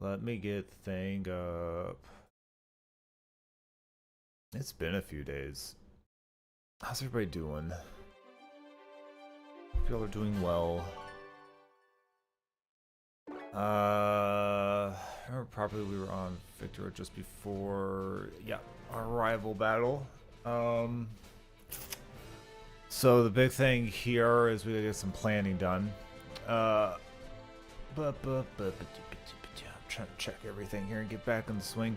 Let me get the thing up. It's been a few days. How's everybody doing? Hope y'all are doing well. I remember properly we were on Victor just before, yeah, our rival battle. So the big thing here is we gotta get some planning done. I'm trying to check everything here and get back in the swing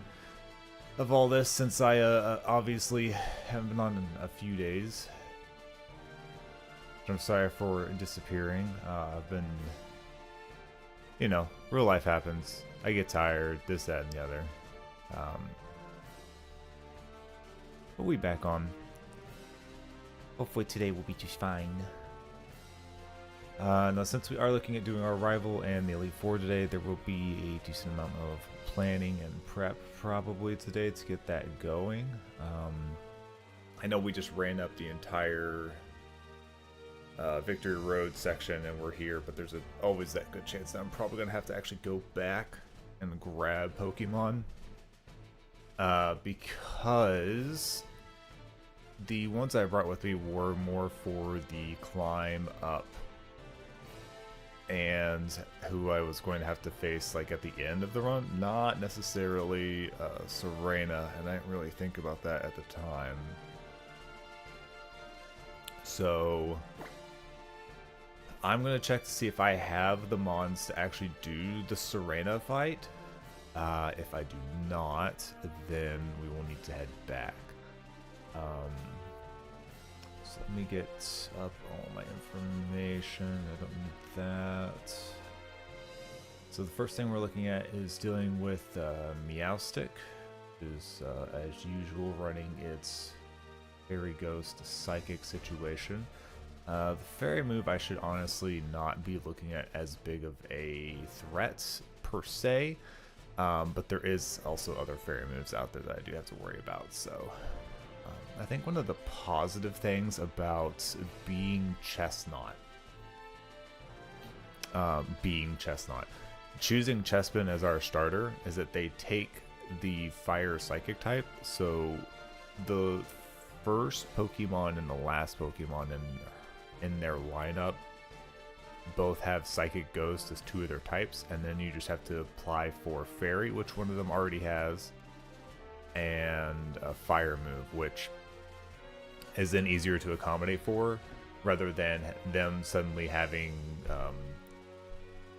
of all this since I obviously haven't been on in a few days. I'm sorry for disappearing. I've been, you know, real life happens. I get tired, this, that, and the other. But we back on. Hopefully today will be just fine. Now, since we are looking at doing our rival and the Elite Four today, there will be a decent amount of planning and prep probably today to get that going. I know we just ran up the entire Victory Road section and we're here, but there's always that good chance that I'm probably going to have to actually go back and grab Pokemon. Because the ones I brought with me were more for the climb up and who I was going to have to face like at the end of the run, not necessarily Serena, and I didn't really think about that at the time. So I'm going to check to see if I have the mons to actually do the Serena fight. If I do not, then we will need to head back. So let me get up all my information. I don't need that. So the first thing we're looking at is dealing with Meowstic, who's as usual running its Fairy Ghost Psychic situation. The Fairy move I should honestly not be looking at as big of a threat per se, but there is also other Fairy moves out there that I do have to worry about. So I think one of the positive things about being Chestnut, choosing Chespin as our starter is that they take the Fire Psychic type. So the first Pokemon and the last Pokemon in their lineup both have Psychic Ghost as two of their types, and then you just have to apply for Fairy, which one of them already has, and a Fire move, which is then easier to accommodate for, rather than them suddenly having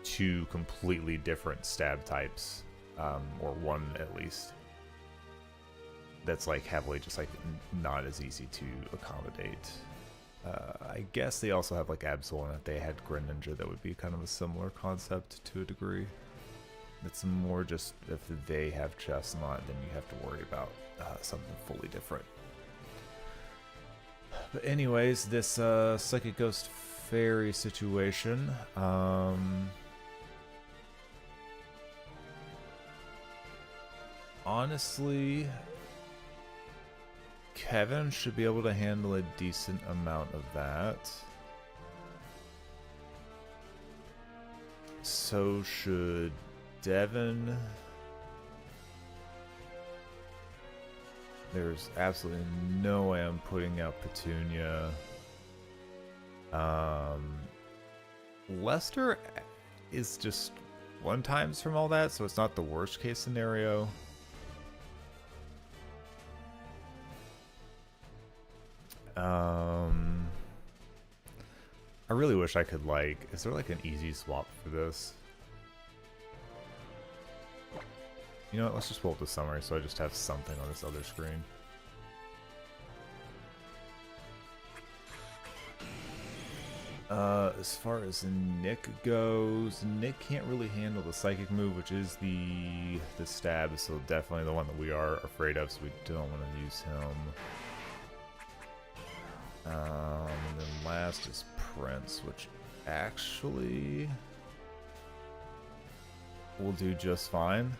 two completely different stab types, or one at least. That's like heavily just like not as easy to accommodate. I guess they also have like Absol, and if they had Greninja, that would be kind of a similar concept to a degree. It's more just if they have Chestnut, then you have to worry about something fully different. But anyways, this Psychic Ghost Fairy situation, honestly, Kevin should be able to handle a decent amount of that. So should Devin. There's absolutely no way I'm putting out Petunia. Lester is just 1x from all that, so it's not the worst case scenario. I really wish I could, like, is there like an easy swap for this? You know what, let's just pull up the summary so I just have something on this other screen. As far as Nick goes, Nick can't really handle the Psychic move, which is the stab, so definitely the one that we are afraid of, so we don't want to use him. And then last is Prince, which actually will do just fine.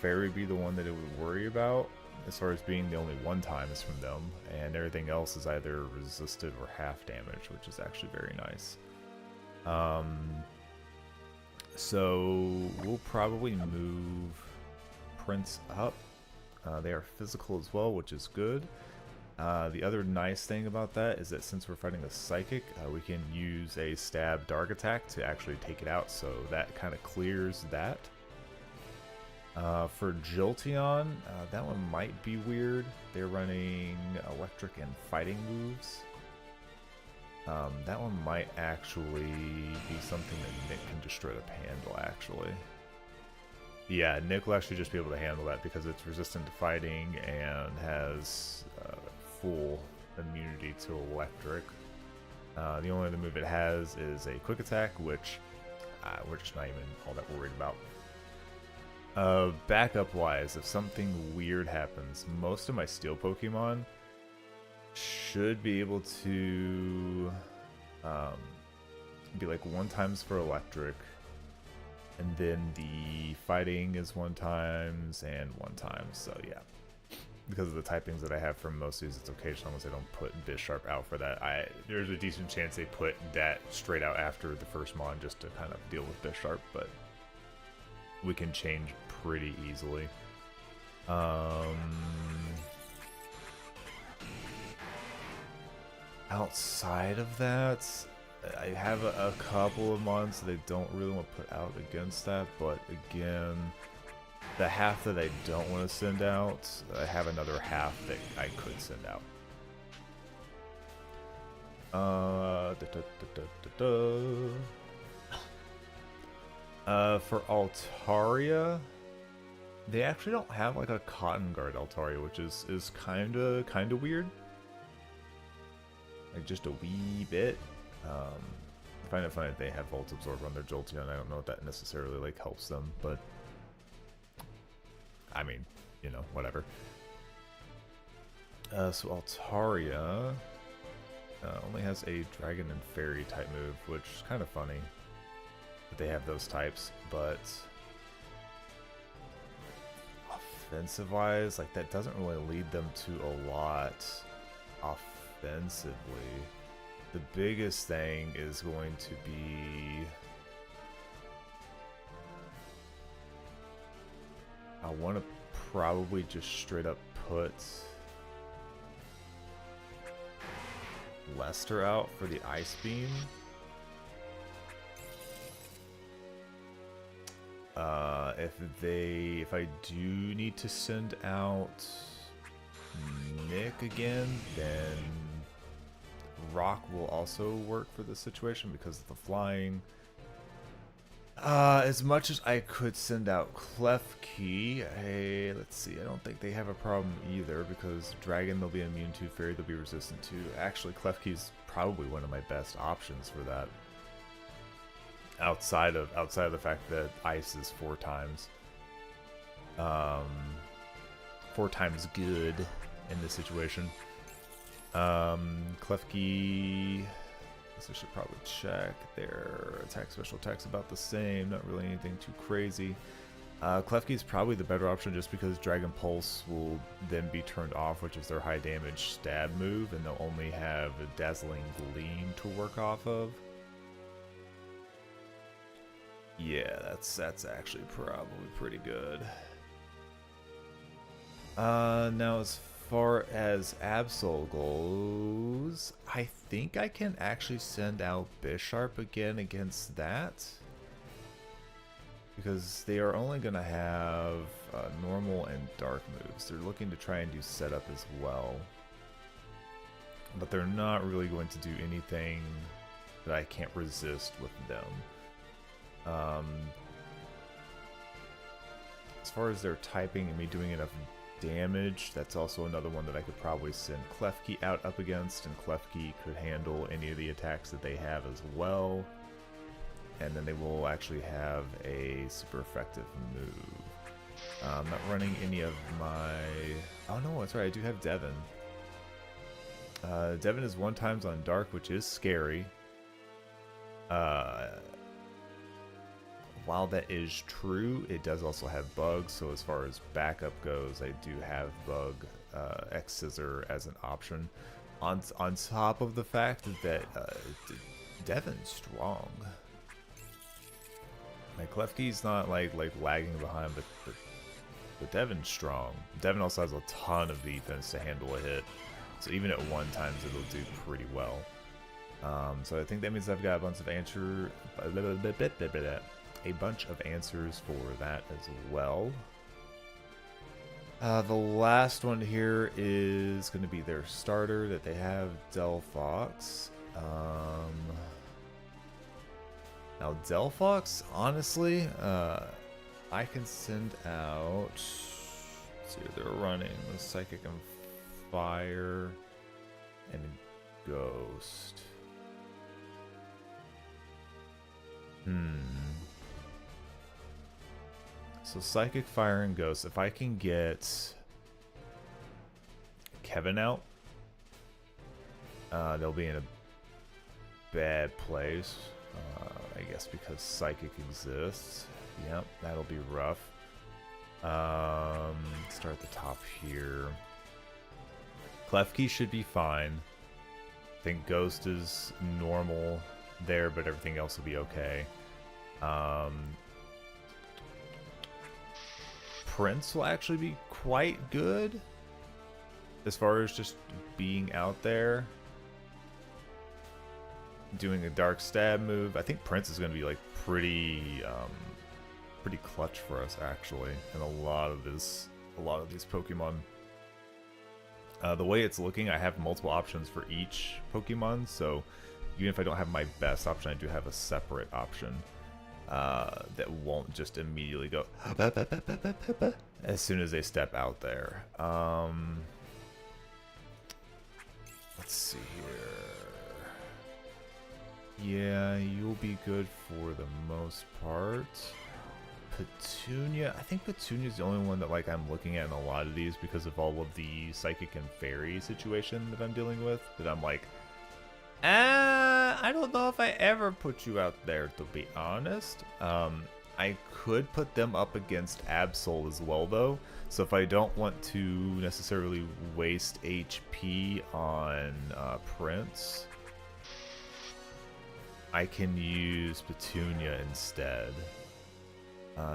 Fairy be the one that it would worry about as far as being the only one times from them, and everything else is either resisted or half damage, which is actually very nice. So we'll probably move Prince up. They are physical as well, which is good. The other nice thing about that is that since we're fighting a psychic, we can use a stab dark attack to actually take it out, so that kind of clears that. For Jolteon, that one might be weird. They're running electric and fighting moves. That one might actually be something that Nick can just straight up handle, actually. Yeah, Nick will actually just be able to handle that because it's resistant to fighting and has full immunity to electric. The only other move it has is a quick attack, which we're just not even all that worried about. Backup wise, if something weird happens, most of my steel Pokemon should be able to be like 1 times for electric, and then the fighting is 1 times and 1 time. So yeah, because of the typings that I have from most of these, it's okay as long as I don't put Bisharp out for that. There's a decent chance they put that straight out after the first mon just to kind of deal with Bisharp, but we can change pretty easily. Outside of that, I have a couple of mons that I don't really want to put out against that, but again, the half that I don't want to send out, I have another half that I could send out. For Altaria, they actually don't have like a Cotton Guard Altaria, which is kind of weird. Like just a wee bit. I find it funny that they have Volt Absorb on their Jolteon. I don't know if that necessarily like helps them, but I mean, you know, whatever. So Altaria only has a Dragon and Fairy type move, which is kind of funny that they have those types, but offensive-wise, like that doesn't really lead them to a lot offensively. The biggest thing is going to be, I want to probably just straight up put Lester out for the Ice Beam. If I do need to send out Nick again, then Rock will also work for this situation because of the flying. As much as I could send out Klefki, hey, let's see, I don't think they have a problem either because Dragon they'll be immune to, Fairy they'll be resistant to. Actually, Klefki's probably one of my best options for that. Outside of the fact that Ice is 4 times. 4 times good in this situation. Klefki, I should probably check their attack special attack's about the same, not really anything too crazy. Klefki is probably the better option just because Dragon Pulse will then be turned off, which is their high damage stab move, and they'll only have a Dazzling Gleam to work off of. Yeah, that's actually probably pretty good. Now as far as Absol goes, I think I can actually send out Bisharp again against that. Because they are only going to have normal and dark moves. They're looking to try and do setup as well. But they're not really going to do anything that I can't resist with them. As far as their typing and me doing enough damage, that's also another one that I could probably send Klefki out up against, and Klefki could handle any of the attacks that they have as well. And then they will actually have a super effective move. I'm not running any of my... Oh no, that's right, I do have Devin. Devin is 1 times on Dark, which is scary. while that is true, it does also have bugs. So as far as backup goes, I do have bug X Scissor as an option. On top of the fact that Devin's strong. Like Klefki's not like lagging behind, but Devin's strong. Devin also has a ton of defense to handle a hit, so even at 1x it'll do pretty well. So I think that means I've got a bunch of answers for that as well. The last one here is going to be their starter that they have, Delphox. Now Delphox, honestly, I can send out. Let's see what they're running: the Psychic and Fire and Ghost. So Psychic, Fire, and Ghost. If I can get Kevin out, they'll be in a bad place. I guess because Psychic exists. Yep, that'll be rough. Start at the top here. Klefki should be fine. I think Ghost is normal there, but everything else will be okay. Prince will actually be quite good as far as just being out there doing a dark stab move. I think Prince is going to be like pretty clutch for us actually in a lot of these Pokemon. The way it's looking, I have multiple options for each Pokemon, so even if I don't have my best option, I do have a separate option that won't just immediately go as soon as they step out there. Let's see here. Yeah, you'll be good for the most part. Petunia, I think Petunia's the only one that like I'm looking at in a lot of these because of all of the Psychic and Fairy situation that I'm dealing with, that I'm like, I don't know if I ever put you out there, to be honest. I could put them up against Absol as well, though. So if I don't want to necessarily waste HP on Prince, I can use Petunia instead.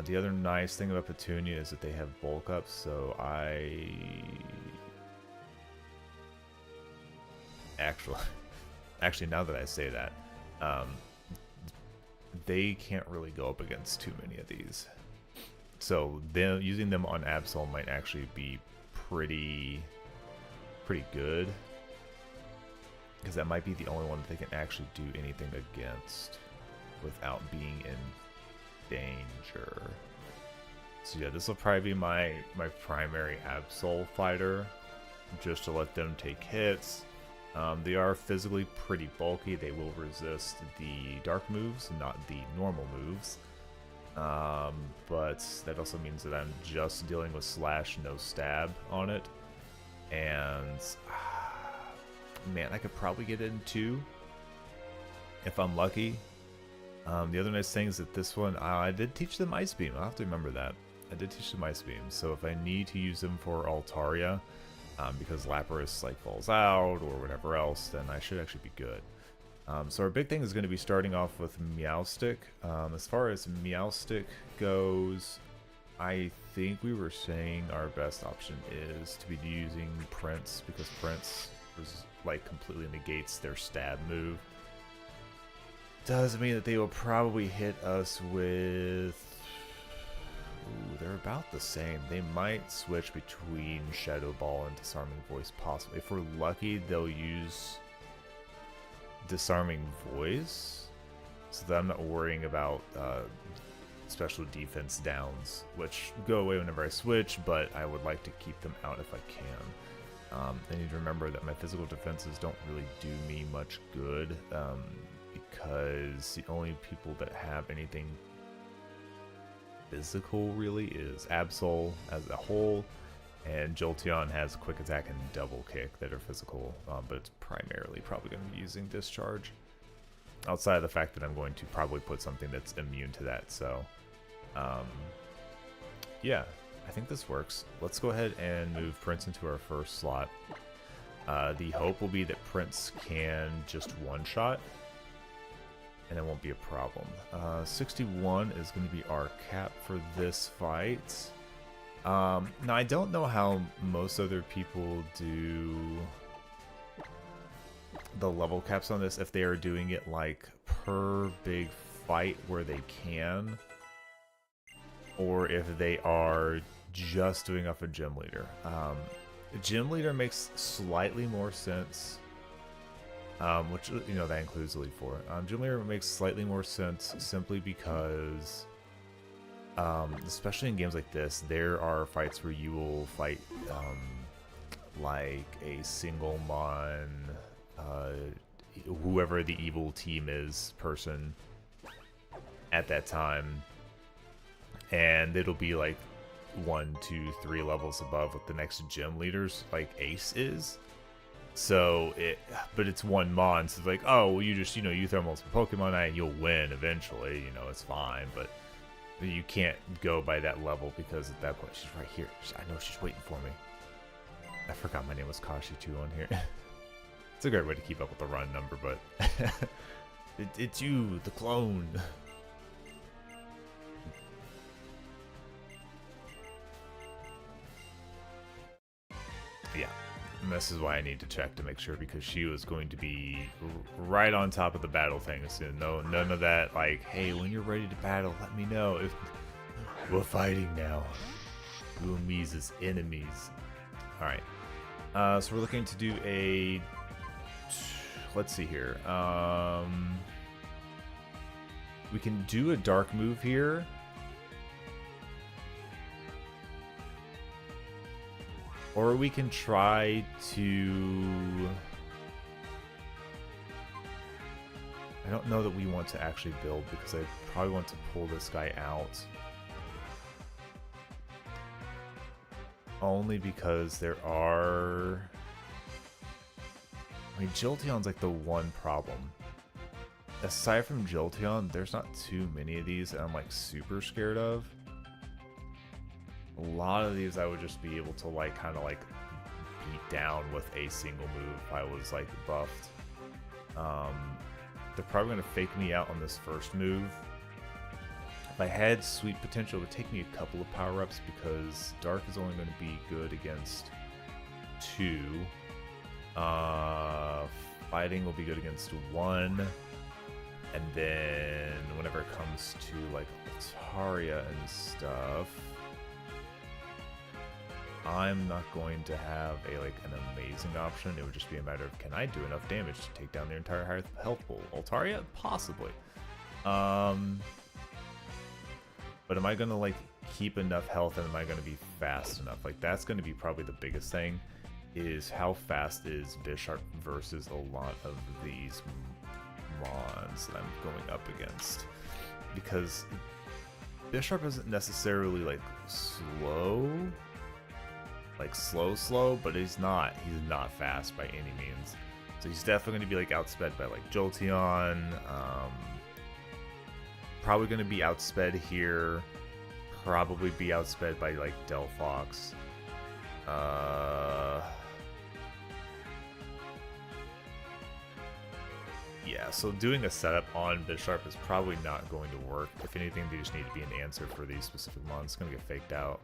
The other nice thing about Petunia is that they have bulk up, so Actually, now that I say that, they can't really go up against too many of these. So using them on Absol might actually be pretty good, because that might be the only one that they can actually do anything against without being in danger. So yeah, this will probably be my primary Absol fighter, just to let them take hits. They are physically pretty bulky. They will resist the dark moves, not the normal moves. But that also means that I'm just dealing with slash, no stab on it. And man, I could probably get it in 2 if I'm lucky. The other nice thing is that this one, I did teach them Ice Beam. I'll have to remember that. I did teach them Ice Beam. So if I need to use them for Altaria, because Lapras like falls out or whatever else, then I should actually be good. So our big thing is going to be starting off with Meowstic. As far as Meowstic goes, I think we were saying our best option is to be using Prince, because Prince like completely negates their stab move. Does mean that they will probably hit us with... Ooh, they're about the same. They might switch between Shadow Ball and Disarming Voice, possibly. If we're lucky, they'll use Disarming Voice, so that I'm not worrying about special defense downs, which go away whenever I switch, but I would like to keep them out if I can. I need to remember that my physical defenses don't really do me much good, because the only people that have anything physical really is Absol as a whole, and Jolteon has Quick Attack and Double Kick that are physical, but it's primarily probably going to be using Discharge, outside of the fact that I'm going to probably put something that's immune to that. So Um, yeah, I think this works. Let's go ahead and move Prince into our first slot. The hope will be that Prince can just one-shot, and it won't be a problem. 61 is going to be our cap for this fight. Now, I don't know how most other people do the level caps on this, if they are doing it like per big fight where they can, or if they are just doing off a gym leader. Gym leader makes slightly more sense, which, you know, that includes Elite Four. Gym leader makes slightly more sense simply because, especially in games like this, there are fights where you will fight like a single mon, whoever the evil team is person at that time, and it'll be like 1, 2, 3 levels above what the next gym leader's like ace is. So but it's one mon, so it's like, oh, well, you just, you know, you throw multiple Pokemon at it and you'll win eventually, you know, it's fine. But you can't go by that level, because at that point she's right here. I know she's waiting for me. I forgot my name was Kashi too on here. It's a great way to keep up with the run number, but it's you, the clone. Yeah, and this is why I need to check to make sure, because she was going to be right on top of the battle thing. So none of that like, hey, when you're ready to battle, let me know. If we're fighting now, you and me's as enemies. All right, so we're looking to do a, let's see here. We can do a dark move here. Or we can try to... I don't know that we want to actually build, because I probably want to pull this guy out. Only because there are... I mean, Jolteon's like the one problem. Aside from Jolteon, there's not too many of these that I'm like super scared of. A lot of these I would just be able to like kind of like beat down with a single move if I was like buffed. They're probably going to fake me out on this first move. If I had sweep potential, it would take me a couple of power-ups, because Dark is only going to be good against 2. Fighting will be good against 1. And then whenever it comes to like Altaria and stuff, I'm not going to have an amazing option. It would just be a matter of, can I do enough damage to take down their entire health pool? Altaria? Possibly. But am I going to like keep enough health, and am I going to be fast enough? Like, that's going to be probably the biggest thing, is how fast is Bisharp versus a lot of these mons that I'm going up against. Because Bisharp isn't necessarily like slow, but he's not fast by any means. So he's definitely going to be like outsped by like Jolteon. Probably going to be outsped here. Probably be outsped by like Delphox. Yeah, so doing a setup on Bisharp is probably not going to work. If anything, they just need to be an answer for these specific mons. It's going to get faked out.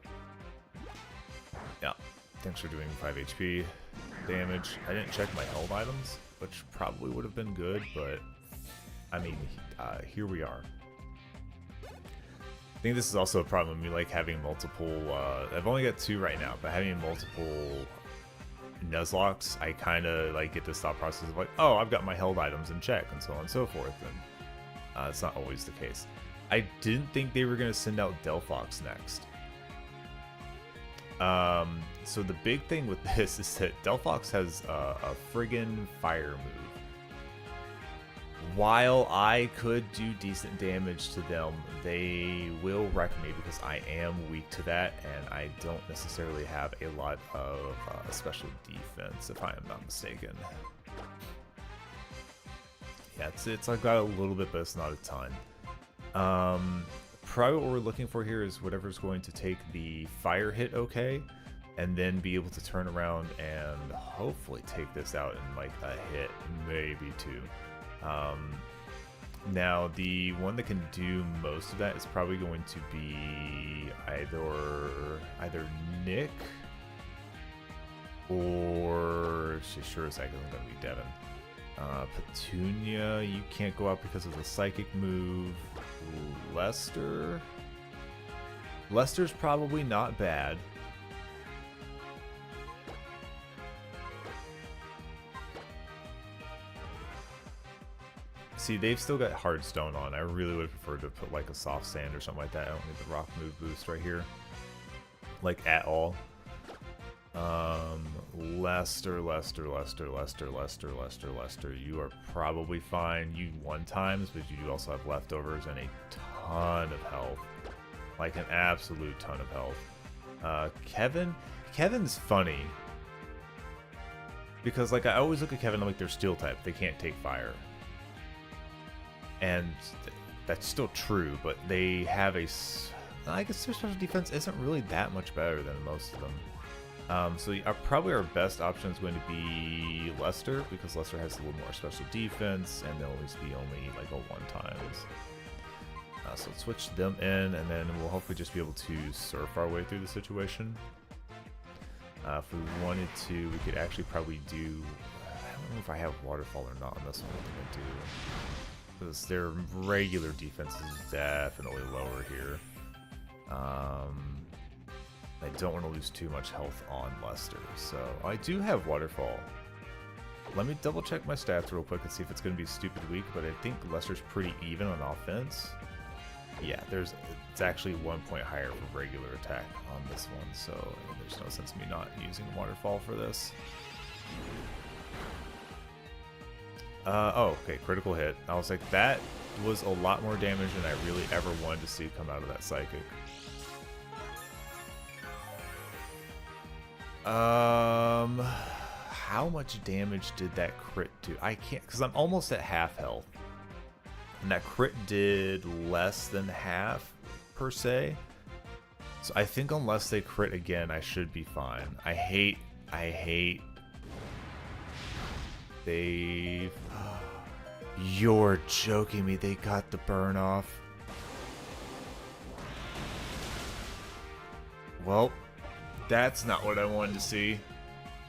Yeah, thanks for doing 5 HP damage. I didn't check my held items, which probably would have been good, but I mean, here we are. I think this is also a problem, me like having multiple, I've only got 2 right now, but having multiple Nuzlockes, I kind of like get this thought process of like, oh, I've got my held items in check, and so on and so forth, and it's not always the case. I didn't think they were going to send out Delphox next. So the big thing with this is that Delphox has a friggin' fire move. While I could do decent damage to them, they will wreck me because I am weak to that, and I don't necessarily have a lot of special defense, if I am not mistaken. Yeah, it's I've got a little bit, but it's not a ton. probably what we're looking for here is whatever's going to take the fire hit okay, and then be able to turn around and hopefully take this out in like a hit, maybe two. Now the one that can do most of that is probably going to be either Nick or sure as heck isn't going to be Devin. Petunia, you can't go out because of the psychic move. Lester's probably not bad. See, they've still got hard stone on. I really would prefer to put like a soft sand or something like that. I don't need the rock move boost right here, like at all. Lester, you are probably fine. You won times, but you do also have leftovers and a ton of health, like an absolute ton of health. Kevin's funny because like I always look at Kevin like they're steel type. They can't take fire. And that's still true, but they have I guess their special defense isn't really that much better than most of them. So probably our best option is going to be Lester, because Lester has a little more special defense, and they'll always be only like a one times. So let's switch them in, and then we'll hopefully just be able to surf our way through the situation. If we wanted to, we could actually probably do... I don't know if I have Waterfall or not on this one. I think I do. Because their regular defense is definitely lower here. I don't want to lose too much health on Lester, so I do have Waterfall. Let me double check my stats real quick and see if it's going to be stupid weak, but I think Lester's pretty even on offense. Yeah, it's actually 1 point higher for regular attack on this one, so there's no sense in me not using Waterfall for this. Oh, okay, critical hit. I was like, that was a lot more damage than I really ever wanted to see come out of that psychic. How much damage did that crit do? I can't, because I'm almost at half health. And that crit did less than half, per se. So I think unless they crit again, I should be fine. I hate... They've... You're joking me, they got the burn off. Well, that's not what I wanted to see.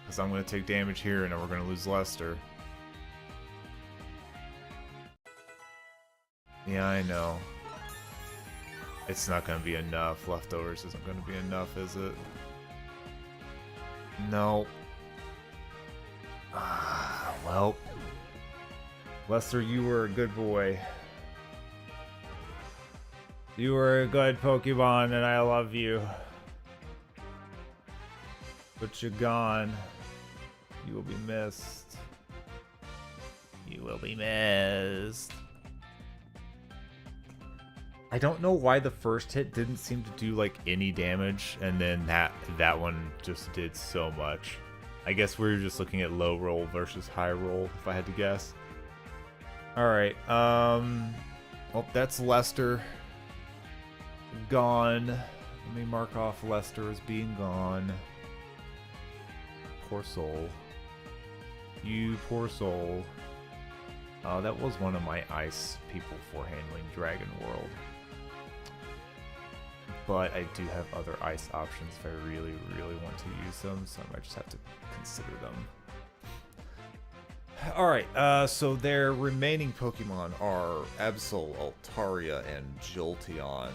Because I'm going to take damage here and then we're going to lose Lester. Yeah, I know. It's not going to be enough. Leftovers isn't going to be enough, is it? No. Well. Lester, you were a good boy. You were a good Pokemon and I love you. But you're gone. You will be missed. You will be missed. I don't know why the first hit didn't seem to do like any damage, and then that one just did so much. I guess we were just looking at low roll versus high roll, if I had to guess. Alright, well, that's Lester. Gone. Let me mark off Lester as being gone. Poor soul. You poor soul. That was one of my ice people for handling Dragon World. But I do have other ice options if I really, really want to use them, so I might just have to consider them. Alright, so their remaining Pokemon are Absol, Altaria, and Jolteon.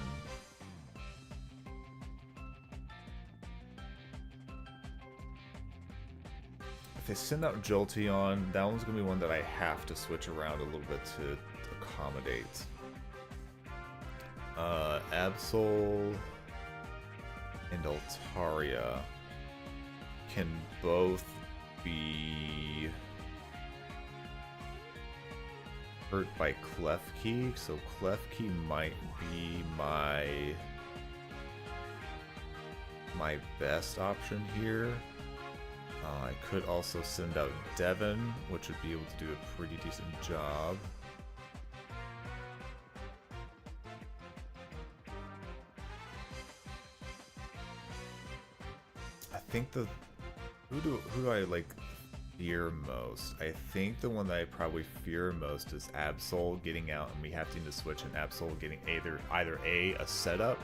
If they send out Jolteon, that one's going to be one that I have to switch around a little bit to accommodate. Absol and Altaria can both be hurt by Klefki, so Klefki might be my best option here. I could also send out Devin, which would be able to do a pretty decent job. think who do I like fear most? I think the one that I probably fear most is Absol getting out and me having to switch, and Absol getting either a setup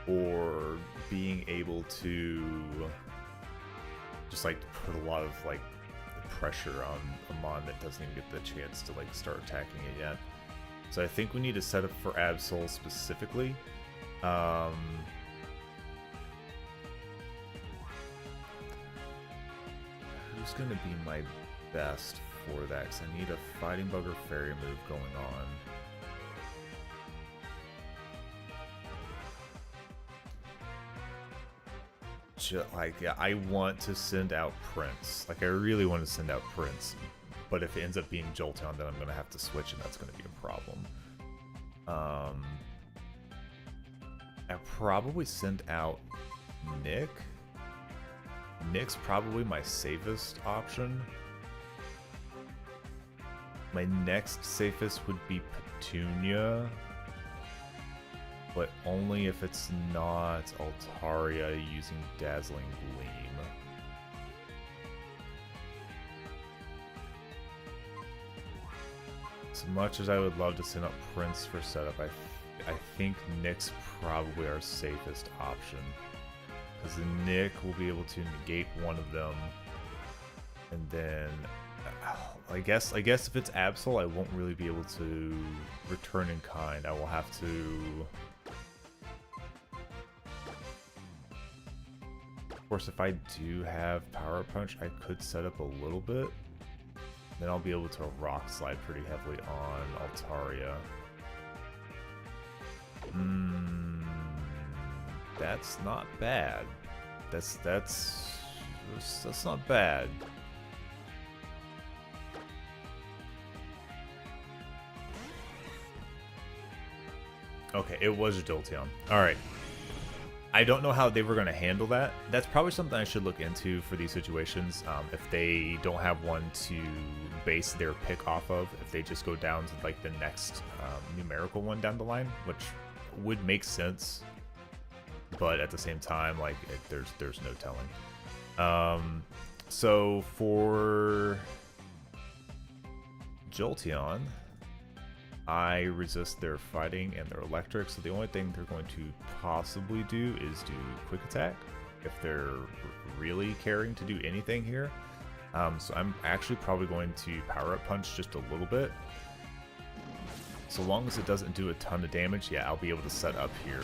or being able to just like put a lot of like pressure on Amon that doesn't even get the chance to like start attacking it yet. So I think we need a setup for Absol specifically. Who's gonna be my best for that? Because I need a Fighting Bug or Fairy move going on. Yeah, I want to send out Prince. Like, I really want to send out Prince. But if it ends up being Jolteon, then I'm going to have to switch, and that's going to be a problem. I'll probably send out Nick. Nick's probably my safest option. My next safest would be Petunia. But only if it's not Altaria using Dazzling Gleam. As much as I would love to send up Prince for setup, I think Nick's probably our safest option. Because Nick will be able to negate one of them. And then I guess if it's Absol, I won't really be able to return in kind. I will have to... Of course, if I do have Power Punch, I could set up a little bit. Then I'll be able to Rock Slide pretty heavily on Altaria. That's not bad. That's not bad. Okay, it was a Jolteon. Alright. I don't know how they were going to handle that. That's probably something I should look into for these situations. If they don't have one to base their pick off of, if they just go down to like the next numerical one down the line, which would make sense. But at the same time, like there's no telling. So for Jolteon, I resist their fighting and their electric, so the only thing they're going to possibly do is do quick attack if they're really caring to do anything here. So I'm actually probably going to power up punch just a little bit. So long as it doesn't do a ton of damage, yeah, I'll be able to set up here.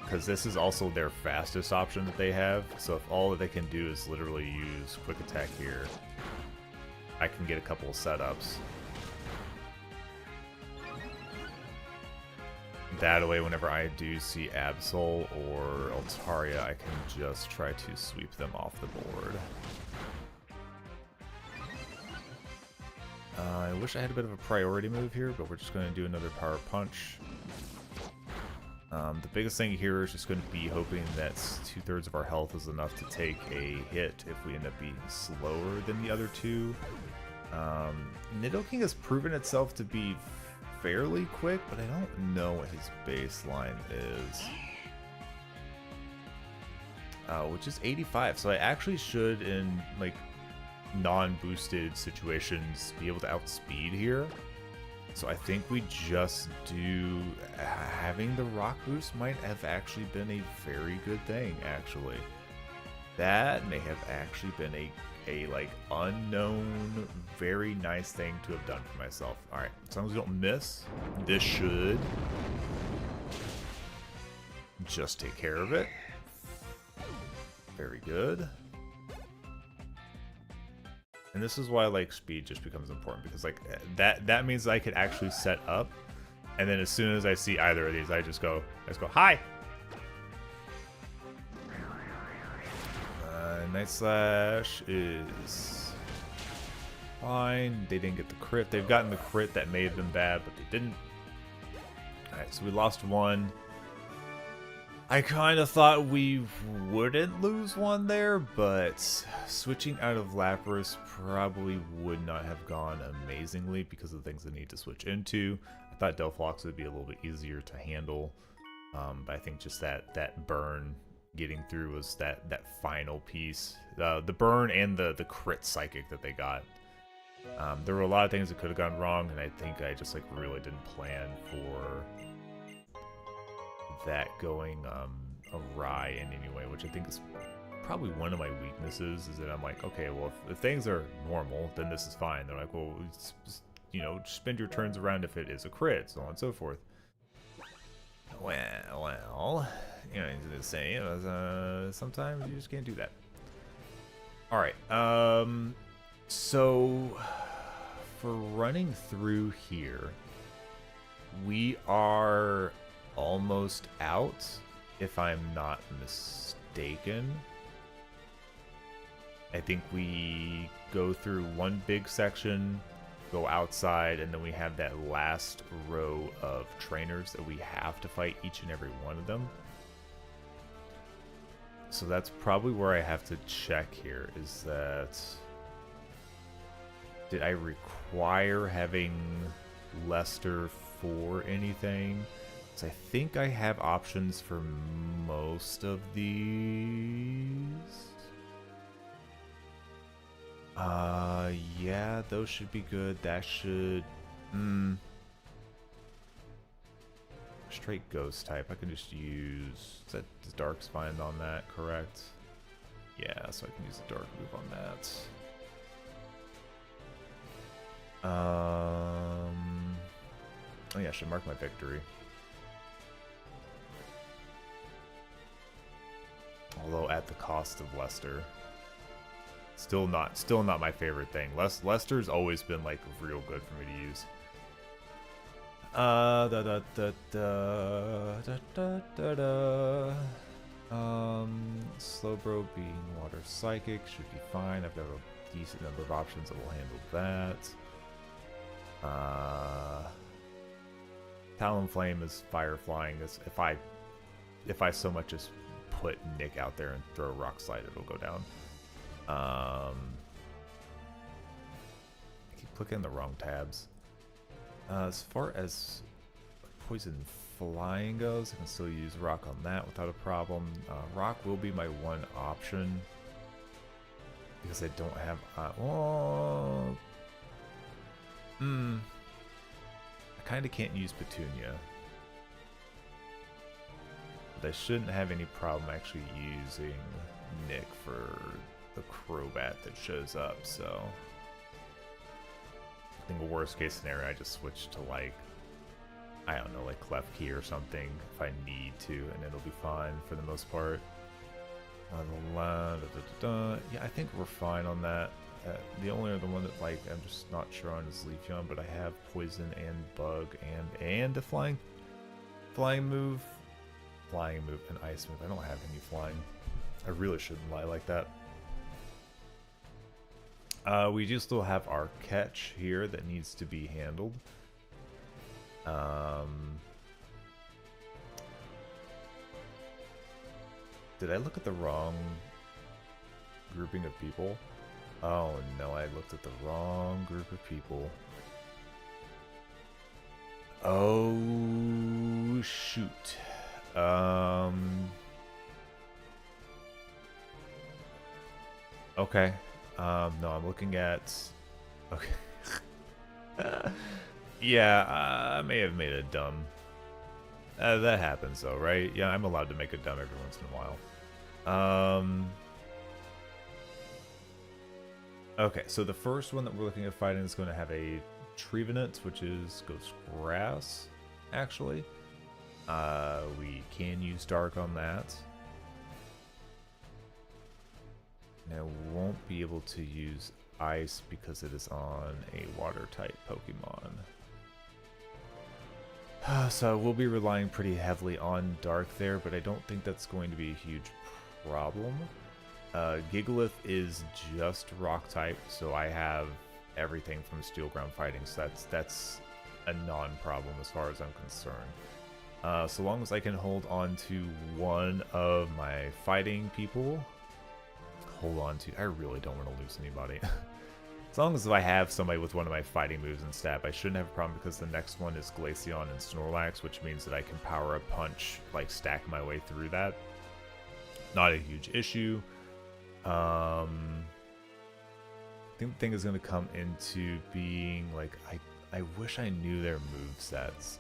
Because this is also their fastest option that they have, so if all that they can do is literally use quick attack here, I can get a couple of setups. That way, whenever I do see Absol or Altaria, I can just try to sweep them off the board. I wish I had a bit of a priority move here, but we're just going to do another Power Punch. The biggest thing here is just going to be hoping that 2/3 of our health is enough to take a hit if we end up being slower than the other two. Nidoking has proven itself to be fairly quick, but I don't know what his baseline is. Which is 85, so I actually should, in like non-boosted situations, be able to outspeed here. So I think we just do... Having the rock boost might have actually been a very good thing, actually. That may have actually been a like unknown, very nice thing to have done for myself. Alright, as long as we don't miss, this should just take care of it. Very good. And this is why like speed just becomes important, because like that means I could actually set up, and then as soon as I see either of these, I just go hi. Night Slash is fine. They didn't get the crit. They've gotten the crit that made them bad, but they didn't. Alright, so we lost one. I kind of thought we wouldn't lose one there, but switching out of Lapras probably would not have gone amazingly because of the things I need to switch into. I thought Delphox would be a little bit easier to handle, but I think just that burn getting through was that final piece. The burn and the crit psychic that they got. There were a lot of things that could have gone wrong, and I think I just like really didn't plan for that going awry in any way, which I think is probably one of my weaknesses, is that I'm like, okay, well, if things are normal, then this is fine. They're like, well, you know, spend your turns around if it is a crit, so on and so forth. Well, you know, to say, sometimes you just can't do that. All right, so for running through here, we are almost out, if I'm not mistaken. I think we go through one big section, go outside, and then we have that last row of trainers that we have to fight each and every one of them. So that's probably where I have to check here, is that... Did I require having Lester for anything? So I think I have options for most of these. Yeah, those should be good. That should... Straight ghost type. I can just use... Is that the dark spine on that, correct? Yeah, so I can use the dark move on that. Oh yeah, I should mark my victory. Although at the cost of Lester. Still not my favorite thing. Lester's always been like real good for me to use. Slowbro being water psychic should be fine. I've got a decent number of options that will handle that. Talonflame is fire flying. If I so much as put Nick out there and throw a rock slide, it'll go down. I keep clicking the wrong tabs. As far as poison flying goes, I can still use rock on that without a problem. Rock will be my one option because I don't have. I kind of can't use Petunia, but I shouldn't have any problem actually using Nick for the Crobat that shows up. So I think a worst case scenario, I just switch to like, I don't know, like Klefki or something if I need to, and it'll be fine for the most part. Yeah, I think we're fine on that. The only other one that like I'm just not sure on is Leafeon, but I have poison and bug and a flying move, and ice move. I don't have any flying. I really shouldn't lie like that. We do still have our catch here that needs to be handled. Did I look at the wrong grouping of people? Oh no, I looked at the wrong group of people. Oh shoot. Okay. No, I'm looking at... Okay. Yeah, I may have made a dumb... that happens though, right? Yeah, I'm allowed to make a dumb every once in a while. Okay, so the first one that we're looking at fighting is going to have a Trevenant, which is Ghost Grass, actually. We can use Dark on that. And I won't be able to use Ice because it is on a Water-type Pokemon. So we'll be relying pretty heavily on Dark there, but I don't think that's going to be a huge problem. Gigalith is just Rock-type, so I have everything from Steel Ground Fighting, so that's a non-problem as far as I'm concerned. So long as I can hold on to one of my fighting people, I really don't want to lose anybody. As long as I have somebody with one of my fighting moves and stab, I shouldn't have a problem because the next one is Glaceon and Snorlax, which means that I can power a punch, like stack my way through that. not a huge issue. I think the thing is going to come into being like I wish I knew their move sets,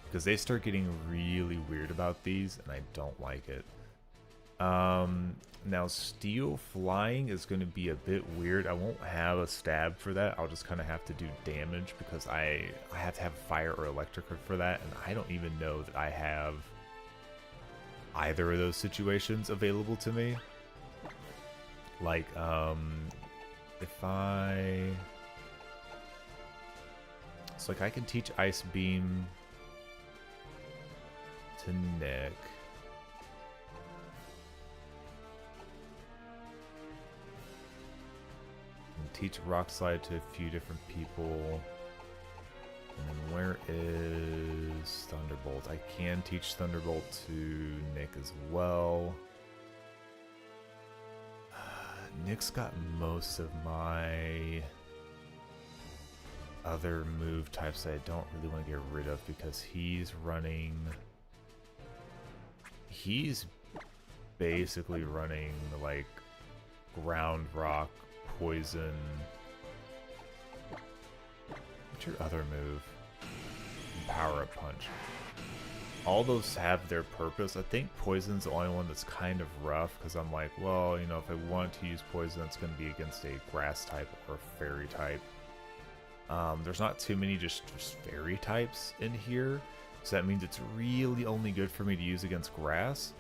because they start getting really weird about these and I don't like it. Now steel flying is going to be a bit weird. I won't have a stab for that. I'll just kind of have to do damage because I have to have fire or electric for that, and I don't even know that I have either of those situations available to me. Like, if I... So, like, I can teach Ice Beam to Nick. And teach Rock Slide to a few different people. And then where is Thunderbolt? I can teach Thunderbolt to Nick as well. Nick's got most of my other move types that I don't really want to get rid of because he's running... He's basically running like ground rock, poison... What's your other move? Power-up punch. All those have their purpose. I think poison's the only one that's kind of rough because I'm like, well, you know, if I want to use poison, it's going to be against a grass type or fairy type. There's not too many just fairy types in here, so that means it's really only good for me to use against grass.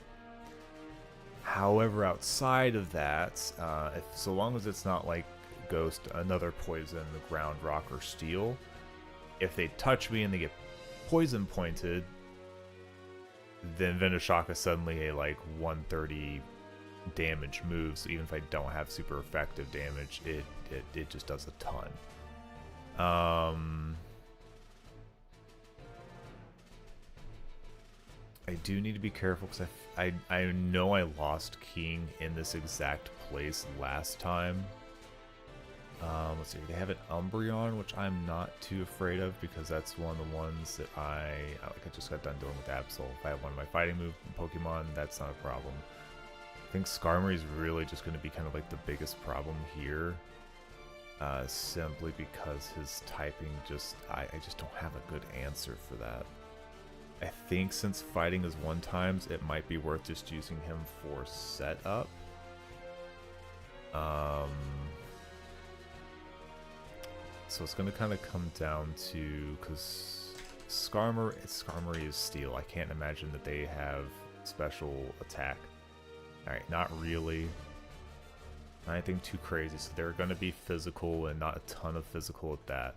However, outside of that, so long as it's not like ghost, another poison, the ground, rock, or steel, if they touch me and they get poison pointed, then Venoshock is suddenly a like 130 damage move, so even if I don't have super effective damage, it just does a ton. I do need to be careful because I know I lost King in this exact place last time. Let's see, they have an Umbreon, which I'm not too afraid of because that's one of the ones that I just got done dealing with Absol. If I have one of my fighting move Pokemon, that's not a problem. I think Skarmory is really just going to be kind of like the biggest problem here. Simply because his typing I just don't have a good answer for that. I think since fighting is 1-times, it might be worth just using him for setup. So it's going to kind of come down to, because Skarmory is steel. I can't imagine that they have special attack. Alright, not really. Not anything too crazy, so they're going to be physical and not a ton of physical at that.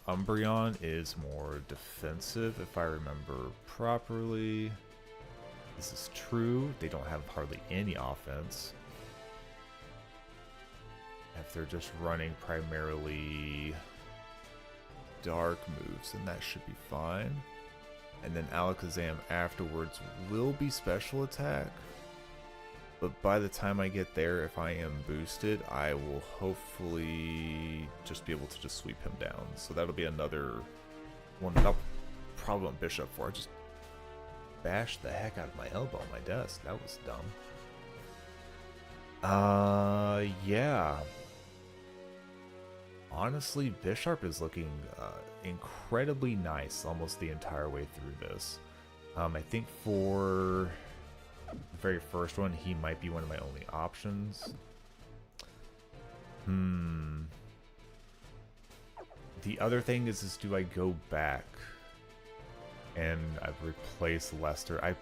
Umbreon is more defensive, if I remember properly. This is true. They don't have hardly any offense. If they're just running primarily dark moves, then that should be fine. And then Alakazam afterwards will be special attack. But by the time I get there, if I am boosted, I will hopefully just be able to just sweep him down. So that'll be another one that I'll probably want Bishop for. I just bashed the heck out of my elbow on my desk. That was dumb. Yeah. Honestly, Bisharp is looking incredibly nice almost the entire way through this. I think for the very first one, he might be one of my only options. The other thing is do I go back and I replace Lester?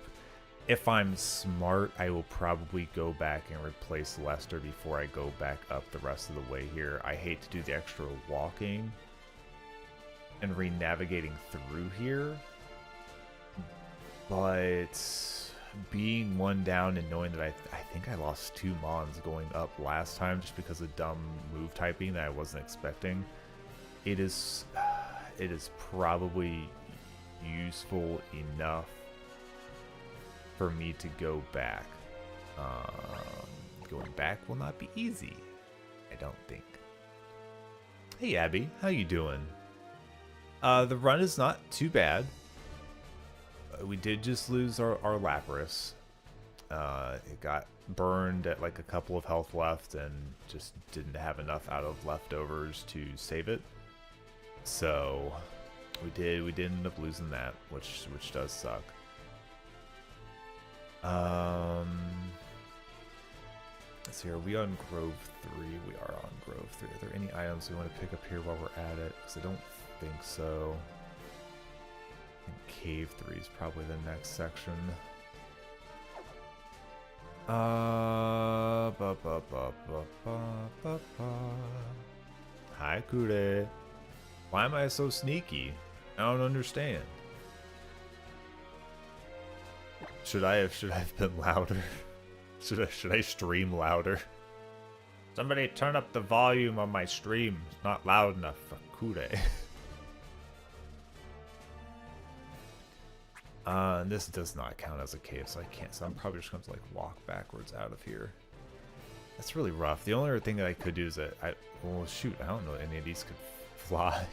If I'm smart, I will probably go back and replace Lester before I go back up the rest of the way here. I hate to do the extra walking and re-navigating through here, but being one down and knowing that I think I lost 2 Mons going up last time just because of dumb move typing that I wasn't expecting, it is probably useful enough for me to go back. Going back will not be easy, I don't think. Hey Abby, how you doing? The run is not too bad. We did just lose our Lapras. It got burned at like a couple of health left and just didn't have enough out of leftovers to save it. So we did end up losing that, which does suck. Let's see, are we on Grove 3? We are on Grove 3. Are there any items we want to pick up here while we're at it? Because I don't think so. I think Cave 3 is probably the next section. Hi, Kure. Why am I so sneaky? I don't understand. Should I have been louder? Should I stream louder? Somebody turn up the volume on my stream. It's not loud enough for Kure. And this does not count as a cave, so I can't. So I'm probably just going to like walk backwards out of here. That's really rough. The only other thing that I could do is that well, shoot, I don't know if any of these could fly.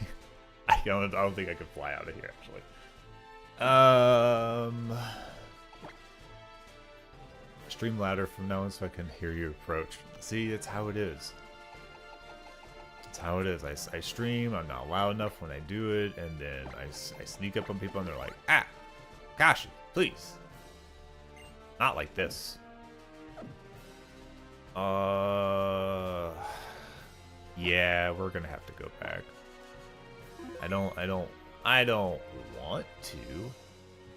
I don't think I could fly out of here actually. Stream louder from now on so I can hear you approach. See, that's how it is. That's how it is. I stream. I'm not loud enough when I do it, and then I sneak up on people and they're like, ah. Kashi, please. Not like this. Yeah, we're gonna have to go back. I don't want to,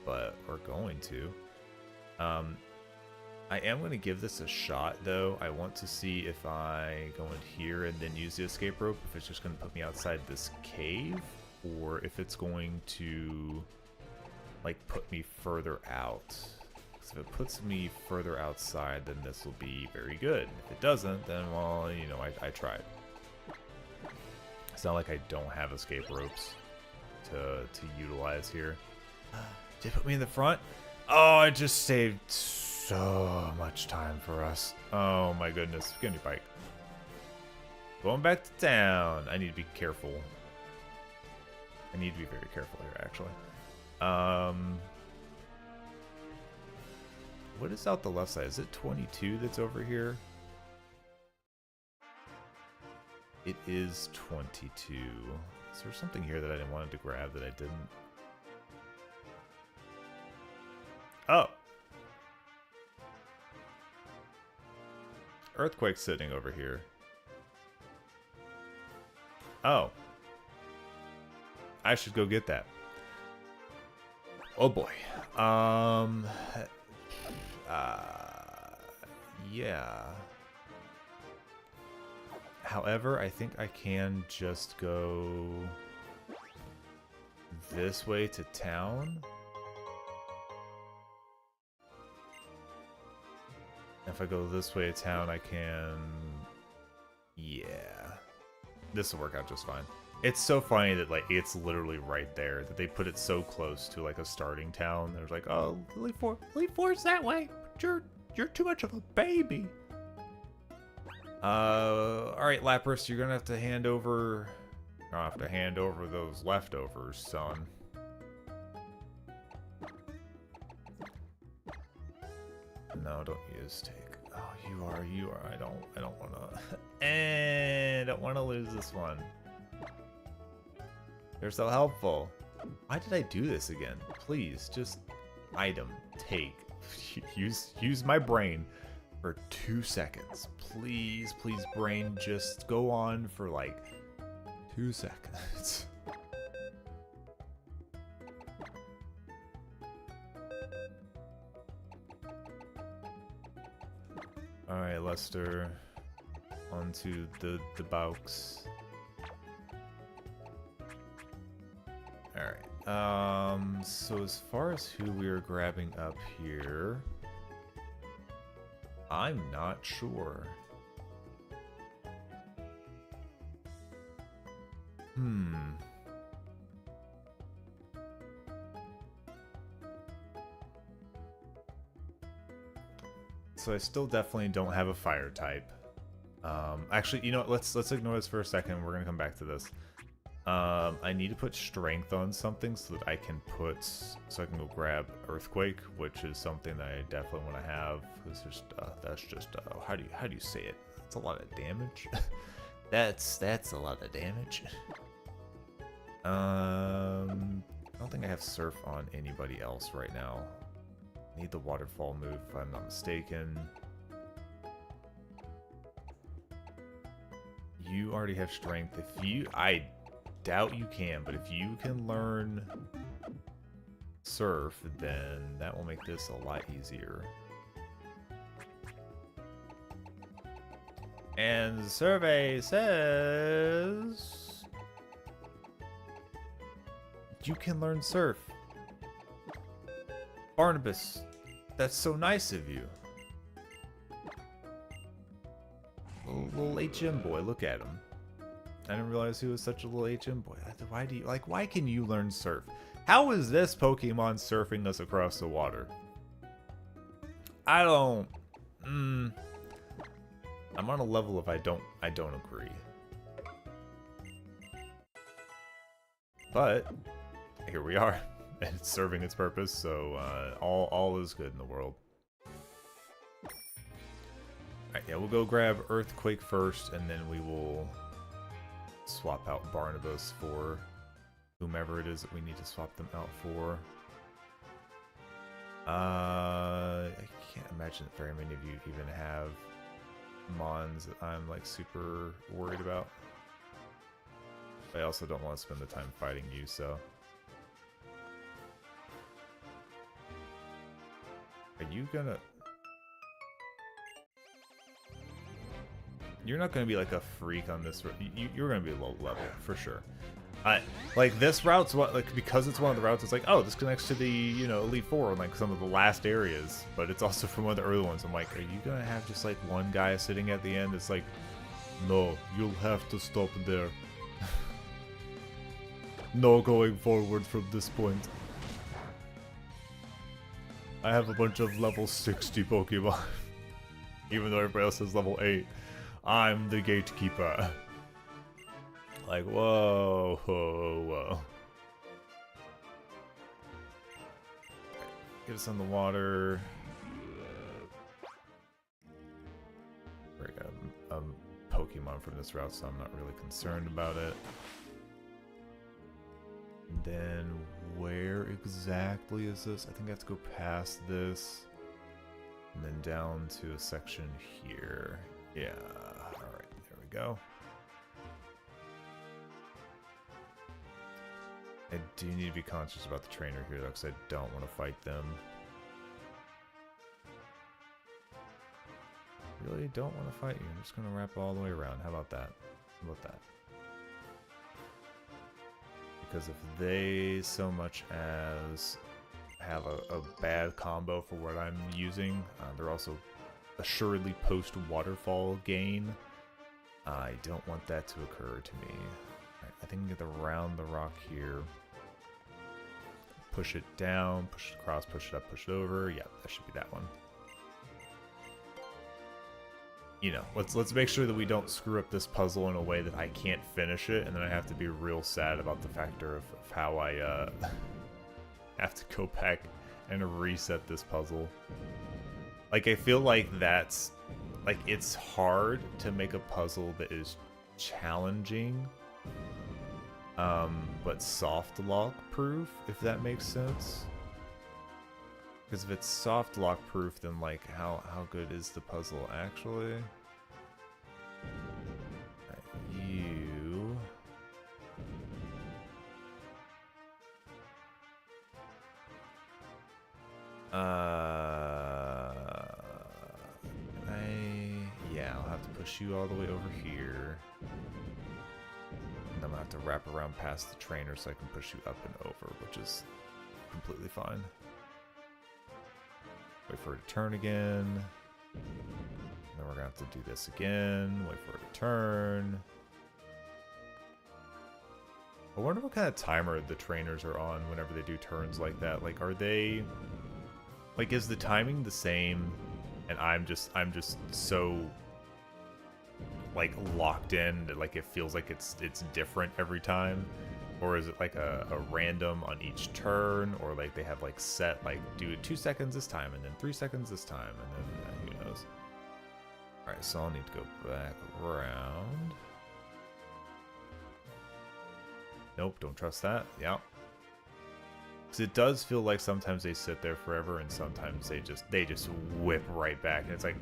but we're going to. I am going to give this a shot, though. I want to see if I go in here and then use the escape rope, if it's just going to put me outside this cave, or if it's going to like put me further out. Because if it puts me further outside, then this will be very good. If it doesn't, then, well, you know, I tried. It's not like I don't have escape ropes to utilize here. Did it put me in the front? Oh, I just saved so much time for us. Oh my goodness. Give me a bike. Going back to town. I need to be careful. I need to be very careful here, actually. What is out the left side? Is it 22 that's over here? It is 22. Is there something here that I didn't want to grab that I didn't? Oh! Earthquake sitting over here. Oh. I should go get that. Oh boy. Yeah. However, I think I can just go this way to town. If I go this way to town, I can... Yeah. This will work out just fine. It's so funny that, like, it's literally right there. That they put it so close to, like, a starting town. There's like, oh, Elite Four's that way. But you're too much of a baby. Alright, Lapras, you're gonna have to hand over... You're gonna have to hand over those leftovers, son. No, don't use take. Oh, you are. I don't wanna. I don't wanna lose this one. They're so helpful. Why did I do this again? Please, just item, take. Use my brain for 2 seconds. Please, please, brain, just go on for like 2 seconds. Alright, Lester. Onto the Baux. Alright. So as far as who we are grabbing up here, I'm not sure. So I still definitely don't have a fire type. Actually, you know what? Let's ignore this for a second. We're gonna come back to this. I need to put strength on something so that I can go grab earthquake, which is something that I definitely want to have. It's just how do you say it? That's a lot of damage. that's a lot of damage. I don't think I have surf on anybody else right now. I need the waterfall move if I'm not mistaken. You already have strength. I doubt you can, but if you can learn surf, then that will make this a lot easier. And the survey says you can learn surf. Barnabas, that's so nice of you. Little HM boy, look at him. I didn't realize he was such a little HM boy. Why can you learn surf? How is this Pokemon surfing us across the water? I don't... I'm on a level of I don't agree. But, here we are. And it's serving its purpose, so all is good in the world. Alright, yeah, we'll go grab Earthquake first, and then we will swap out Barnabas for whomever it is that we need to swap them out for. I can't imagine that very many of you even have Mons that I'm like super worried about. I also don't want to spend the time fighting you, so... Are you gonna... You're not gonna be like a freak on this. You're gonna be low level for sure. Like this route's what, like, because it's one of the routes. It's like, oh, this connects to the, you know, Elite Four and like some of the last areas, but it's also from one of the early ones. I'm like, are you gonna have just like one guy sitting at the end? It's like, no, you'll have to stop there. No going forward from this point. I have a bunch of level 60 Pokemon, even though everybody else is level 8. I'm the gatekeeper. Like, whoa, whoa, whoa. Get us on the water. We got a Pokemon from this route, so I'm not really concerned about it. And then, where exactly is this? I think I have to go past this. And then down to a section here. Yeah, alright, there we go. I do need to be conscious about the trainer here, though, because I don't want to fight them. Really don't want to fight you. I'm just going to wrap all the way around. How about that? How about that? Because if they so much as have a bad combo for what I'm using, they're also assuredly post-waterfall gain. I don't want that to occur to me. Right, I think I can get around the rock here. Push it down, push it across, push it up, push it over. Yeah, that should be that one. You know, let's make sure that we don't screw up this puzzle in a way that I can't finish it, and then I have to be real sad about the factor of how I have to go back and reset this puzzle. Like, I feel like that's... Like, it's hard to make a puzzle that is challenging, but soft lock proof, if that makes sense. Because if it's soft lock proof, then like how good is the puzzle actually? You... Yeah, I'll have to push you all the way over here. And I'm gonna have to wrap around past the trainer so I can push you up and over, which is completely fine. Wait for it to turn again. Then we're gonna have to do this again. Wait for it to turn. I wonder what kind of timer the trainers are on whenever they do turns like that. Like, are they... Like, is the timing the same? And I'm just so... like locked in, that like it feels like it's different every time? Or is it like a random on each turn, or like they have like set like do it 2 seconds this time and then 3 seconds this time, and then who knows? All right, so I'll need to go back around. Nope, don't trust that. Yep. Because it does feel like sometimes they sit there forever, and sometimes they just whip right back, and it's like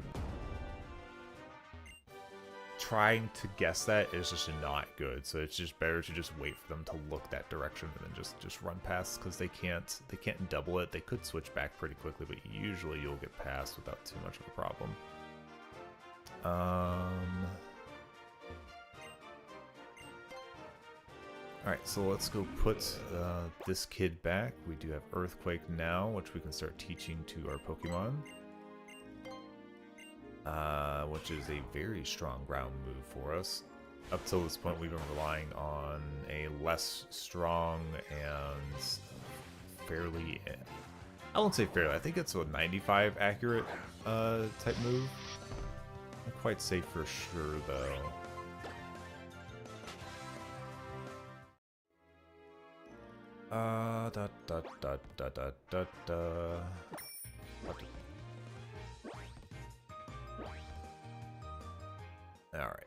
trying to guess that is just not good. So it's just better to just wait for them to look that direction and then just run past, because they can't double it. They could switch back pretty quickly, but usually you'll get past without too much of a problem. Alright, so let's go put this kid back. We do have Earthquake now, which we can start teaching to our Pokemon. Which is a very strong ground move for us. Up till this point, we've been relying on a less strong and fairly... I won't say fairly, I think it's a 95 accurate type move. I'm quite safe for sure, though. Alright.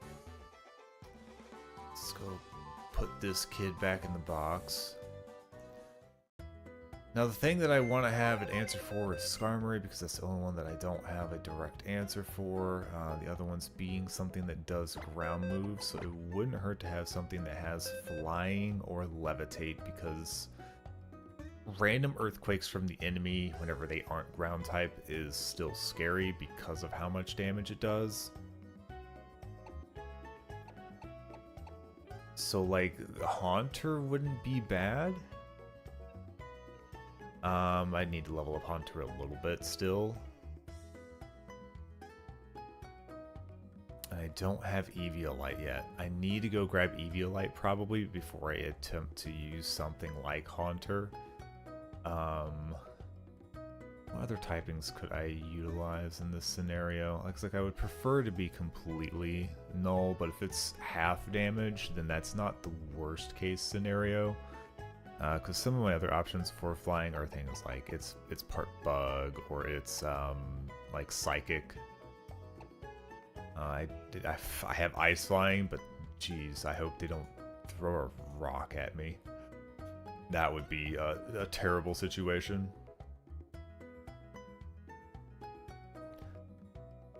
Let's go put this kid back in the box. Now the thing that I want to have an answer for is Skarmory, because that's the only one that I don't have a direct answer for. The other ones being something that does ground moves, so it wouldn't hurt to have something that has flying or levitate, because random earthquakes from the enemy whenever they aren't ground type is still scary because of how much damage it does. So like Haunter wouldn't be bad. I need to level up Haunter a little bit still. I don't have Eviolite yet. I need to go grab Eviolite probably before I attempt to use something like Haunter. What other typings could I utilize in this scenario? Looks like I would prefer to be completely null, but if it's half damage, then that's not the worst case scenario. Because some of my other options for flying are things like it's part bug, or it's like psychic. I have ice flying, but geez, I hope they don't throw a rock at me. That would be a terrible situation.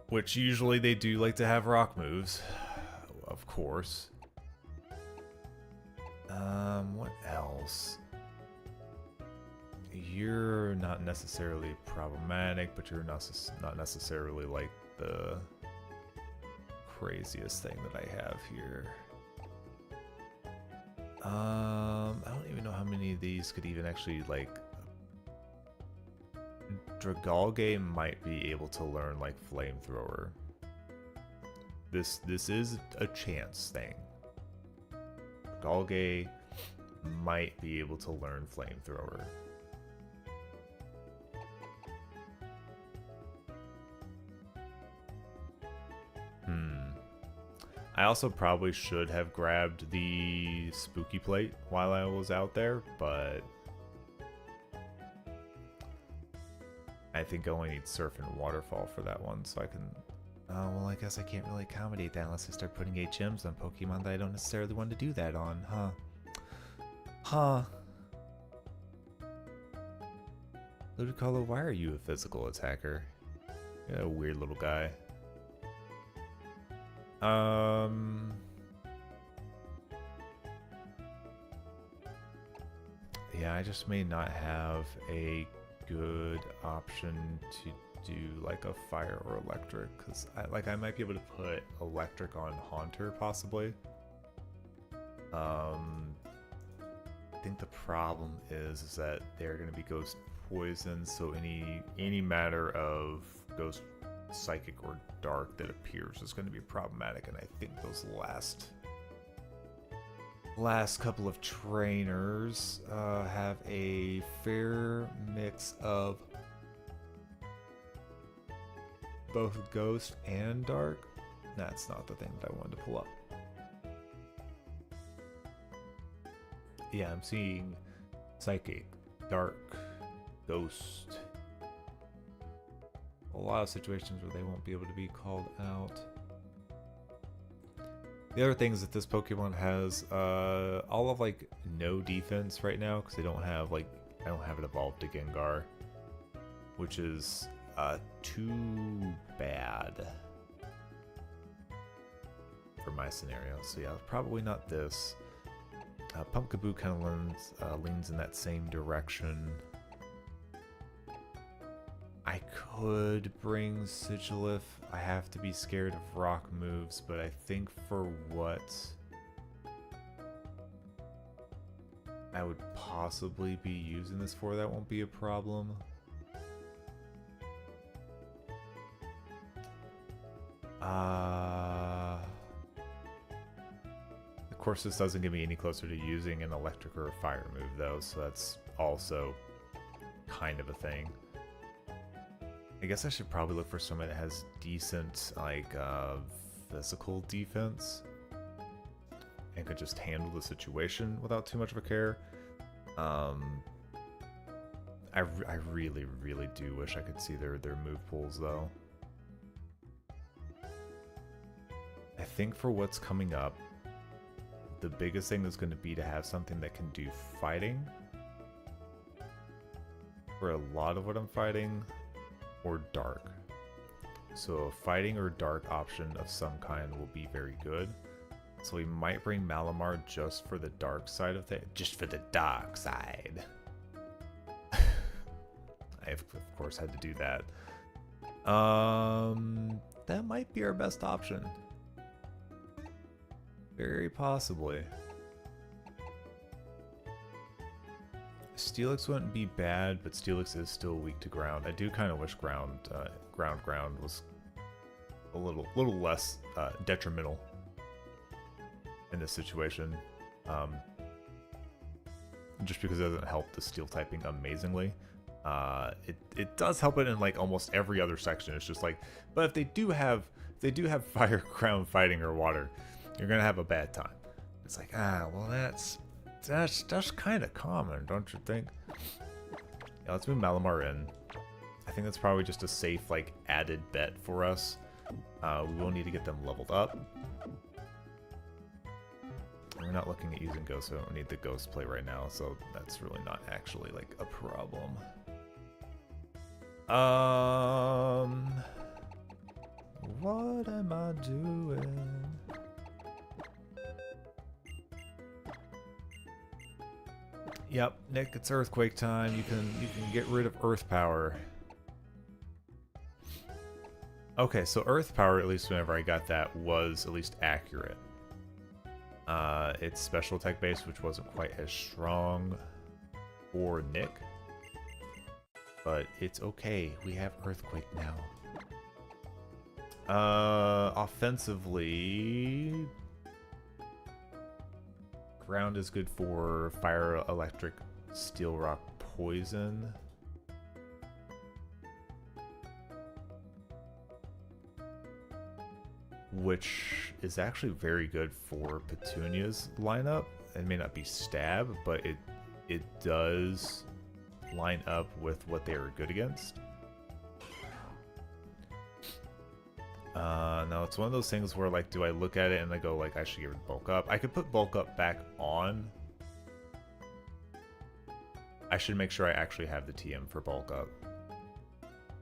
Which usually they do like to have rock moves, of course. What else? You're not necessarily problematic, but you're not necessarily like the craziest thing that I have here. I don't even know how many of these could even actually, like... Dragalge might be able to learn, like, Flamethrower. This is a chance thing. Dragalge might be able to learn Flamethrower. I also probably should have grabbed the Spooky Plate while I was out there, but I think I only need Surf and Waterfall for that one, so I can... Oh, well, I guess I can't really accommodate that unless I start putting HMs on Pokemon that I don't necessarily want to do that on, huh? Huh. Ludicolo, why are you a physical attacker? You're a weird little guy. Yeah, I just may not have a good option to do like a fire or electric, because I might be able to put electric on Haunter possibly. I think the problem is that they're going to be ghost poison, so any matter of ghost psychic or dark that appears is going to be problematic, and I think those last couple of trainers have a fair mix of both ghost and dark. That's not the thing that I wanted to pull up. Yeah, I'm seeing Psychic, Dark, Ghost. A lot of situations where they won't be able to be called out. The other thing is that this Pokemon has all of like no defense right now because they don't have like I don't have it evolved to Gengar, which is too bad for my scenario. So yeah, probably not this. Pumpkaboo kind of leans in that same direction. I could bring Sigilif. I have to be scared of rock moves, but I think for what I would possibly be using this for, that won't be a problem. Of course, this doesn't get me any closer to using an electric or a fire move, though, so that's also kind of a thing. I guess I should probably look for somebody that has decent, like, physical defense and could just handle the situation without too much of a care. I really, really do wish I could see their move pools, though. I think for what's coming up, the biggest thing is going to be to have something that can do fighting for a lot of what I'm fighting, or dark. So a fighting or dark option of some kind will be very good. So we might bring Malamar just for the dark side of things. Just for the dark side. I of course had to do that. That might be our best option. Very possibly. Steelix wouldn't be bad, but Steelix is still weak to ground. I do kind of wish ground was a little less detrimental in this situation. Just because it doesn't help the steel typing amazingly. It does help it in like almost every other section. It's just like, but if they do have fire, ground, fighting, or water, you're gonna have a bad time. It's like, well that's kind of common, don't you think? Yeah, let's move Malamar in. I think that's probably just a safe, like, added bet for us. We will need to get them leveled up. We're not looking at using Ghost, so I don't need the Ghost play right now, so that's really not actually, like, a problem. What am I doing? Yep, Nick, it's Earthquake time. You can get rid of Earth Power. Okay, so Earth Power, at least whenever I got that, was at least accurate. It's special attack base, which wasn't quite as strong for Nick. But it's okay. We have Earthquake now. Offensively, ground is good for fire, electric, steel, rock, poison. Which is actually very good for Petunia's lineup. It may not be stab, but it does line up with what they are good against. Now it's one of those things where, like, do I look at it and I go, like, I should get rid of bulk up? I could put bulk up back on. I should make sure I actually have the TM for bulk up.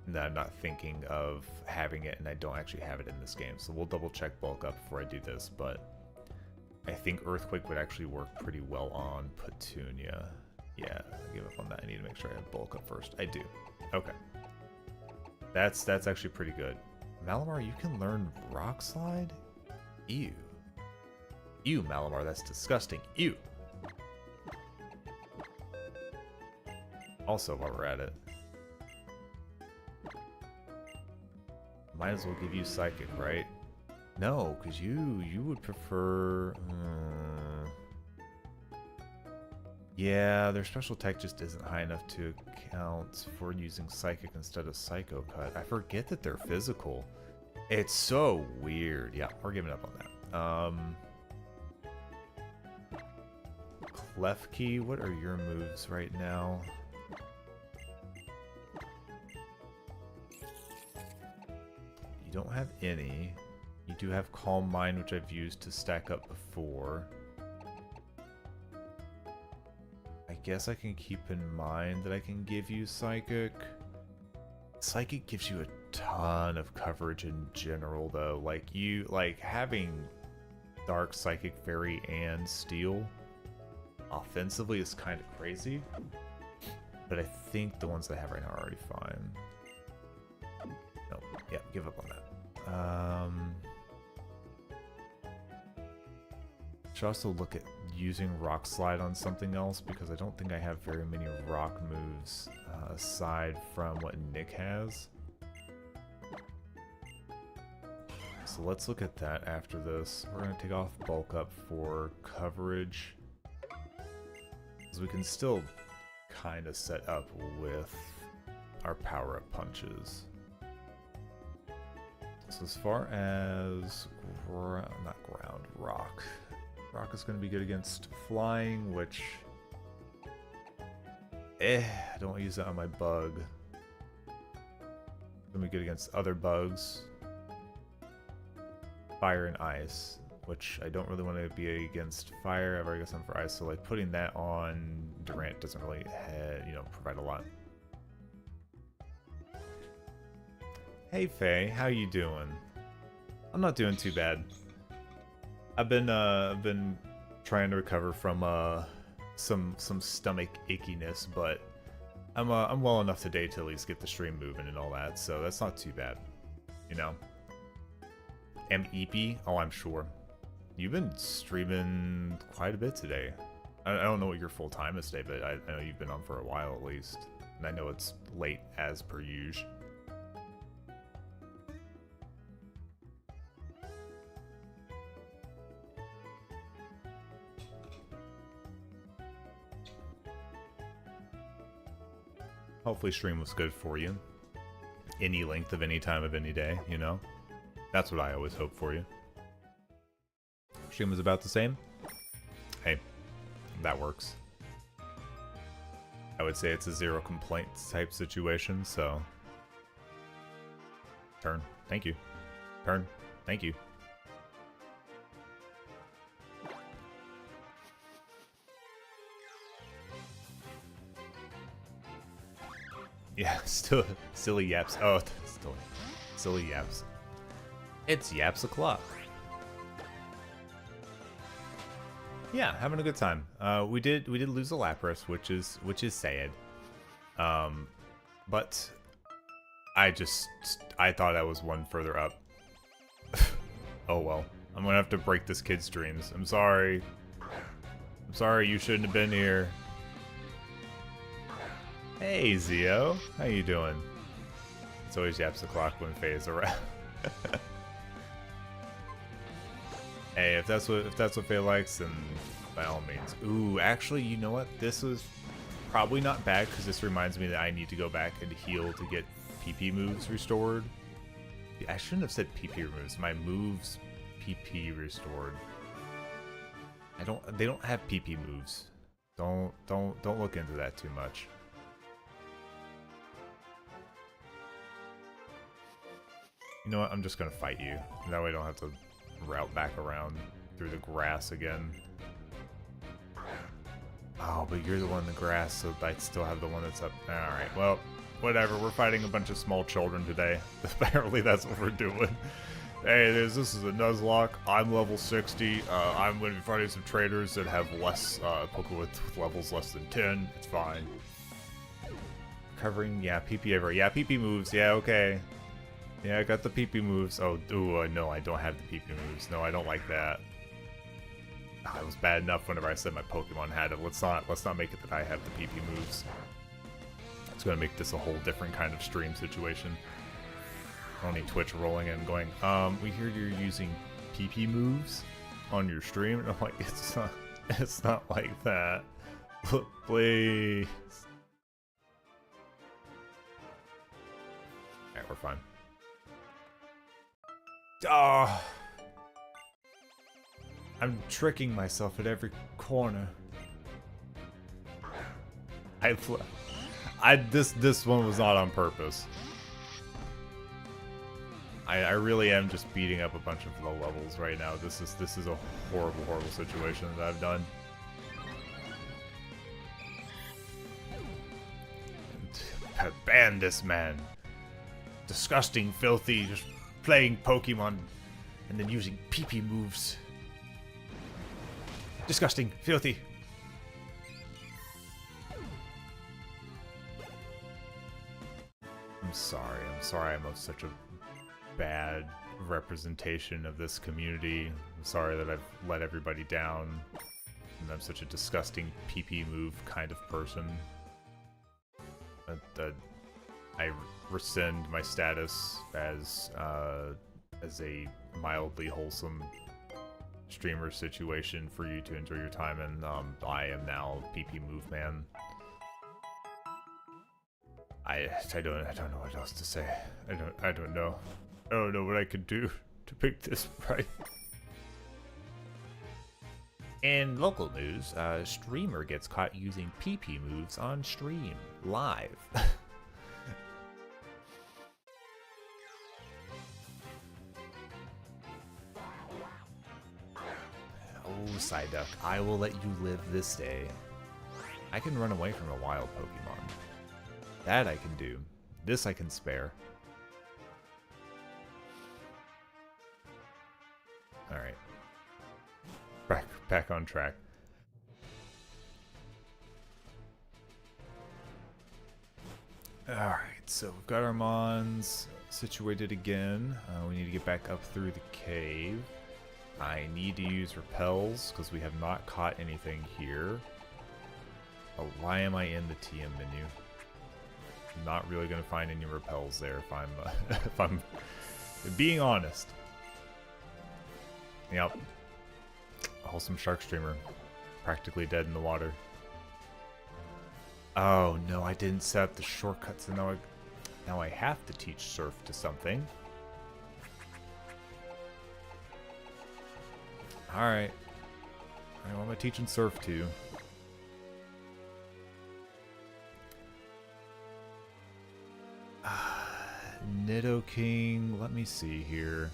And that I'm not thinking of having it and I don't actually have it in this game. So we'll double check bulk up before I do this, but I think Earthquake would actually work pretty well on Petunia. Yeah, I give up on that. I need to make sure I have bulk up first. I do. Okay. That's actually pretty good. Malamar, you can learn Rock Slide? Ew. Ew, Malamar, that's disgusting. Ew. Also, while we're at it, might as well give you Psychic, right? No, because you would prefer... Yeah, their special tech just isn't high enough to account for using Psychic instead of Psycho Cut. I forget that they're physical. It's so weird. Yeah, we're giving up on that. Klefki, what are your moves right now? You don't have any. You do have Calm Mind, which I've used to stack up before. I guess I can keep in mind that I can give you Psychic. Psychic gives you a ton of coverage in general, though. Like having Dark, Psychic, Fairy, and Steel offensively is kind of crazy. But I think the ones that I have right now are already fine. No, yeah, give up on that. Should also look at using Rock Slide on something else, because I don't think I have very many rock moves aside from what Nick has. So let's look at that after this. We're going to take off Bulk Up for coverage, because we can still kind of set up with our power-up punches. So as far as rock. Rock is going to be good against flying, which I don't want to use that on my bug. It's going to be good against other bugs. Fire and ice, which I don't really want to be against fire. I've already got some for ice, so like putting that on Durant doesn't really, provide a lot. Hey Faye, how you doing? I'm not doing too bad. I've been trying to recover from some stomach ickiness, but I'm well enough today to at least get the stream moving and all that, so that's not too bad, you know. MEP? Oh, I'm sure. You've been streaming quite a bit today. I don't know what your full time is today, but I know you've been on for a while at least, and I know it's late as per usual. Hopefully stream was good for you. Any length of any time of any day, you know? That's what I always hope for you. Stream was about the same? Hey, that works. I would say it's a zero complaints type situation, so... Turn. Thank you. Turn. Thank you. Yeah, still silly yaps. Oh, still silly yaps. It's yaps o'clock. Yeah, having a good time. We did lose a Lapras, which is sad. But I thought I was one further up. Oh well. I'm gonna have to break this kid's dreams. I'm sorry. I'm sorry, you shouldn't have been here. Hey Zio, how you doing? It's always yaps o'clock when Faye's around. Hey, if that's what Faye likes, then by all means. Ooh, actually, you know what? This was probably not bad, because this reminds me that I need to go back and heal to get PP moves restored. I shouldn't have said PP moves. My moves PP restored. They don't have PP moves. Don't look into that too much. You know what? I'm just gonna fight you. That way I don't have to route back around through the grass again. Oh, but you're the one in the grass, so I'd still have the one that's up. Alright, well, whatever. We're fighting a bunch of small children today. Apparently that's what we're doing. Hey, this is a Nuzlocke. I'm level 60. I'm going to be fighting some traders that have less Pokemon with levels less than 10. It's fine. Covering, yeah, PP ever. Yeah, PP moves. Yeah, okay. Yeah, I got the PP moves. Oh, no, I don't have the PP moves. No, I don't like that. Oh, it was bad enough whenever I said my Pokemon had it. Let's not make it that I have the PP moves. It's gonna make this a whole different kind of stream situation. Only Twitch rolling in going, we hear you're using PP moves on your stream. And I'm like, it's not like that. Please. Alright, we're fine. Oh, I'm tricking myself at every corner. This one was not on purpose. I really am just beating up a bunch of low levels right now. This is a horrible situation that I've done. Ban this man. Disgusting, filthy, just playing Pokemon and then using PP moves. Disgusting, filthy. I'm sorry I'm such a bad representation of this community. I'm sorry that I've let everybody down. And I'm such a disgusting PP move kind of person. I rescind my status as a mildly wholesome streamer situation for you to enjoy your time, and I am now PP move man. I don't know what else to say. I don't know. I don't know what I could do to pick this right. In local news, a streamer gets caught using PP moves on stream live. Oh, Psyduck, I will let you live this day. I can run away from a wild Pokemon. That I can do. This I can spare. Alright. Back on track. Alright, so we've got our Mons situated again. We need to get back up through the cave. I need to use repels because we have not caught anything here. Oh, why am I in the TM menu? I'm not really going to find any repels there if I'm being honest. Yep. A wholesome shark streamer. Practically dead in the water. Oh no, I didn't set up the shortcuts, and now I have to teach Surf to something. Alright. What am I teaching Surf to? Nidoking, let me see here.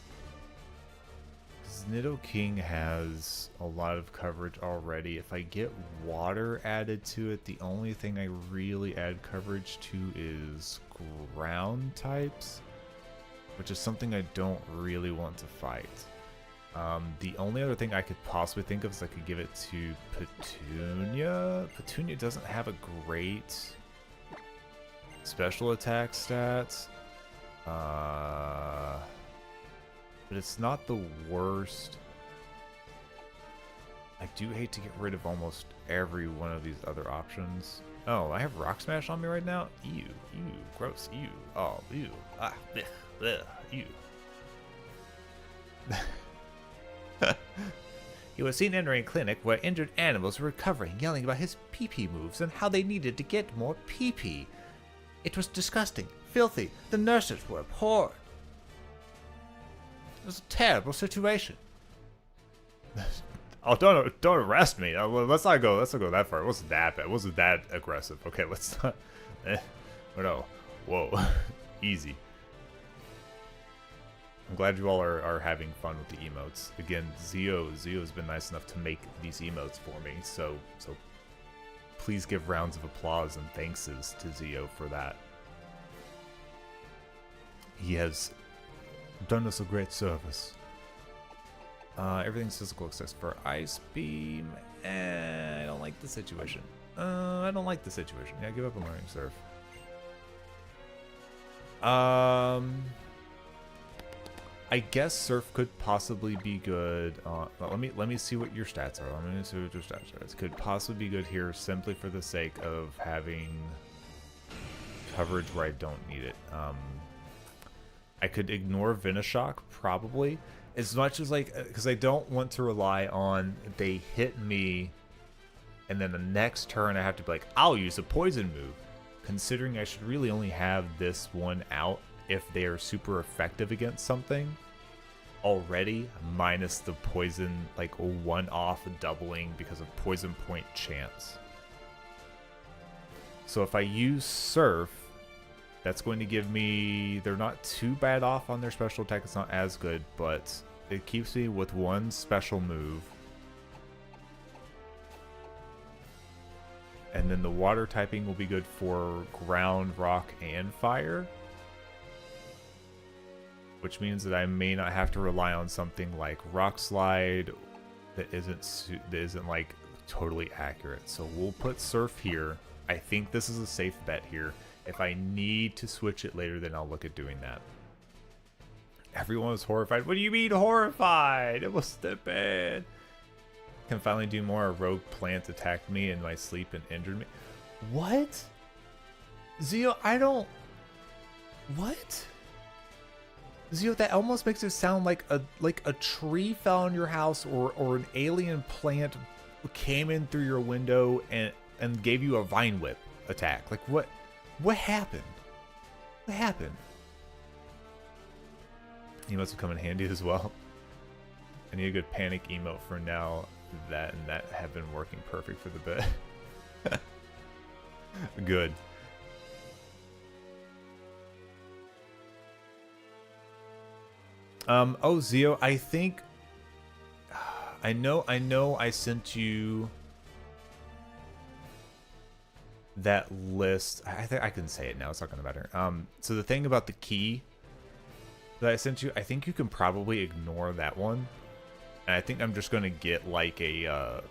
Nidoking has a lot of coverage already. If I get water added to it, the only thing I really add coverage to is ground types, which is something I don't really want to fight. The only other thing I could possibly think of is I could give it to Petunia. Petunia doesn't have a great special attack stats. But it's not the worst. I do hate to get rid of almost every one of these other options. Oh, I have Rock Smash on me right now? Ew, gross, ew, oh, ew, ah, blech, blech, ew. He was seen entering a clinic where injured animals were recovering, yelling about his PP moves and how they needed to get more PP. It was disgusting, filthy, the nurses were abhorred. It was a terrible situation. Oh, don't arrest me. Let's not go that far. It wasn't that bad. It wasn't that aggressive. Okay, let's not. No. Whoa. Easy. I'm glad you all are having fun with the emotes. Again, Zio's been nice enough to make these emotes for me. So please give rounds of applause and thankses to Zio for that. He has done us a great service. Everything's physical except for Ice Beam. I don't like the situation. I don't like the situation. Yeah, give up on learning Surf. I guess Surf could possibly be good. Let me see what your stats are. Let me see what your stats are. It could possibly be good here simply for the sake of having coverage where I don't need it. I could ignore Venoshock, probably. As much as, like, because I don't want to rely on they hit me, and then the next turn I have to be like, I'll use a poison move. Considering I should really only have this one out if they are super effective against something. already, minus the poison, like 1 off doubling because of poison point chance. So if I use Surf, that's going to give me, they're not too bad off on their special attack, it's not as good, but it keeps me with 1 special move. And then the water typing will be good for ground, rock, and fire. Which means that I may not have to rely on something like Rock Slide that isn't like totally accurate. So we'll put Surf here. I think this is a safe bet here. If I need to switch it later, then I'll look at doing that. Everyone was horrified. What do you mean horrified? It was stupid. Can finally do more. A rogue plant attacked me in my sleep and injured me. What? Zio, I don't... What? Zio, that almost makes it sound like a tree fell on your house, or an alien plant came in through your window and gave you a vine whip attack. Like what happened? What happened? He must have come in handy as well. I need a good panic emote for now. That and that have been working perfect for the bit. Good. Oh, Zio, I think I know I sent you that list. I think I can say it now, it's not gonna matter. So the thing about the key that I sent you, I think you can probably ignore that one. And I think I'm just gonna get like a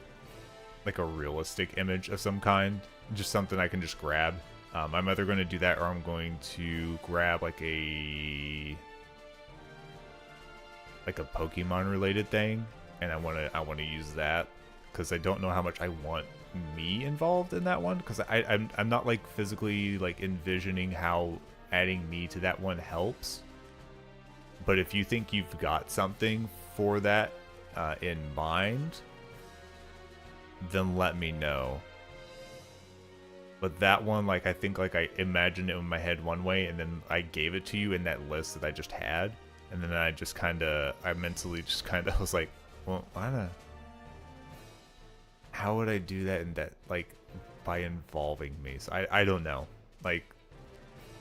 realistic image of some kind. Just something I can just grab. I'm either gonna do that or I'm going to grab like a Pokemon related thing, and I wanna use that because I don't know how much I want me involved in that one, because I'm not like physically like envisioning how adding me to that one helps. But if you think you've got something for that in mind, then let me know. But that one, like, I think like I imagined it in my head one way, and then I gave it to you in that list that I just had. And then I mentally just kind of was like, well, how would I do that in that, like, by involving me? So I don't know. Like,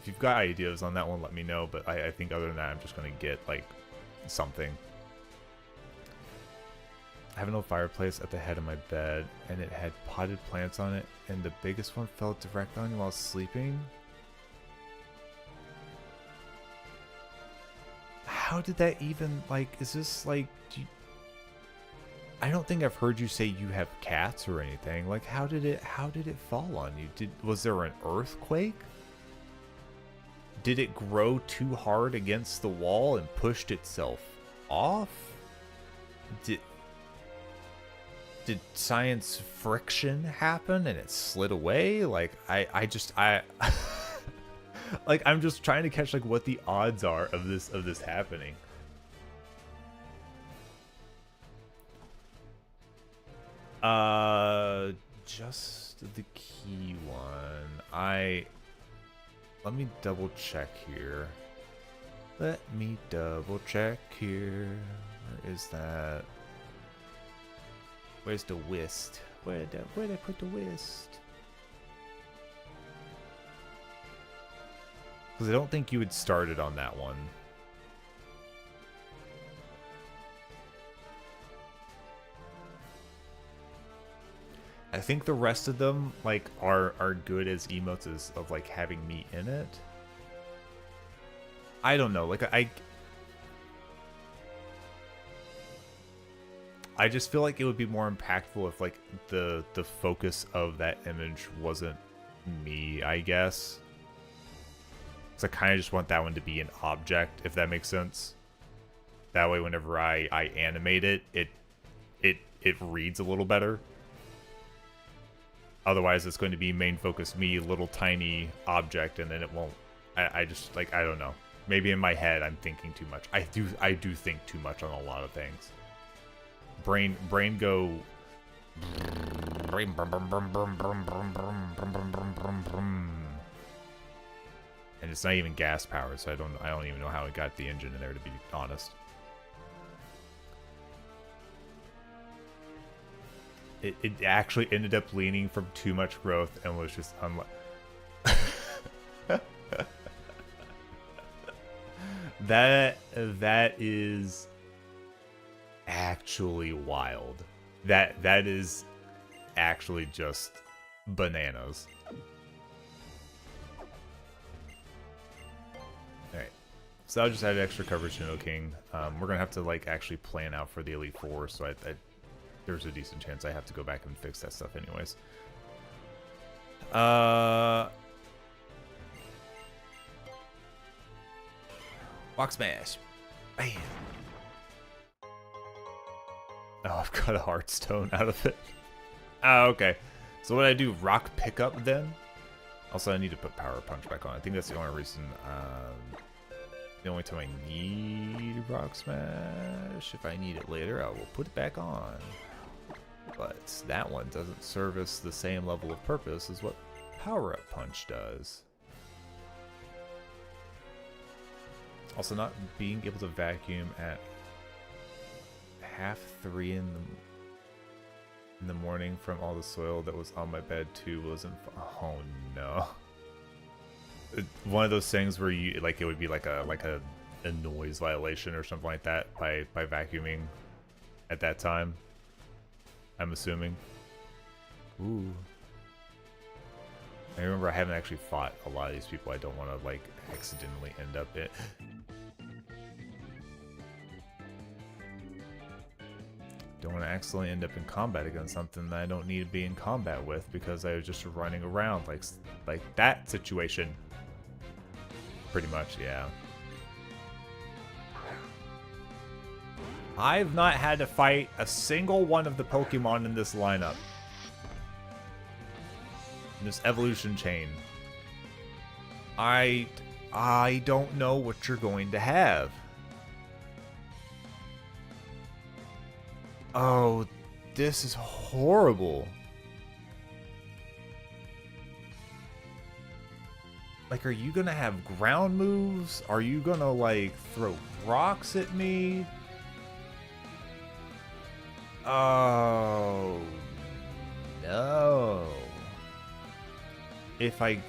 if you've got ideas on that one, let me know. But I think other than that, I'm just going to get, like, something. I have an old fireplace at the head of my bed, and it had potted plants on it, and the biggest one fell direct on me while sleeping. How did that even, like, is this, like, I don't think I've heard you say you have cats or anything. Like, how did it fall on you? Was there an earthquake? Did it grow too hard against the wall and pushed itself off? Did science friction happen and it slid away? Like, I like, I'm just trying to catch, like, what the odds are of this happening. Just the key one. Let me double check here. Let me double check here. Where is that? Where's the whist? Where'd I put the whist? Because I don't think you had started on that one. I think the rest of them, like, are good as emotes of like having me in it. I don't know, like, I just feel like it would be more impactful if, like, the focus of that image wasn't me, I guess. So I kind of just want that one to be an object, if that makes sense. That way, whenever I animate it, it reads a little better. Otherwise, it's going to be main focus me, little tiny object, and then it won't. I just, like, I don't know. Maybe in my head I'm thinking too much. I do think too much on a lot of things. Brain go. And it's not even gas powered, so I don't even know how it got the engine in there, to be honest. it actually ended up leaning from too much growth and was just that is actually wild. That is actually just bananas. Alright. So I'll just add extra coverage to No King. We're gonna have to like actually plan out for the Elite Four, so there's a decent chance I have to go back and fix that stuff anyways. Rock Smash. Bam. Oh, I've got a Heartstone out of it. Oh, okay. So what I do, Rock Pickup then? Also, I need to put Power Punch back on. I think that's the only reason, the only time I need Rock Smash. If I need it later, I will put it back on. But that one doesn't service the same level of purpose as what Power Up Punch does. Also, not being able to vacuum at 2:30 in the morning from all the soil that was on my bed too wasn't. Oh no! One of those things where you like it would be like a noise violation or something like that by vacuuming at that time. I'm assuming. Ooh. I remember I haven't actually fought a lot of these people. I don't want to like accidentally end up in. Don't want to accidentally end up in combat against something that I don't need to be in combat with because I was just running around like that situation. Pretty much, yeah. I've not had to fight a single one of the Pokemon in this lineup. In this evolution chain. I don't know what you're going to have. Oh, this is horrible. Like, are you gonna have ground moves? Are you gonna, like, throw rocks at me? Oh, no. If like,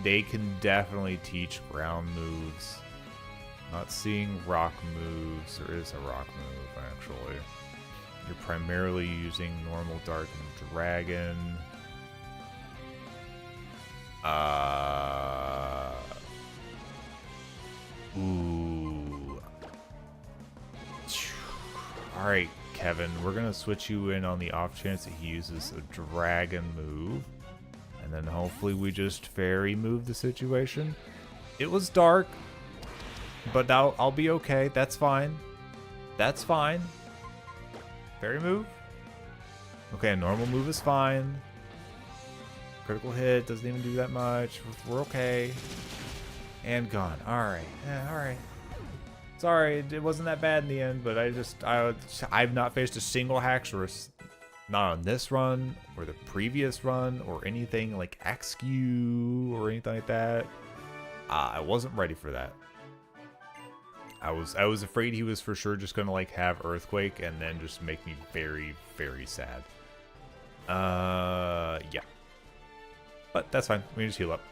they can definitely teach ground moves. Not seeing rock moves. There is a rock move, actually. You're primarily using normal Dark and Dragon. Ooh. Alright, Kevin. We're going to switch you in on the off chance that he uses a Dragon move. And then hopefully we just fairy move the situation. It was dark. But I'll be okay. That's fine. That's fine. Fairy move? Okay, a normal move is fine. Critical hit doesn't even do that much. We're okay. And gone. Alright. Yeah, alright. Sorry, it wasn't that bad in the end, but I've not faced a single Haxorus. Not on this run, or the previous run, or anything like XQ, or anything like that. I wasn't ready for that. I was afraid he was for sure just gonna like have Earthquake and then just make me very, very sad. Yeah. But that's fine. We can just heal up.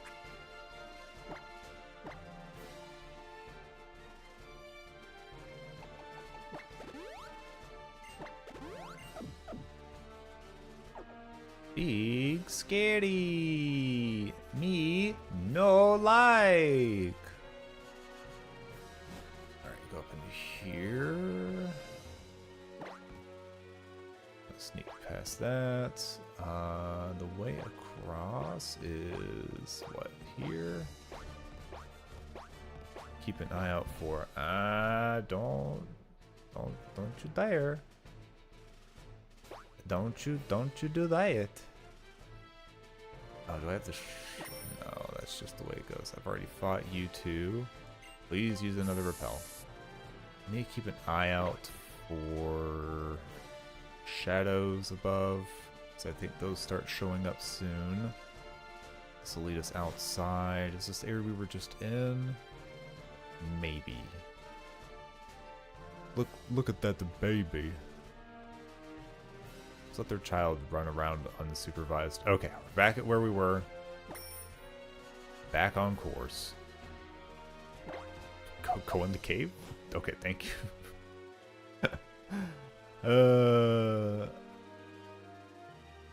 Big scary. Me no like. Alright, go up into here. Let's sneak past that. The way across is what, here? Keep an eye out for don't you dare. Don't you do that. Oh, do I have to no, that's just the way it goes. I've already fought you two. Please use another repel. I need to keep an eye out for shadows above, so I think those start showing up soon. This will lead us outside. Is this the area we were just in? Maybe. Look at that, the baby. Let's let their child run around unsupervised. Okay, we're back at where we were. Back on course. Go in the cave? Okay, thank you.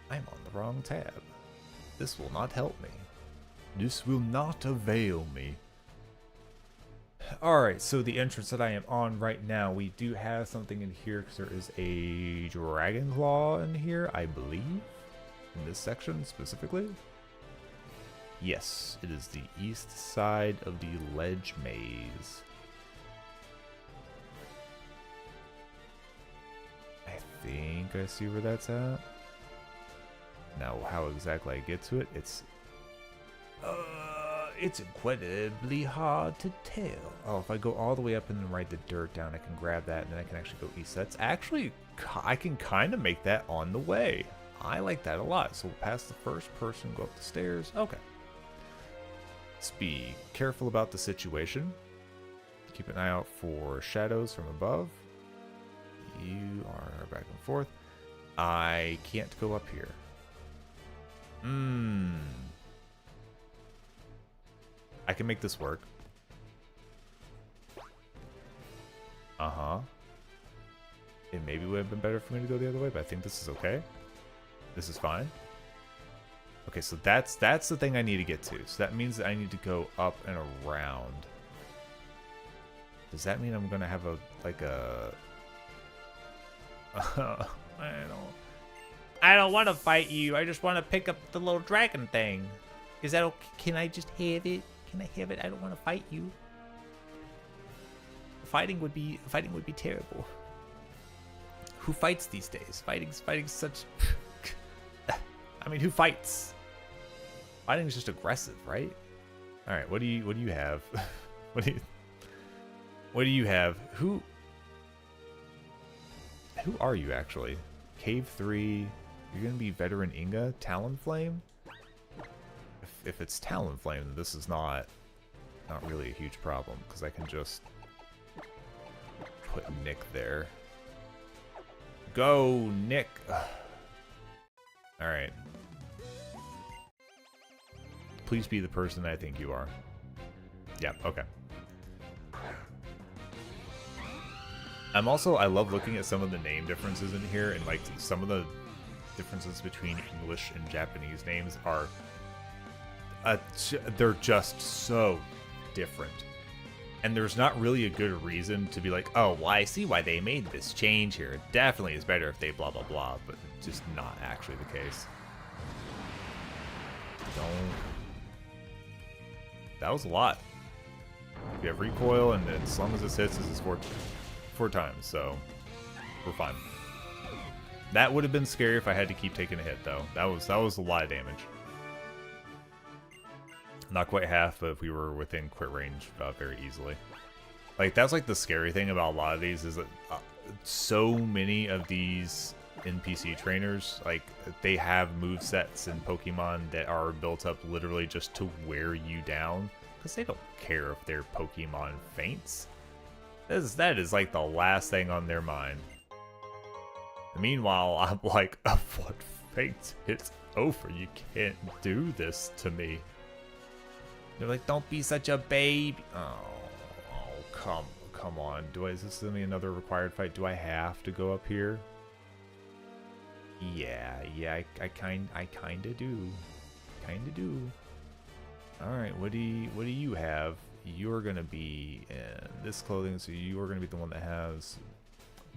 I'm on the wrong tab. This will not help me. This will not avail me. Alright, so the entrance that I am on right now, we do have something in here because there is a dragon claw in here, I believe. In this section specifically. Yes, it is the east side of the ledge maze. I think I see where that's at. Now, how exactly I get to it, it's incredibly hard to tell. Oh, if I go all the way up and then write the dirt down, I can grab that and then I can actually go east. That's actually, I can kind of make that on the way. I like that a lot. So we'll pass the first person, go up the stairs. Okay. Let's be careful about the situation. Keep an eye out for shadows from above. You are back and forth. I can't go up here. I can make this work. It maybe would have been better for me to go the other way, but I think this is okay. This is fine. Okay, so that's the thing I need to get to. So that means that I need to go up and around. Does that mean I'm gonna have a I don't want to fight you. I just want to pick up the little dragon thing. Is that okay? Can I just have it? Can I have it? I don't want to fight you. Fighting would be terrible. Who fights these days? Fighting's such. I mean, who fights? Fighting is just aggressive, right? All right. What do you have? what do you have? Who are you actually? Cave 3. You're gonna be Veteran Inga, Talonflame. If it's Talonflame, then this is not really a huge problem because I can just put Nick there. Go, Nick. All right. Please be the person I think you are. Yeah. Okay. I love looking at some of the name differences in here, and like some of the differences between English and Japanese names are they're just so different. And there's not really a good reason to be like, oh, well, I see why they made this change here. It definitely is better if they blah, blah, blah, but it's just not actually the case. That was a lot. We have recoil, and as long as this hits, this is four times, so we're fine. That would have been scary if I had to keep taking a hit, though. That was a lot of damage. Not quite half, but if we were within quit range very easily. Like, that's like the scary thing about a lot of these is that so many of these NPC trainers, like, they have movesets in Pokemon that are built up literally just to wear you down. Because they don't care if their Pokemon faints. That is like the last thing on their mind. Meanwhile, I'm like, what faints? It's over. You can't do this to me. They're like, don't be such a baby. Oh, come on. Is this gonna be another required fight? Do I have to go up here? Yeah, I kinda do. Alright, what do you have? You're gonna be in this clothing, so you are gonna be the one that has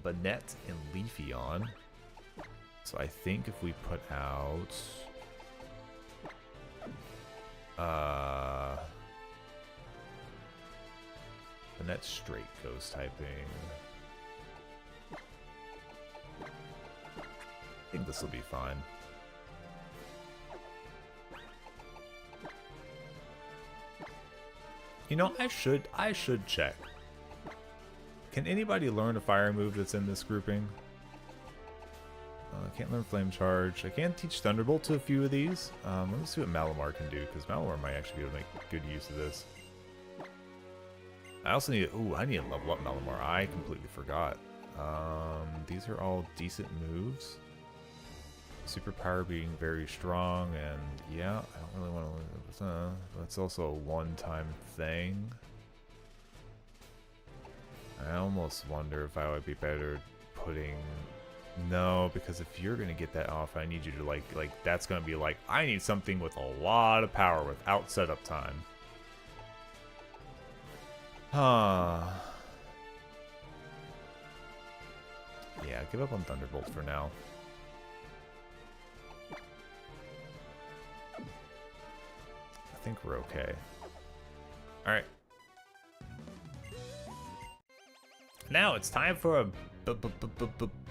Banette and Leafy on. So I think if we put out Banette straight ghost typing. I think this will be fine. You know, I should check. Can anybody learn a fire move that's in this grouping? I can't learn Flame Charge. I can teach Thunderbolt to a few of these. Let me see what Malamar can do, because Malamar might actually be able to make good use of this. I also need... Ooh, I need to level up Malamar. I completely forgot. These are all decent moves. Superpower being very strong, and yeah, I don't really want to. That's also a one-time thing. I almost wonder if I would be better putting. No, because if you're gonna get that off, I need you to like that's gonna be like I need something with a lot of power without setup time. Huh. Yeah, give up on Thunderbolt for now. I think we're okay. Alright. Now it's time for a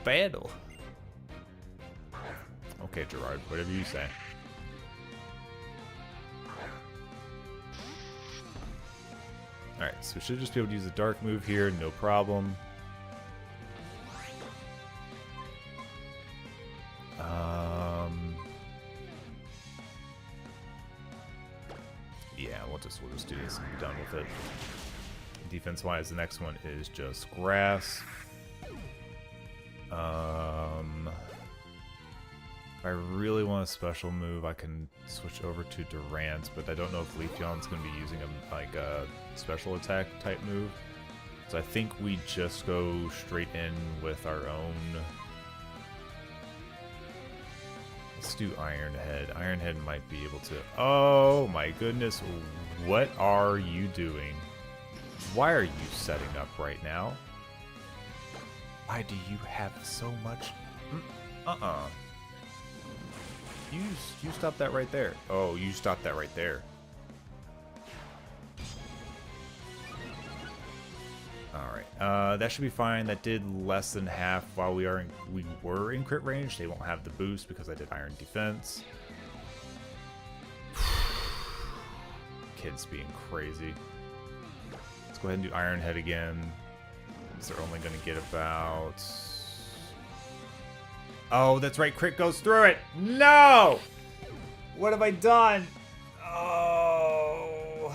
battle. Okay, Gerard, whatever you say. Alright, so we should just be able to use a dark move here, no problem. Yeah, we'll just do this and be done with it. Defense-wise, the next one is just grass. If I really want a special move, I can switch over to Durant, but I don't know if Leafeon's going to be using a special attack type move. So I think we just go straight in with our own. Let's do Ironhead. Ironhead might be able to. Oh my goodness, what are you doing? Why are you setting up right now? Why do you have so much? You stop that right there. Oh, you stop that right there. Alright, that should be fine. That did less than half while we were in crit range. They won't have the boost because I did Iron Defense. Kids being crazy. Let's go ahead and do Iron Head again. They're only going to get about... Oh, that's right. Crit goes through it. No! What have I done? Oh.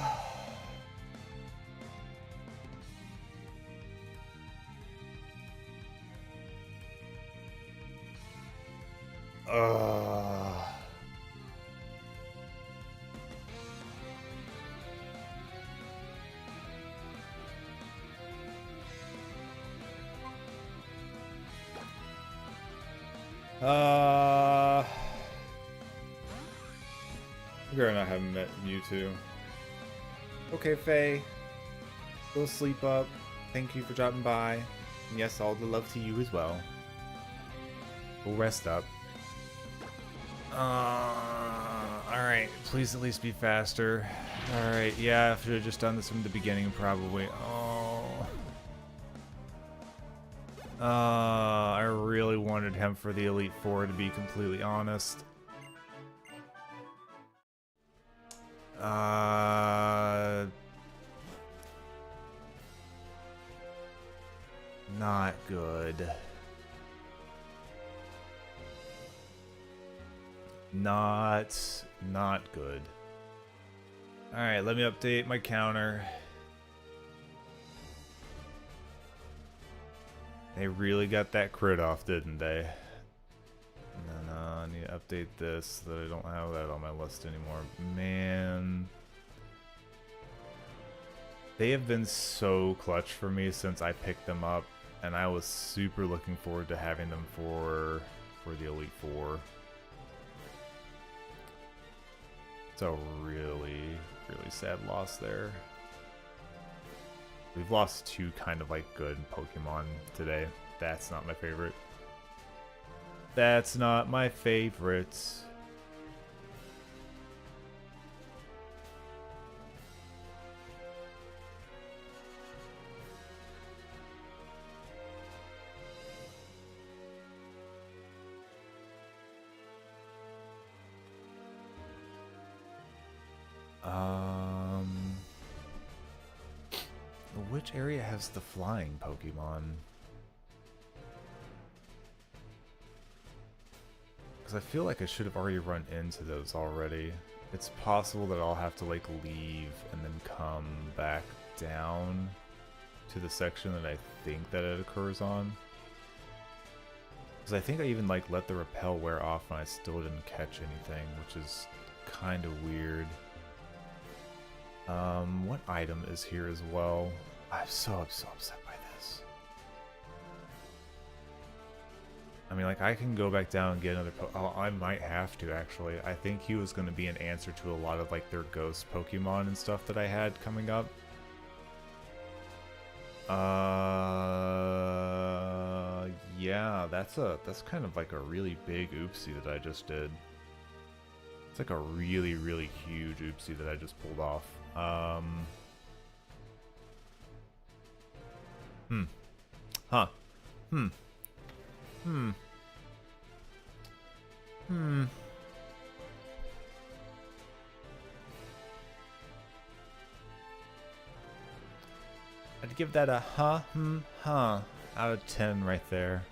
I haven't met Mewtwo. Okay, Faye. Go sleep up. Thank you for dropping by. And yes, all the love to you as well. We'll rest up. Alright, please at least be faster. Alright, yeah, I should have just done this from the beginning, probably. I really wanted him for the Elite Four, to be completely honest. Not good. Not good. Alright, let me update my counter. They really got that crit off, didn't they? No, I need to update this so that I don't have that on my list anymore. Man. They have been so clutch for me since I picked them up, and I was super looking forward to having them for the Elite Four. It's a really, really sad loss there. We've lost two kind of like good Pokemon today. That's not my favorite. That's not my favorite. Which area has the flying Pokemon? Because I feel like I should have already run into those already. It's possible that I'll have to like leave and then come back down to the section that I think that it occurs on. Because I think I even like let the repel wear off and I still didn't catch anything, which is kind of weird. What item is here as well? I'm so upset by this. I mean, like, I can go back down and get another oh, I might have to, actually. I think he was going to be an answer to a lot of, like, their ghost Pokemon and stuff that I had coming up. Yeah, that's kind of like a really big oopsie that I just did. It's like a really, really huge oopsie that I just pulled off. Huh. I'd give that a out of 10 right there.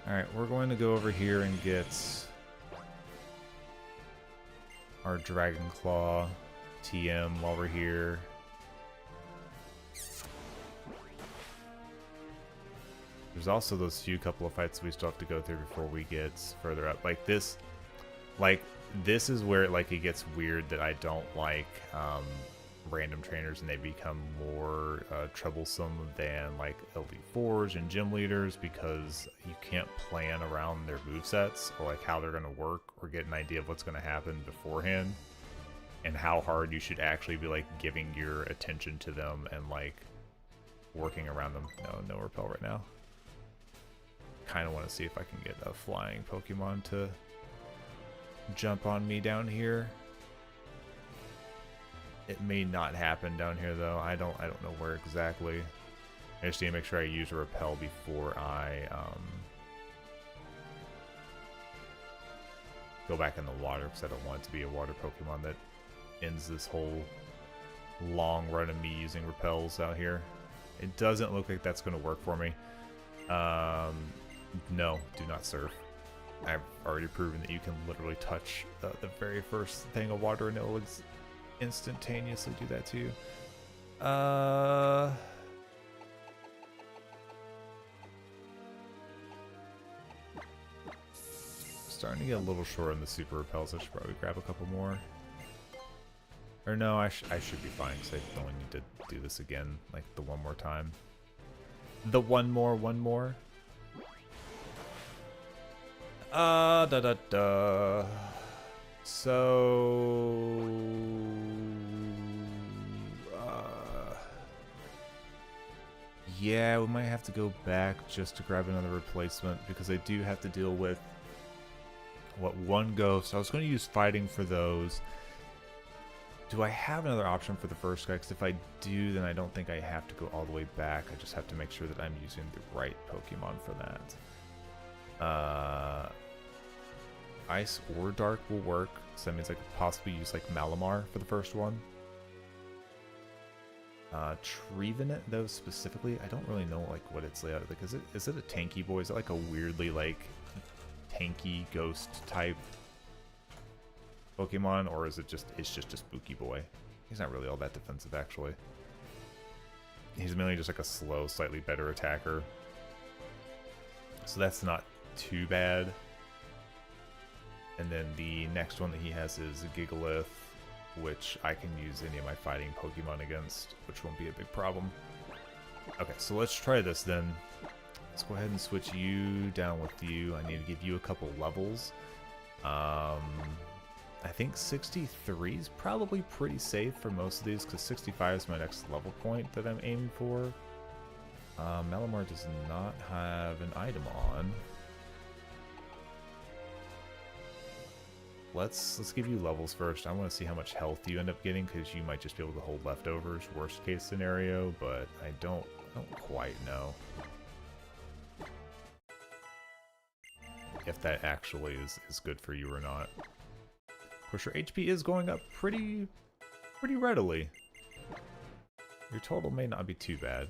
Alright, we're going to go over here and get our Dragon Claw TM while we're here. There's also those couple of fights we still have to go through before we get further up. Like this is where like it gets weird that I don't like random trainers and they become more troublesome than like Elite Fours and gym leaders, because you can't plan around their movesets or like how they're going to work or get an idea of what's going to happen beforehand and how hard you should actually be like giving your attention to them and like working around them. No repel right now. Kind of want to see if I can get a flying Pokemon to jump on me down here. It may not happen down here though. I don't know where exactly. I just need to make sure I use a repel before I go back in the water, because I don't want it to be a water Pokemon that ends this whole long run of me using repels out here. It doesn't look like that's going to work for me. No, do not surf. I've already proven that you can literally touch the very first thing of water and it will instantaneously do that to you. Starting to get a little short on the super repels. I should probably grab a couple more. Or no, I should be fine because I only need to do this again, like the one more time. The one more. So yeah, we might have to go back just to grab another replacement, because I do have to deal with one ghost. I was going to use fighting for those. Do I have another option for the first guy? Because if I do, then I don't think I have to go all the way back. I just have to make sure that I'm using the right Pokemon for that. Ice or Dark will work, so that means I could possibly use like Malamar for the first one. Trevenant though specifically, I don't really know like what its layout. Like, is it a tanky boy? Is it like a weirdly like tanky ghost type Pokemon, or is it's just a spooky boy? He's not really all that defensive actually. He's mainly just like a slow, slightly better attacker. So that's not too bad. And then the next one that he has is Gigalith, which I can use any of my fighting Pokemon against, which won't be a big problem. Okay, so let's try this then. Let's go ahead and switch you down with you. I need to give you a couple levels. I think 63 is probably pretty safe for most of these, because 65 is my next level point that I'm aiming for. Malamar does not have an item on. Let's give you levels first. I want to see how much health you end up getting, because you might just be able to hold leftovers, worst case scenario, but I don't quite know if that actually is good for you or not. Of course, your HP is going up pretty readily. Your total may not be too bad.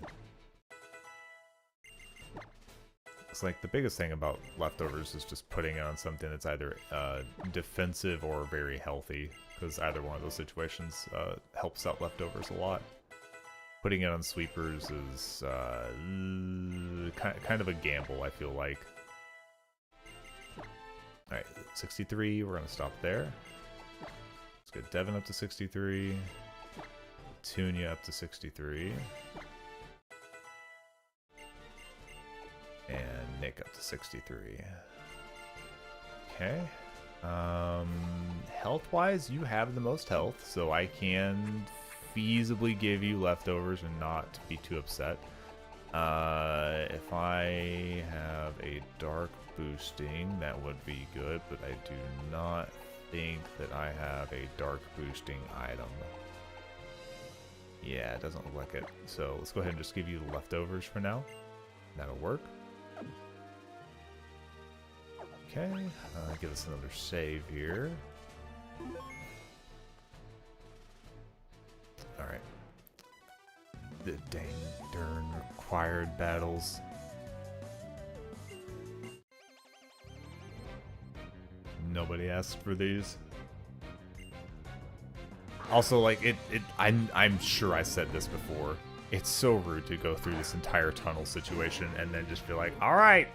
It's like the biggest thing about leftovers is just putting it on something that's either defensive or very healthy, because either one of those situations helps out leftovers a lot. putting it on sweepers is kind of a gamble, I feel like. Alright, 63, we're going to stop there. Let's get Devin up to 63. Petunia up to 63. And Nick up to 63. Okay. Health-wise, you have the most health, so I can feasibly give you leftovers and not be too upset. If I have a dark boosting, that would be good, but I do not think that I have a dark boosting item. Yeah, it doesn't look like it. So let's go ahead and just give you the leftovers for now. That'll work. Okay, give us another save here. Alright. The darn required battles. Nobody asked for these. Also, like, I'm sure I said this before. It's so rude to go through this entire tunnel situation and then just be like, alright,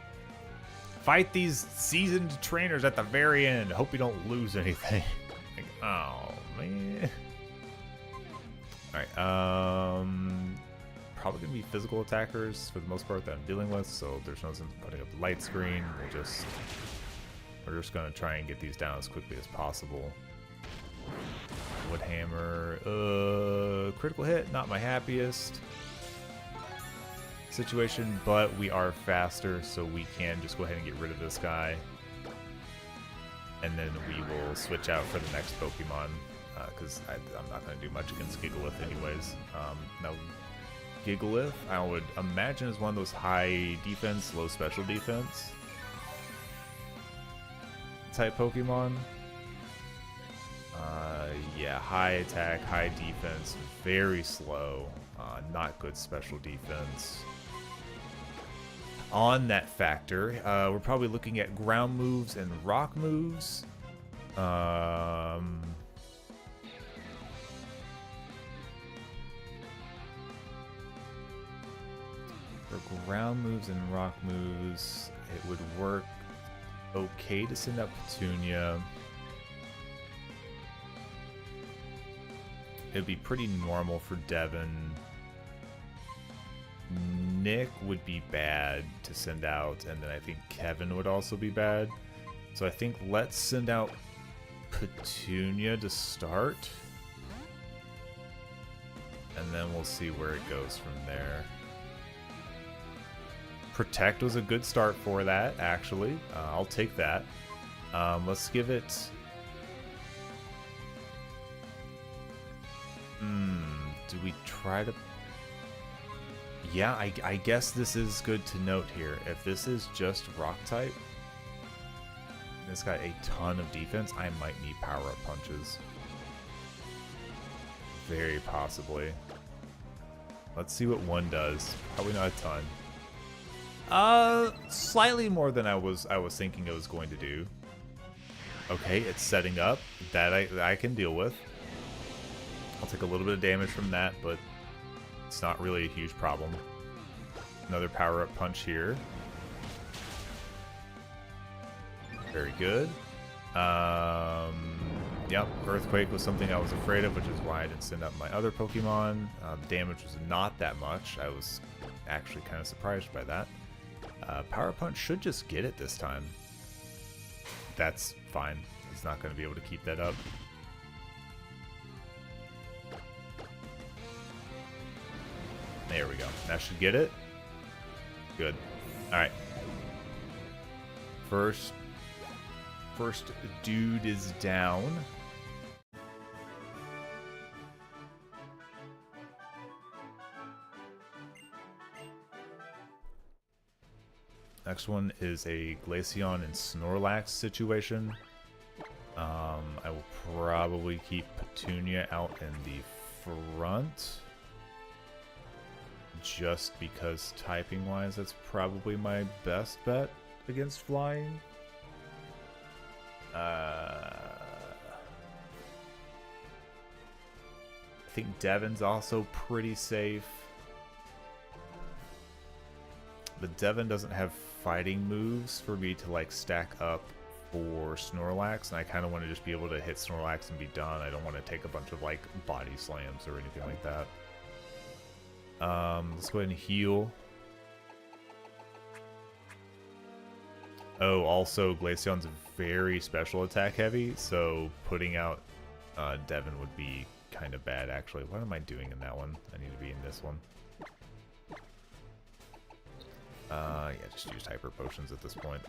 fight these seasoned trainers at the very end. Hope you don't lose anything. Like, oh, man. Alright, probably gonna be physical attackers for the most part that I'm dealing with, so there's no sense in putting up the light screen. We're just gonna try and get these down as quickly as possible. Wood hammer, critical hit, not my happiest situation, but we are faster, so we can just go ahead and get rid of this guy. And then we will switch out for the next Pokemon, because I'm not going to do much against Gigalith anyways. Now, Gigalith, I would imagine, is one of those high defense, low special defense type Pokemon. Yeah, high attack, high defense, very slow, not good special defense. On that factor, we're probably looking at ground moves and rock moves. For ground moves and rock moves, it would work okay to send up Petunia. It'd be pretty normal for Devin. Nick would be bad to send out, and then I think Kevin would also be bad. So I think let's send out Petunia to start. And then we'll see where it goes from there. Protect was a good start for that, actually. I'll take that. Let's give it... do we try to... Yeah, I guess this is good to note here. If this is just rock type, and it's got a ton of defense, I might need power-up punches. Very possibly. Let's see what one does. Probably not a ton. Slightly more than I was thinking it was going to do. Okay, it's setting up. That I can deal with. I'll take a little bit of damage from that, but it's not really a huge problem. Another power-up punch here. Very good. Yep, Earthquake was something I was afraid of, which is why I didn't send up my other Pokemon. The damage was not that much. I was actually kind of surprised by that. Power Punch should just get it this time. That's fine. He's not going to be able to keep that up. There we go. That should get it. Good. Alright. First dude is down. Next one is a Glaceon and Snorlax situation. I will probably keep Petunia out in the front. Just because typing-wise, that's probably my best bet against flying. I think Devon's also pretty safe. But Devon doesn't have fighting moves for me to like stack up for Snorlax, and I kind of want to just be able to hit Snorlax and be done. I don't want to take a bunch of like body slams or anything like that. Let's go ahead and heal. Oh, also Glaceon's very special attack heavy, so putting out Devon would be kind of bad actually. What am I doing in that one? I need to be in this one. Yeah, just use hyper potions at this point.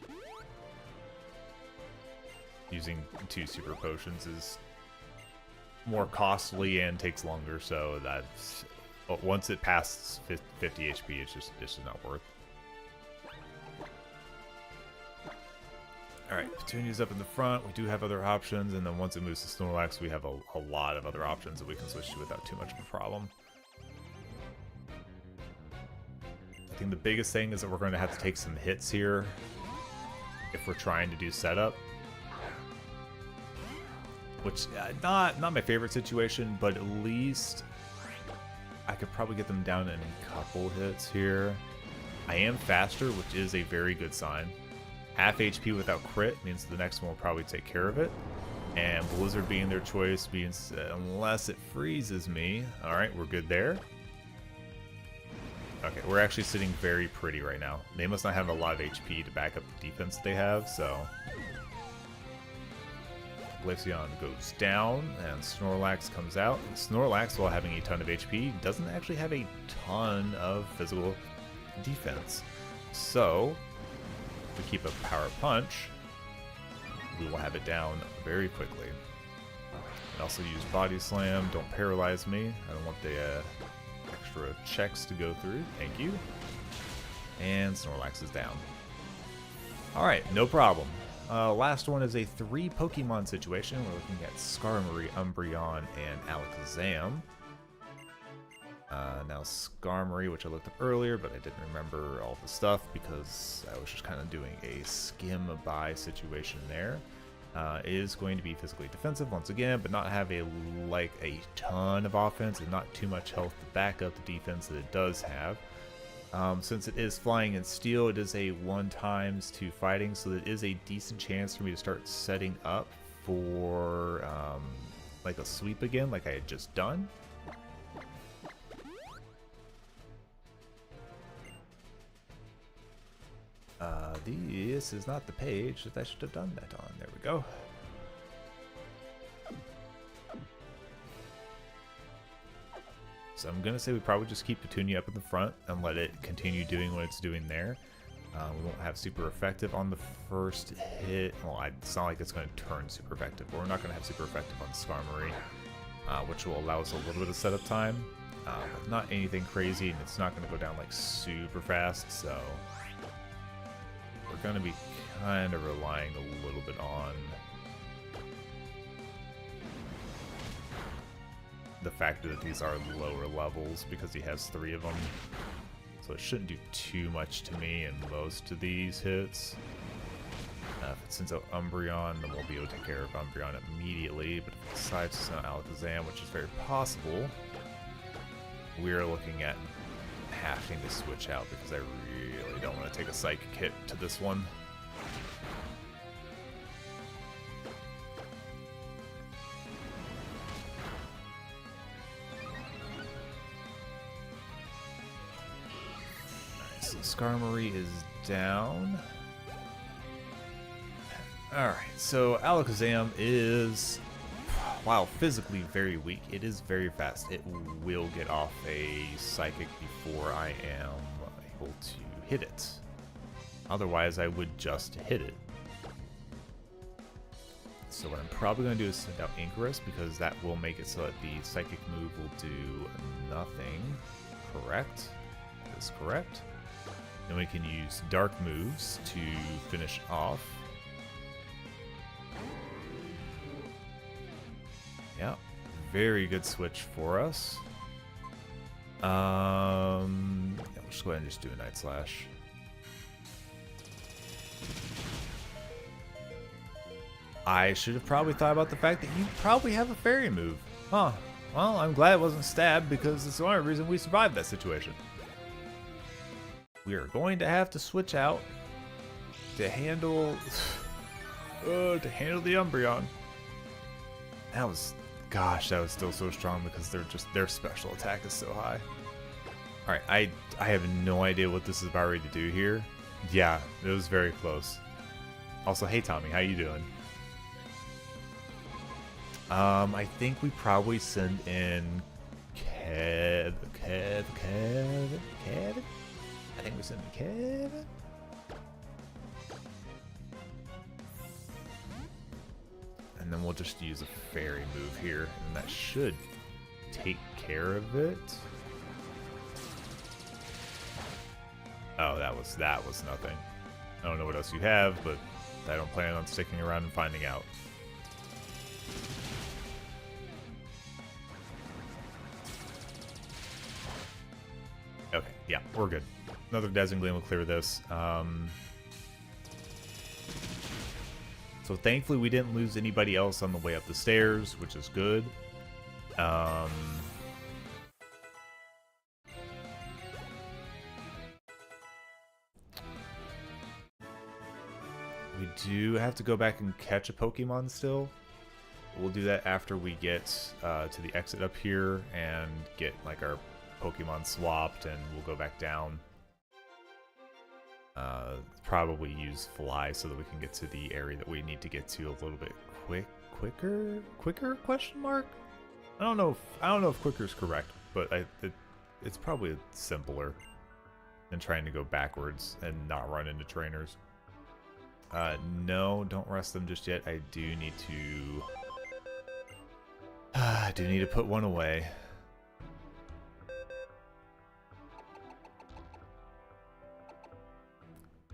Using 2 super potions is more costly and takes longer, so that's once it passes 50 HP, it's just not worth. All right, Petunia's up in the front. We do have other options, and then once it moves to Snorlax, we have a lot of other options that we can switch to without too much of a problem. I think the biggest thing is that we're going to have to take some hits here if we're trying to do setup. Which, not my favorite situation, but at least I could probably get them down in a couple hits here. I am faster, which is a very good sign. Half HP without crit means the next one will probably take care of it. And Blizzard being their choice means unless it freezes me. Alright, we're good there. Okay, we're actually sitting very pretty right now. They must not have a lot of HP to back up the defense they have, so... Glaceon goes down, and Snorlax comes out. And Snorlax, while having a ton of HP, doesn't actually have a ton of physical defense. So, if we keep a Power Punch, we will have it down very quickly. And also use Body Slam. Don't paralyze me. I don't want the extra checks to go through. Thank you. And Snorlax is down. Alright, no problem. Last one is a 3 Pokemon situation. We're looking at Skarmory, Umbreon, and Alakazam. Now Skarmory, which I looked up earlier, but I didn't remember all the stuff because I was just kind of doing a skim-by situation there. Is going to be physically defensive once again, but not have a ton of offense and not too much health to back up the defense that it does have. Since it is flying and steel, it is a 1x2 fighting, so it is a decent chance for me to start setting up for like a sweep again, like I had just done. This is not the page that I should have done that on. There we go. So I'm going to say we probably just keep Petunia up in the front and let it continue doing what it's doing there. We won't have super effective on the first hit. Well, it's not like it's going to turn super effective, but we're not going to have super effective on Skarmory, which will allow us a little bit of setup time. But not anything crazy, and it's not going to go down like super fast, so we're going to be kind of relying a little bit on the fact that these are lower levels because he has 3 of them. So it shouldn't do too much to me in most of these hits. If it sends out Umbreon, then we'll be able to take care of Umbreon immediately. But if it decides to send out Alakazam, which is very possible, we're looking at having to switch out because I really don't want to take a Psychic hit to this one. So Skarmory is down. Alright, so Alakazam is, while physically very weak, it is very fast. It will get off a Psychic before I am able to hit it. Otherwise, I would just hit it. So what I'm probably going to do is send out Icarus because that will make it so that the Psychic move will do nothing. Correct? That is correct. Then we can use Dark moves to finish off. Yeah, very good switch for us. Yeah, we'll just go ahead and just do a Night Slash. I should have probably thought about the fact that you probably have a fairy move. Huh. Well, I'm glad it wasn't stabbed because it's the only reason we survived that situation. We are going to have to switch out to handle the Umbreon. That was, gosh, that was still so strong because their special attack is so high. All right, I have no idea what this is about ready to do here. Yeah, it was very close. Also, hey Tommy, how you doing? I think we probably send in Kevin. I think we send in Kevin. And then we'll just use a fairy move here, and that should take care of it. Oh, that was nothing. I don't know what else you have, but I don't plan on sticking around and finding out. Okay, yeah, we're good. Another Dazzling Gleam will clear this. So thankfully we didn't lose anybody else on the way up the stairs, which is good. We do have to go back and catch a Pokemon still. We'll do that after we get to the exit up here and get like our Pokemon swapped, and we'll go back down. Probably use Fly so that we can get to the area that we need to get to a little bit quicker? Question mark? I don't know if quicker is correct, but it's probably simpler than trying to go backwards and not run into trainers. No, don't rest them just yet. I do need to put one away.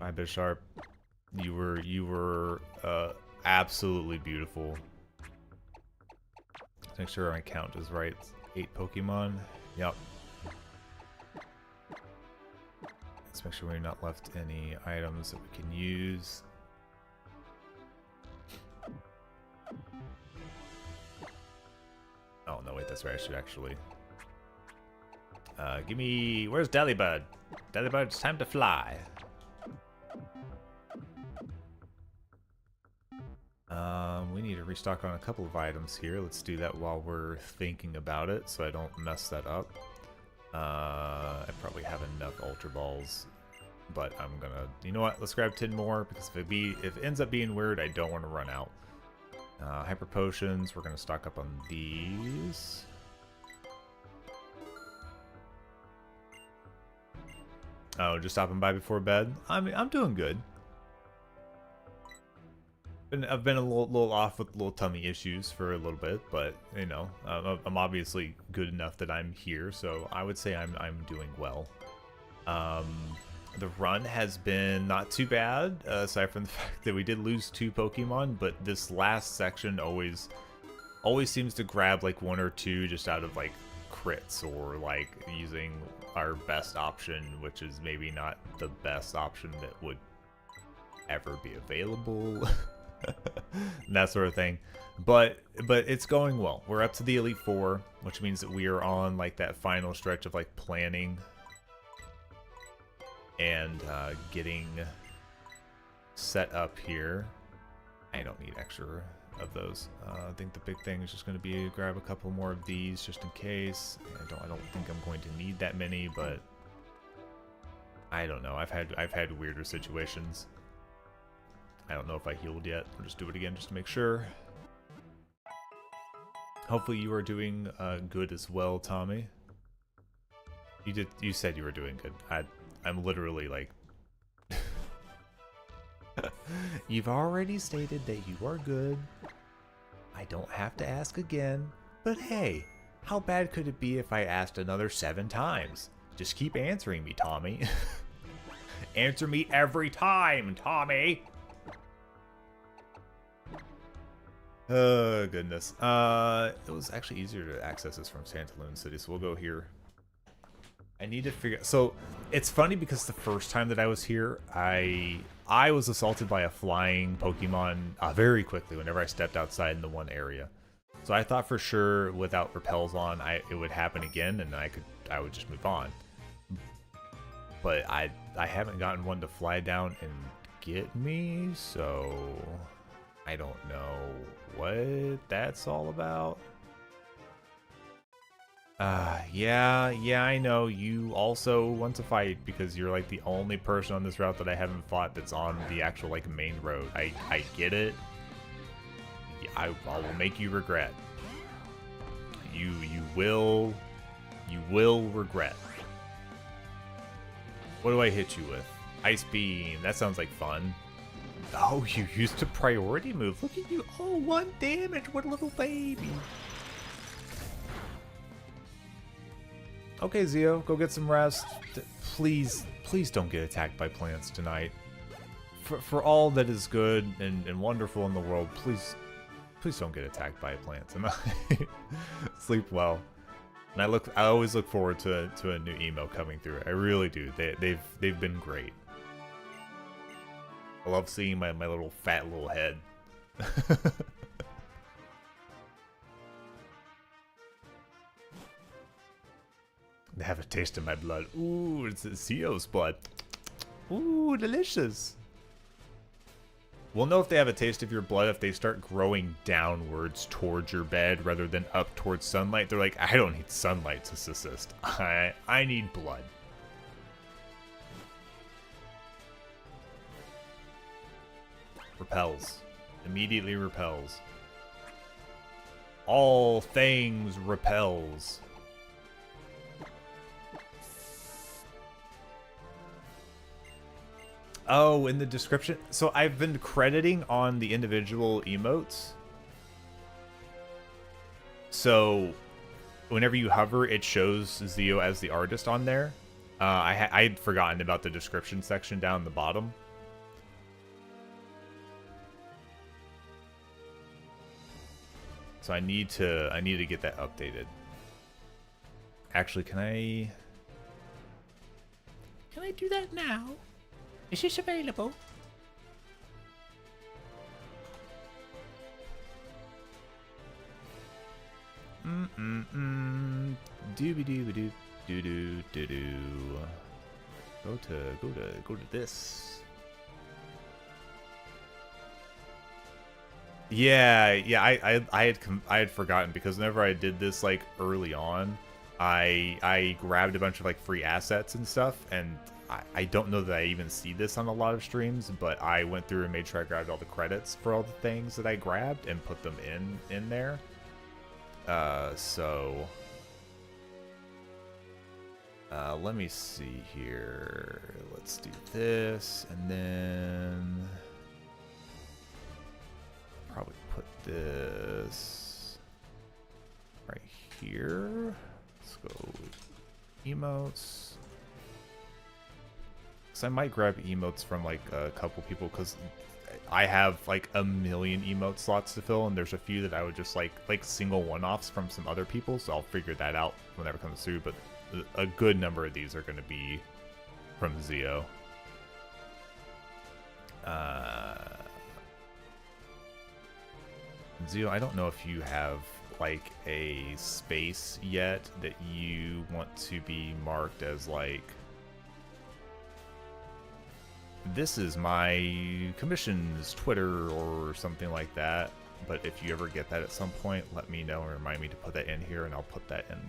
Hi, Bisharp. You were absolutely beautiful. Let's make sure my count is right. 8 Pokemon. Yep. Let's make sure we're not left any items that we can use. Oh no, wait, that's right. I should actually. Give me. Where's Delibird? Delibird, it's time to fly. We need to restock on a couple of items here. Let's do that while we're thinking about it, so I don't mess that up. I probably have enough Ultra Balls, but I'm gonna. You know what? Let's grab 10 more because if it ends up being weird, I don't want to run out. Hyper Potions. We're gonna stock up on these. Oh, just stopping by before bed. I'm doing good. I've been a little off with little tummy issues for a little bit, but you know, I'm obviously good enough that I'm here, so I would say I'm doing well. The run has been not too bad, aside from the fact that we did lose 2 Pokemon, but this last section always seems to grab like 1 or 2 just out of like crits or like using our best option, which is maybe not the best option that would ever be available. That sort of thing, but it's going well. We're up to the Elite Four, which means that we are on like that final stretch of like planning and getting set up here. I don't need extra of those. I think the big thing is just going to be grab a couple more of these just in case. I don't think I'm going to need that many, but I don't know. I've had weirder situations. I don't know if I healed yet. I'll just do it again just to make sure. Hopefully you are doing good as well, Tommy. You said you were doing good. I'm literally like... You've already stated that you are good. I don't have to ask again. But hey, how bad could it be if I asked another 7 times? Just keep answering me, Tommy. Answer me every time, Tommy! Oh, goodness. It was actually easier to access this from Santaloon City, so we'll go here. I need to figure... So, it's funny because the first time that I was here, I was assaulted by a flying Pokemon very quickly whenever I stepped outside in the one area. So I thought for sure without repels on, it would happen again, and I would just move on. But I haven't gotten one to fly down and get me, so I don't know what that's all about. Yeah, I know you also want to fight because you're like the only person on this route that I haven't fought that's on the actual like main road. I get it. I will make you regret. You will regret. What do I hit you with? Ice Beam. That sounds like fun. Oh, you used a priority move. Look at you. Oh, 1 damage. What a little baby. Okay, Zio, go get some rest. Please don't get attacked by plants tonight. For all that is good and wonderful in the world, please don't get attacked by a plant tonight. Sleep well. And I always look forward to a new email coming through. I really do. They've been great. I love seeing my little fat little head. They have a taste in my blood. Ooh, it's Zio's blood. Ooh, delicious. We'll know if they have a taste of your blood if they start growing downwards towards your bed rather than up towards sunlight. They're like, I don't need sunlight to assist. I need blood. Repels. Immediately repels. All things repels. Oh, in the description. So I've been crediting on the individual emotes. So whenever you hover, it shows Zio as the artist on there. I'd forgotten about the description section down the bottom. So I need to get that updated. Actually, can I do that now? Is this available? Dooby doo. Go to this. Yeah. I had forgotten because whenever I did this like early on, I grabbed a bunch of like free assets and stuff, and I don't know that I even see this on a lot of streams, but I went through and made sure I grabbed all the credits for all the things that I grabbed and put them in there. Let me see here. Let's do this, and then probably put this right here. Let's go emotes. I might grab emotes from like a couple people because I have like a million emote slots to fill, and there's a few that I would just like single one-offs from some other people, so I'll figure that out whenever it comes through, but a good number of these are going to be from Zio. Zio, I don't know if you have like a space yet that you want to be marked as like, this is my commission's Twitter or something like that. But if you ever get that at some point, let me know and remind me to put that in here, and I'll put that in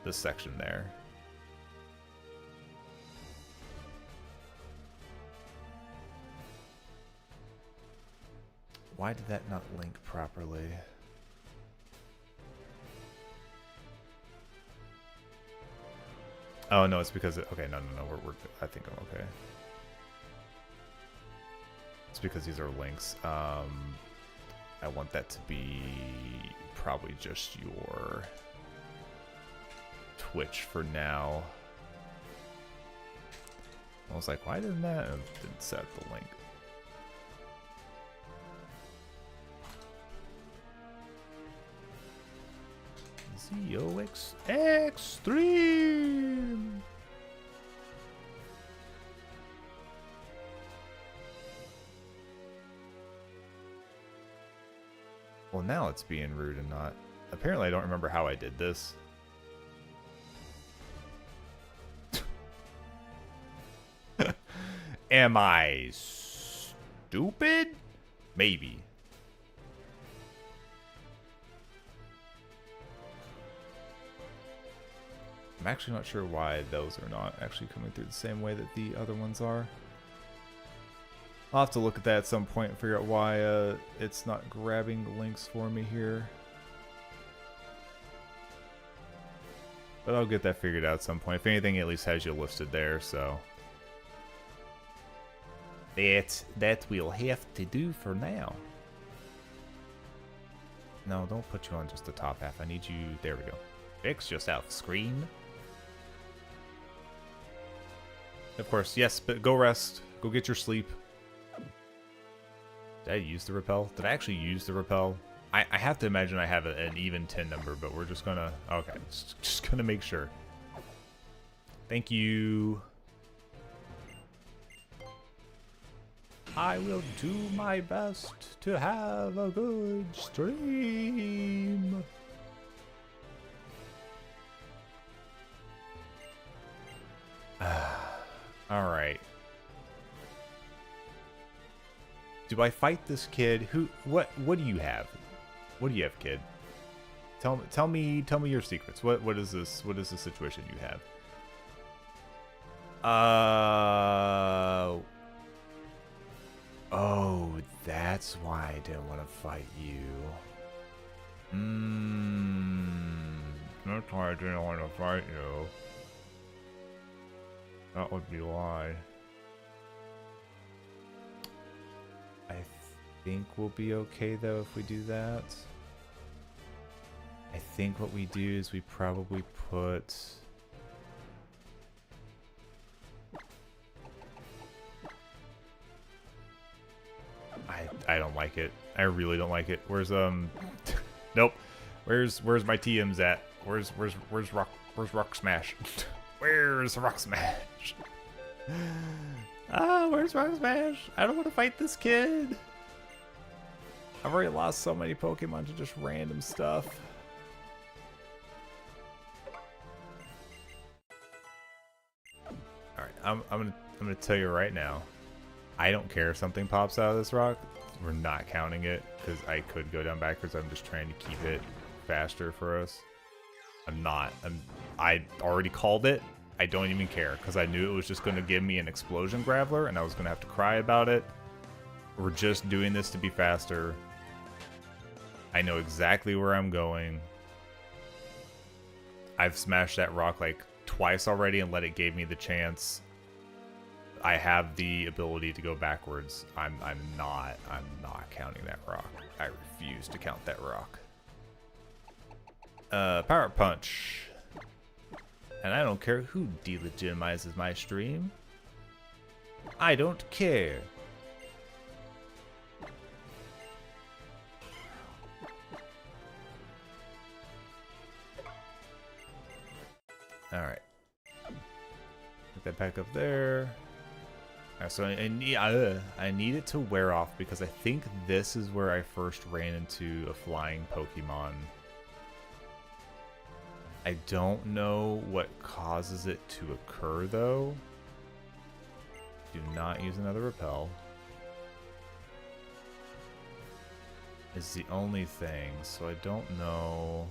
the section there. Why did that not link properly? Oh no, it's because okay, no, we're I think I'm okay. It's because these are links. I want that to be probably just your Twitch for now. I was like, why didn't that didn't set the link? ZOX Extreme. Well, now it's being rude and not. Apparently, I don't remember how I did this. Am I stupid? Maybe. I'm actually not sure why those are not actually coming through the same way that the other ones are. I'll have to look at that at some point and figure out why it's not grabbing the links for me here. But I'll get that figured out at some point. If anything, it at least has you listed there, so. That we'll have to do for now. No, don't put you on just the top half. I need you... There we go. Fix yourself, screen. Of course, yes, but go rest. Go get your sleep. Did I use the repel? Did I actually use the repel? I have to imagine I have an even 10 number, but we're just gonna... Okay, just gonna make sure. Thank you. I will do my best to have a good stream. Alright. Do I fight this kid? Who? What do you have? What do you have, kid? Tell me your secrets. What is this? What is the situation you have? Oh, that's why I didn't want to fight you. That's why I didn't want to fight you. That would be why. I think we'll be okay though if we do that. I think what we do is we probably put... I don't like it. I really don't like it. Where's nope. Where's my TMs at? Where's Rock Smash? Where's Rock Smash? Where's Rock Smash? I don't want to fight this kid. I've already lost so many Pokemon to just random stuff. All right, I'm gonna tell you right now. I don't care if something pops out of this rock. We're not counting it because I could go down backwards. I'm just trying to keep it faster for us. I already called it. I don't even care because I knew it was just going to give me an explosion graveler and I was going to have to cry about it. We're just doing this to be faster. I know exactly where I'm going. I've smashed that rock like twice already and it gave me the chance. I have the ability to go backwards. I'm not counting that rock. I refuse to count that rock. Power Punch. And I don't care who delegitimizes my stream. I don't care. Alright. Put that back up there. So I need it to wear off because I think this is where I first ran into a flying Pokemon. I don't know what causes it to occur though. Do not use another repel. Is the only thing, so I don't know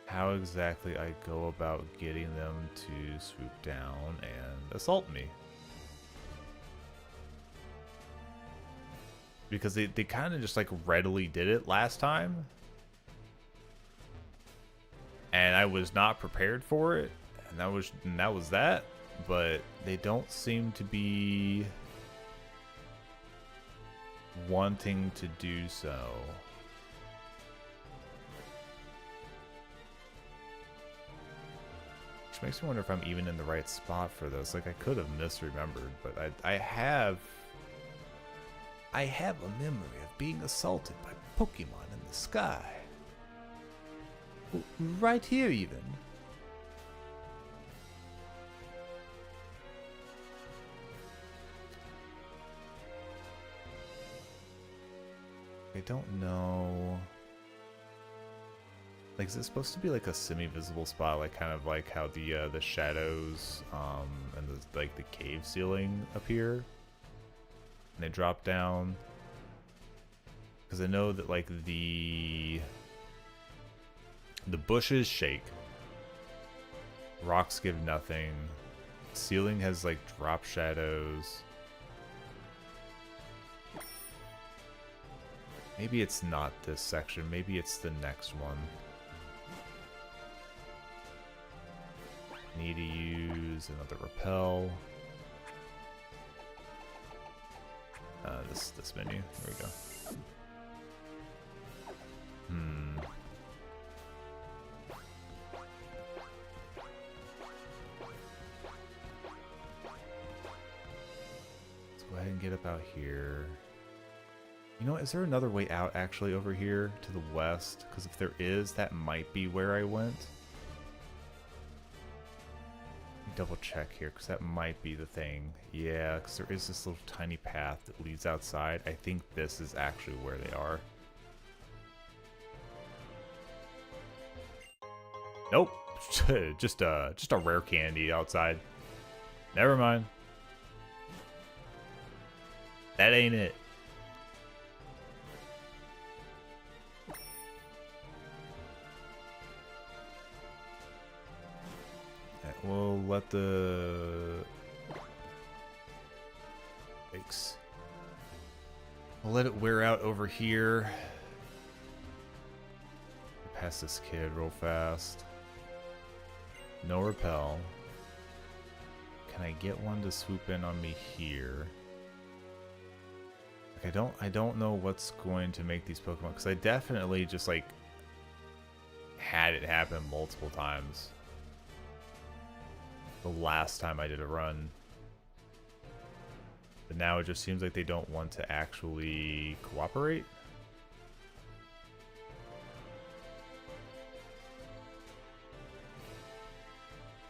how exactly I go about getting them to swoop down and assault me. Because they kind of just like readily did it last time. And I was not prepared for it. And that was that. But they don't seem to be wanting to do so. Which makes me wonder if I'm even in the right spot for this. Like, I could have misremembered, but I have a memory of being assaulted by Pokemon in the sky. Right here, even. I don't know. Like, is it supposed to be like a semi-visible spot, like kind of like how the shadows and the like the cave ceiling appear, and they drop down? Because I know that like the bushes shake, rocks give nothing, ceiling has like drop shadows. Maybe it's not this section, maybe it's the next one. Need to use another repel. This menu. Here we go. Let's go ahead and get up out here. You know what, is there another way out actually over here to the west? Because if there is, that might be where I went. Double check here, because that might be the thing. Yeah, because there is this little tiny path that leads outside. I think this is actually where they are. Nope. just a rare candy outside. Never mind. That ain't it. We'll let the... Thanks. We'll let it wear out over here. Pass this kid real fast. No repel. Can I get one to swoop in on me here? Like, I don't know what's going to make these Pokemon, because I definitely just like had it happen multiple times. The last time I did a run. But now it just seems like they don't want to actually cooperate.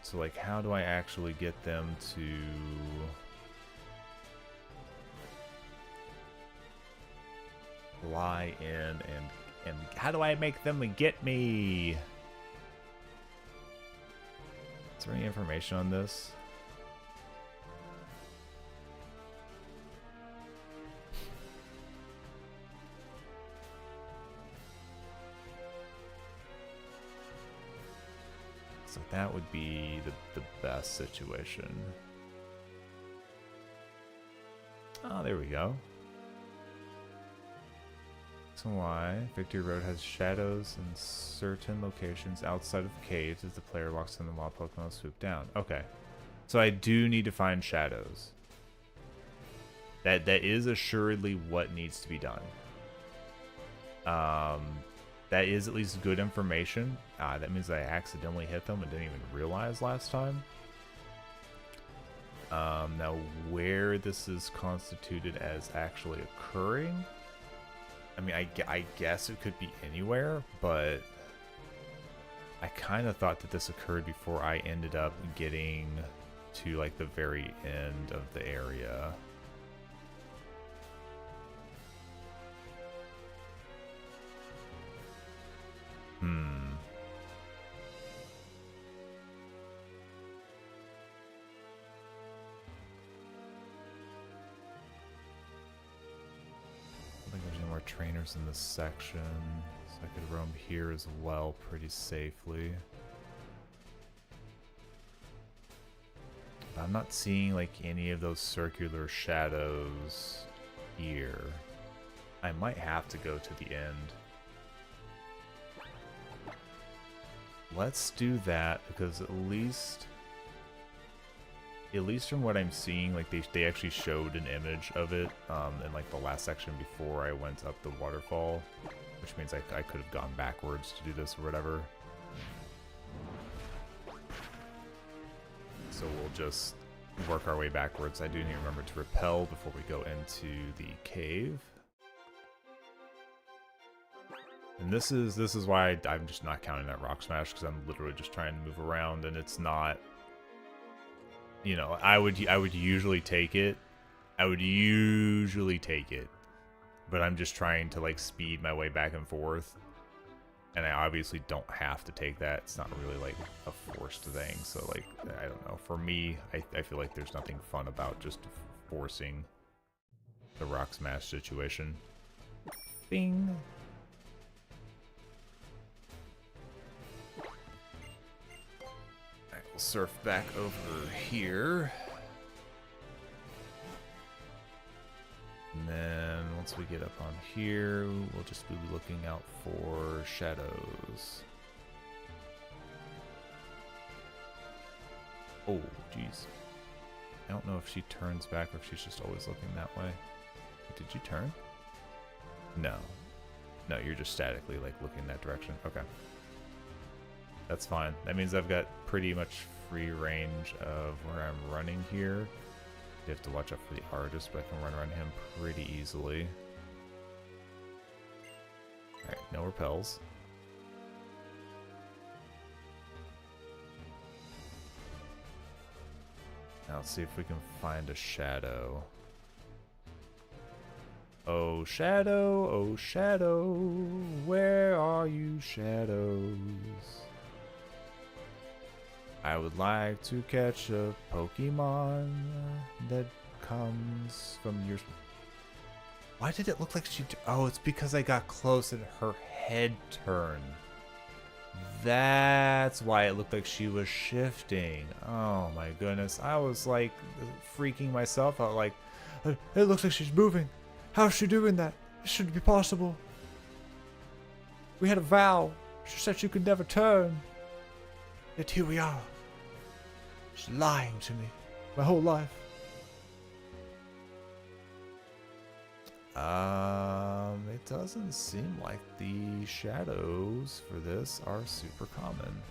So like, how do I actually get them to... fly in and how do I make them get me? Is there any information on this? So that would be the best situation. Oh, there we go. So why Victory Road has shadows in certain locations outside of caves as the player walks in the wild Pokemon swoop down. Okay. So I do need to find shadows. That is assuredly what needs to be done. That is at least good information. That means I accidentally hit them and didn't even realize last time. Now where this is constituted as actually occurring, I mean, I guess it could be anywhere, but I kind of thought that this occurred before I ended up getting to like the very end of the area. Trainers in this section, so I could roam here as well pretty safely. But I'm not seeing like any of those circular shadows here. I might have to go to the end. Let's do that, because at least from what I'm seeing, like they actually showed an image of it in like the last section before I went up the waterfall, which means I could have gone backwards to do this or whatever. So we'll just work our way backwards. I do need to remember to repel before we go into the cave. And this is why I'm just not counting that rock smash, because I'm literally just trying to move around, and it's not. You know, I would usually take it. but I'm just trying to like speed my way back and forth. And I obviously don't have to take that. It's not really like a forced thing. So like, I don't know. For me, I feel like there's nothing fun about just forcing the rock smash situation. Bing. Alright, we'll surf back over here. And then once we get up on here, we'll just be looking out for shadows. Oh, jeez. I don't know if she turns back or if she's just always looking that way. Did you turn? No. No, you're just statically like looking that direction. Okay. That's fine. That means I've got pretty much free range of where I'm running here. You have to watch out for the artist, but I can run around him pretty easily. Alright, no repels. Now let's see if we can find a shadow. Oh shadow, where are you, shadows? I would like to catch a Pokemon that comes from your... Why did it look like she... Oh, it's because I got close and her head turned. That's why it looked like she was shifting. Oh my goodness. I was like freaking myself out like, it looks like she's moving. How is she doing that? It shouldn't be possible. We had a vow. She said she could never turn. Yet here we are. She's lying to me. My whole life. It doesn't seem like the shadows for this are super common.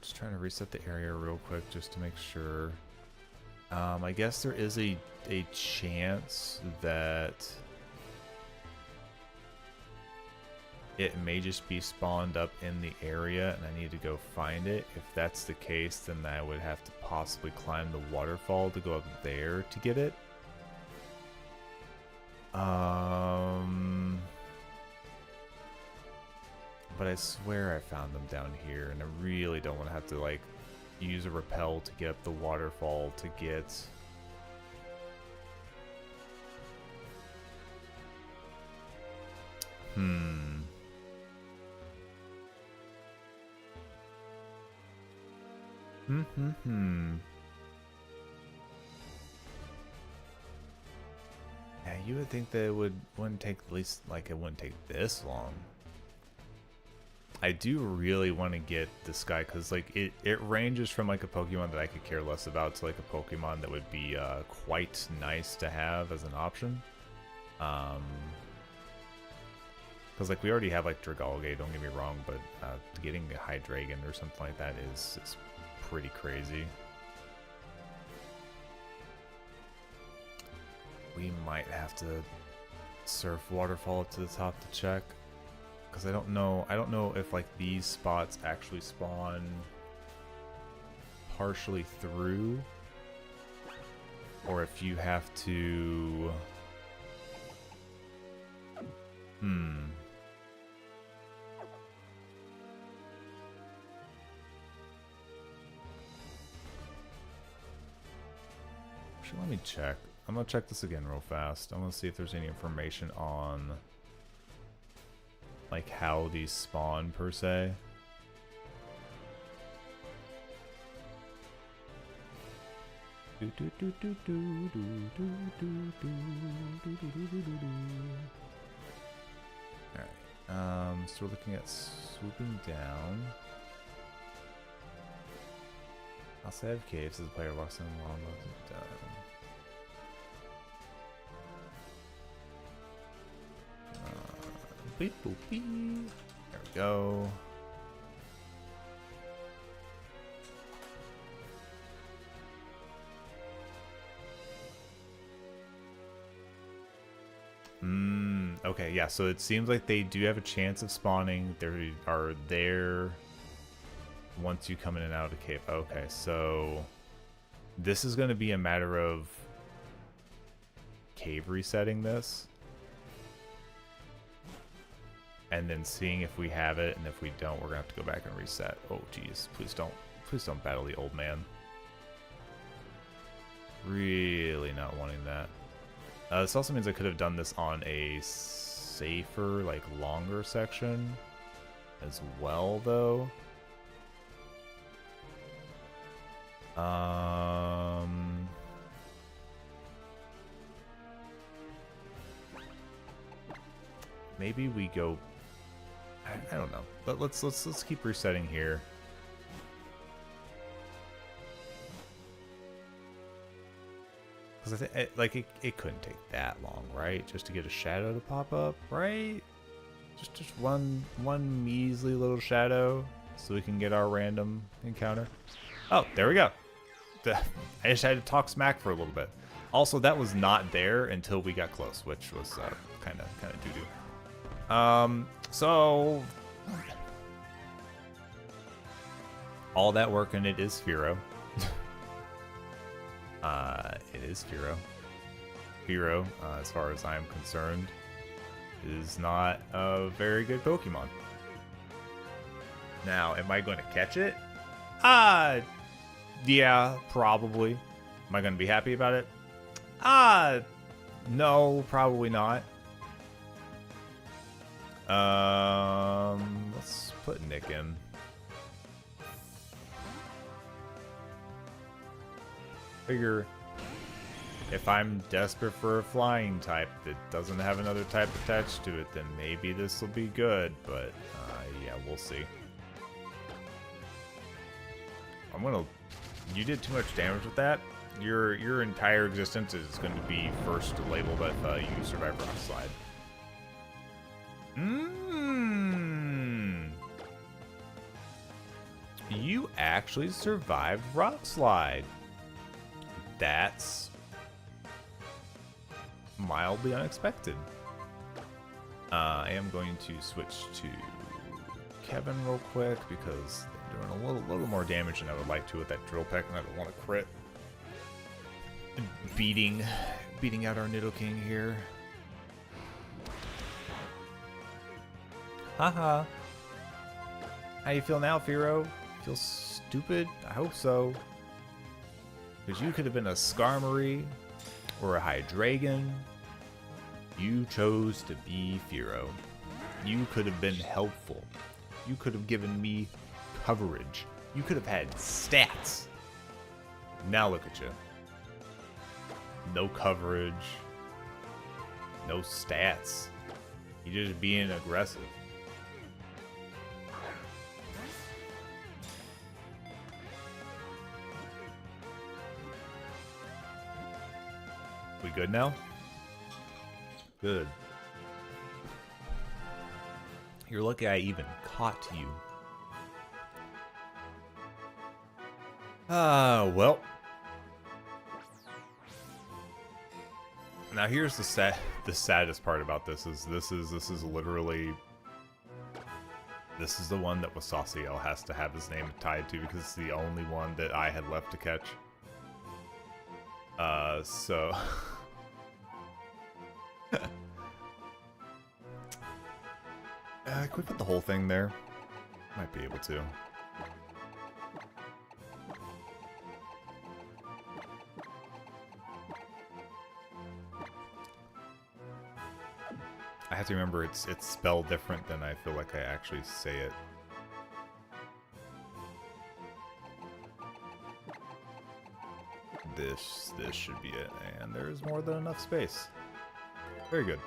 Just trying to reset the area real quick just to make sure. I guess there is a chance that it may just be spawned up in the area and I need to go find it. If that's the case, then I would have to possibly climb the waterfall to go up there to get it. But I swear I found them down here and I really don't want to have to like use a rappel to get up the waterfall to get... Yeah, you would think that it wouldn't take at least like it wouldn't take this long. I do really want to get this guy because like it ranges from like a Pokemon that I could care less about to like a Pokemon that would be quite nice to have as an option. Because like we already have like Dragalge, don't get me wrong, but getting a Hydreigon or something like that is pretty crazy. We might have to surf waterfall up to the top to check, because I don't know if like these spots actually spawn partially through, or if you have to let me check. I'm gonna check this again real fast. I want to see if there's any information on like how these spawn per se. Alright, so we're looking at swooping down. Outside of caves as the player walks in along the beep boop beep. There we go. Okay, yeah, so it seems like they do have a chance of spawning. They are there once you come in and out of the cave. Okay, so This is going to be a matter of cave resetting this. And then seeing if we have it, and if we don't, we're going to have to go back and reset. Oh, geez. Please don't battle the old man. Really not wanting that. This also means I could have done this on a safer, like, longer section as well, though. Maybe we go. I don't know, but let's keep resetting here. Because I think like it couldn't take that long, right? Just to get a shadow to pop up, right? Just one measly little shadow, so we can get our random encounter. Oh, there we go. I just had to talk smack for a little bit. Also, that was not there until we got close, which was kind of doo-doo. So all that work and it is Firo. It is Firo. Firo, as far as I'm concerned, is not a very good Pokemon. Now, am I going to catch it? Yeah, probably. Am I going to be happy about it? No, probably not. Let's put Nick in. Figure if I'm desperate for a flying type that doesn't have another type attached to it, then maybe this will be good, but yeah, we'll see. You did too much damage with that. Your entire existence is going to be first labeled if you survive Rock Slide. You actually survived Rock Slide. That's mildly unexpected. I am going to switch to Kevin real quick because they're doing a little more damage than I would like to with that drill peck, and I don't want to crit. Beating out our Nidoking here. Haha. How you feel now, Firo? Feel stupid? I hope so. Because you could have been a Skarmory or a Hydreigon. You chose to be Firo. You could have been helpful. You could have given me coverage. You could have had stats. Now look at you. No coverage. No stats. You're just being aggressive. We good now? Good. You're lucky I even caught you. Well. Now here's the saddest part about this is literally this is the one that Wasasiel has to have his name tied to because it's the only one that I had left to catch. So can we put the whole thing there? Might be able to. I have to remember it's spelled different than I feel like I actually say it. This should be it, and there's more than enough space. Very good.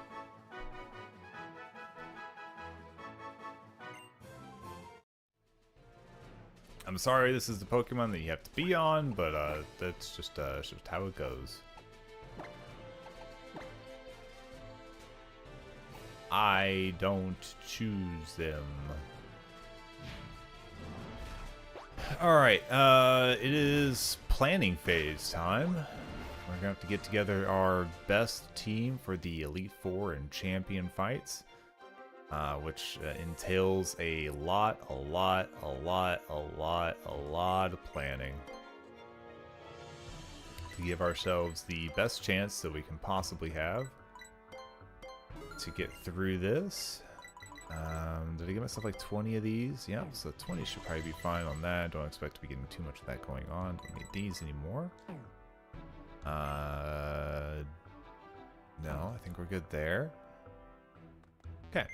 I'm sorry this is the Pokemon that you have to be on, but that's just how it goes. I don't choose them. Alright, it is planning phase time. We're gonna have to get together our best team for the Elite Four and Champion fights, which entails a lot of planning. to give ourselves the best chance that we can possibly have to get through this. Did I give myself like 20 of these? Yeah, so 20 should probably be fine on that. Don't expect to be getting too much of that going on. Don't need these anymore. No, I think we're good there. Okay.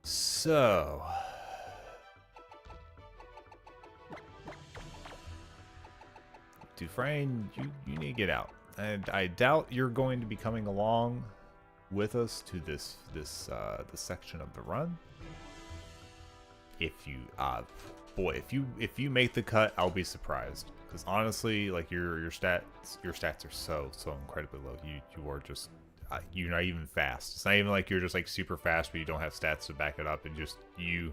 So... Dufresne, you need to get out. And I doubt you're going to be coming along with us to this section of the run. If you boy, if you make the cut, I'll be surprised. Because honestly, like your stats are so incredibly low. You are just you're not even fast. It's not even like you're just like super fast, but you don't have stats to back it up, and just you.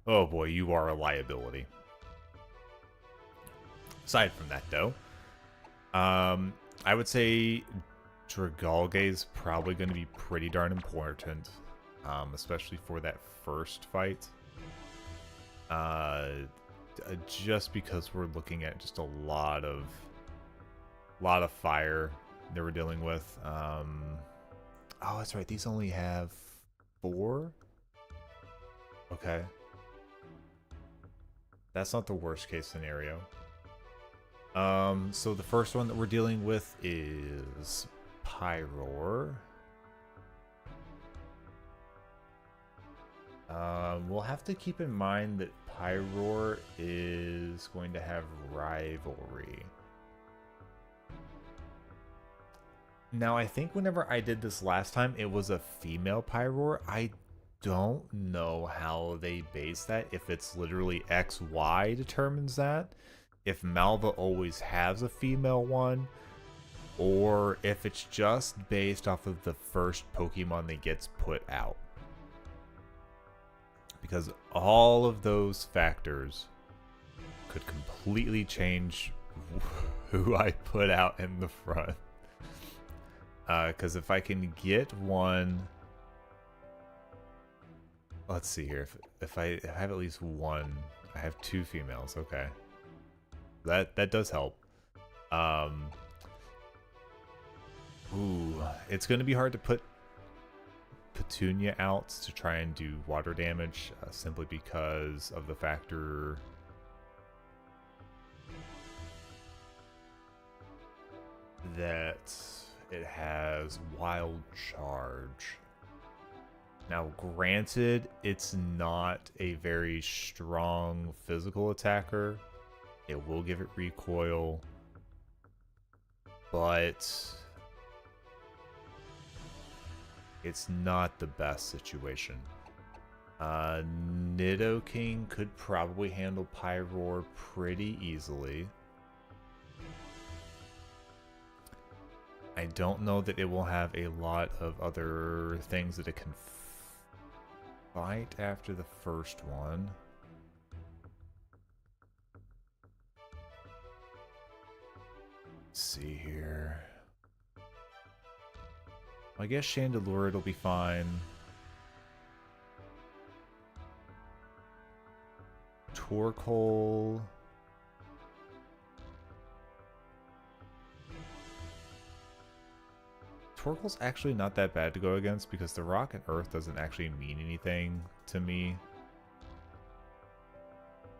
Oh boy, you are a liability. Aside from that, though, I would say Dragalge is probably going to be pretty darn important, especially for that first fight. Just because we're looking at just a lot of fire that we're dealing with. Oh, that's right. These only have 4. Okay, that's not the worst case scenario. So the first one that we're dealing with is Pyroar. We'll have to keep in mind that Pyroar is going to have Rivalry. Now, I think whenever I did this last time, it was a female Pyroar. I don't know how they base that, if it's literally XY determines that. If Malva always has a female one, or if it's just based off of the first Pokemon that gets put out. Because all of those factors could completely change who I put out in the front. Because if I can get one... Let's see here. If I have at least one... I have 2 females, okay. That does help. Ooh, it's going to be hard to put Petunia out to try and do water damage, simply because of the factor that it has Wild Charge. Now, granted, it's not a very strong physical attacker. It will give it recoil, but it's not the best situation. Nidoking could probably handle Pyroar pretty easily. I don't know that it will have a lot of other things that it can fight after the first one. See here. I guess Chandelure, it'll be fine. Torkoal. Torkoal's actually not that bad to go against because the Rock and Earth doesn't actually mean anything to me.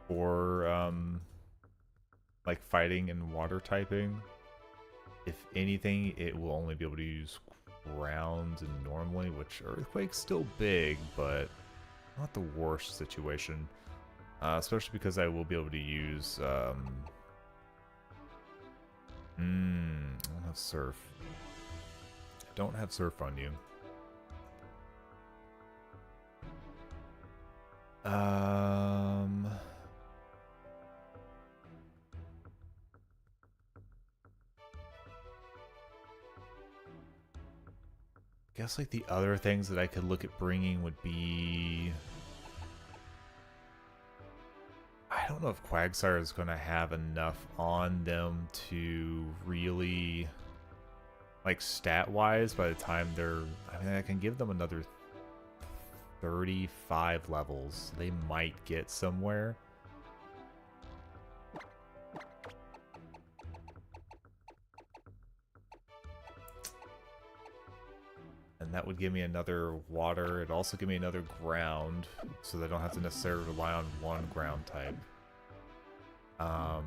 Or, like fighting and water typing. If anything, it will only be able to use ground and normally, which Earthquake's still big, but not the worst situation. Especially because I will be able to use, I don't have Surf. I don't have Surf on you. Guess like the other things that I could look at bringing would be... I don't know if Quagsire is going to have enough on them to really, like stat-wise, by the time they're... I mean, I can give them another 35 levels. They might get somewhere. would give me another water. It'd also give me another ground, so that I don't have to necessarily rely on one ground type. Let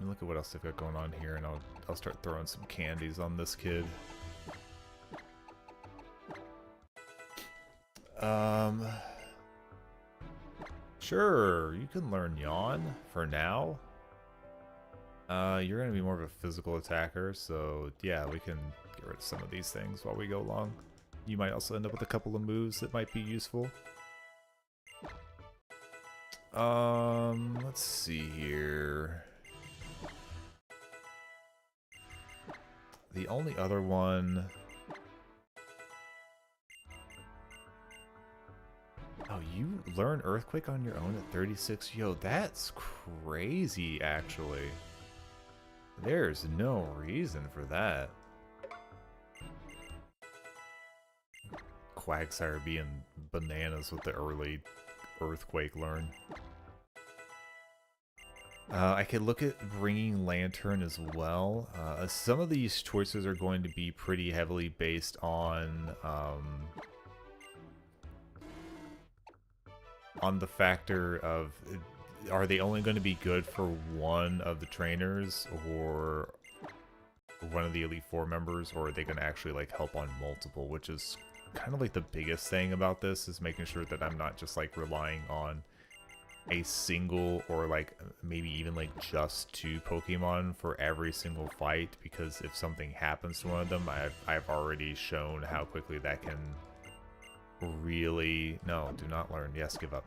me look at what else they've got going on here, and I'll start throwing some candies on this kid. Sure, you can learn Yawn for now. You're gonna be more of a physical attacker, so yeah, we can get rid of some of these things while we go along. You might also end up with a couple of moves that might be useful. Let's see here. The only other one... Oh, you learn Earthquake on your own at 36? Yo, that's crazy, actually. There's no reason for that. Quagsire being bananas with the early Earthquake learn. I could look at bringing Lantern as well. Some of these choices are going to be pretty heavily based on the factor of, are they only going to be good for one of the trainers or one of the Elite Four members, or are they going to actually like help on multiple, which is kind of like the biggest thing about this, is making sure that I'm not just like relying on a single or like maybe even like just two Pokemon for every single fight, because if something happens to one of them, I've already shown how quickly that can really... No, do not learn. Yes, give up.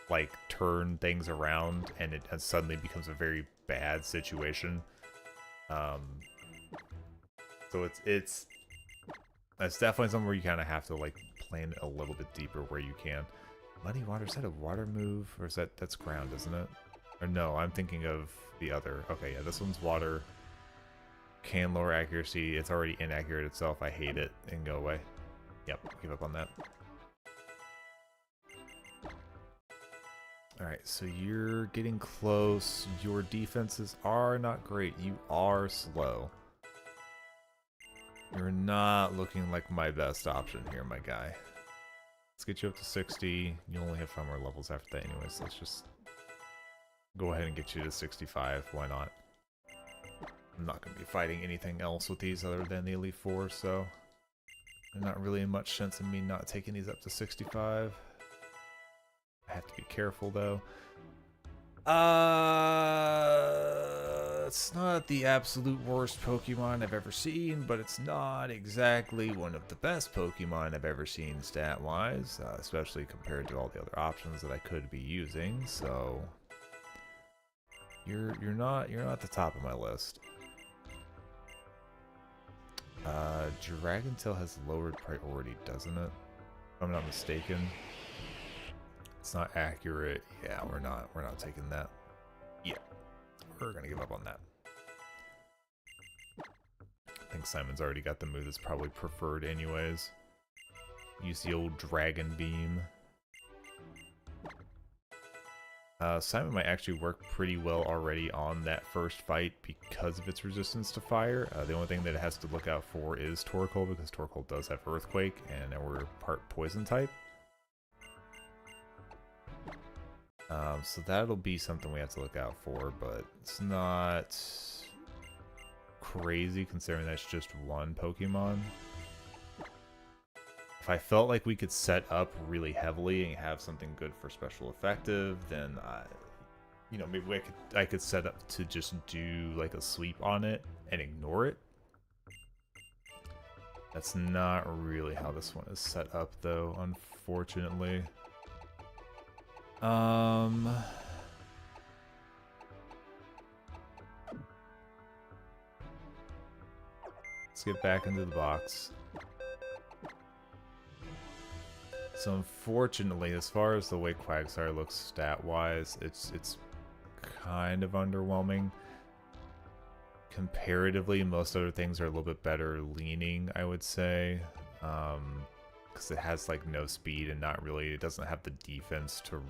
Like, turn things around, and it suddenly becomes a very bad situation. So it's definitely something where you kind of have to like plan a little bit deeper where you can. Muddy Water, is that a water move? Or is that's ground, isn't it? Or no, I'm thinking of the other. Okay, yeah, this one's water. Can lower accuracy. It's already inaccurate itself. I hate it. And go away. Yep, give up on that. Alright, so you're getting close. Your defenses are not great. You are slow. You're not looking like my best option here, my guy. Let's get you up to 60. You only have 5 more levels after that anyway, so let's just go ahead and get you to 65. Why not? I'm not going to be fighting anything else with these other than the Elite Four, so there's not really much sense in me not taking these up to 65. I have to be careful, though. It's not the absolute worst Pokemon I've ever seen, but it's not exactly one of the best Pokemon I've ever seen stat-wise, especially compared to all the other options that I could be using. So you're not at the top of my list. Dragon Tail has lowered priority, doesn't it? If I'm not mistaken. It's not accurate. Yeah, we're not taking that. Yeah. We're gonna give up on that. I think Simon's already got the move that's probably preferred anyways. Use the old Dragon Beam. Simon might actually work pretty well already on that first fight because of its resistance to fire. The only thing that it has to look out for is Torkoal, because Torkoal does have Earthquake, and we're part Poison type. So that'll be something we have to look out for, but it's not crazy considering that's just one Pokemon. If I felt like we could set up really heavily and have something good for special effective, then you know, maybe I could set up to just do like a sweep on it and ignore it. That's not really how this one is set up, though, unfortunately. Let's get back into the box. So unfortunately, as far as the way Quagsire looks stat-wise, it's kind of underwhelming. Comparatively, most other things are a little bit better leaning, I would say. Because it has like no speed and it doesn't have the defense to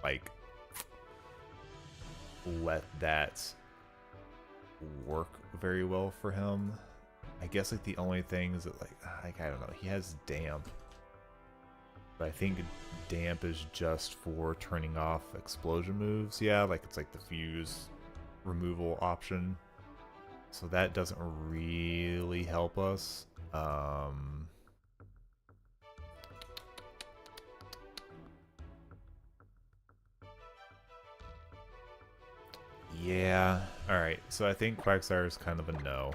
like let that work very well for him. I guess like the only thing is that like I don't know, he has damp. But I think damp is just for turning off explosion moves. Yeah, like it's like the fuse removal option. So that doesn't really help us. Yeah. Alright, so I think Quagsire is kind of a no.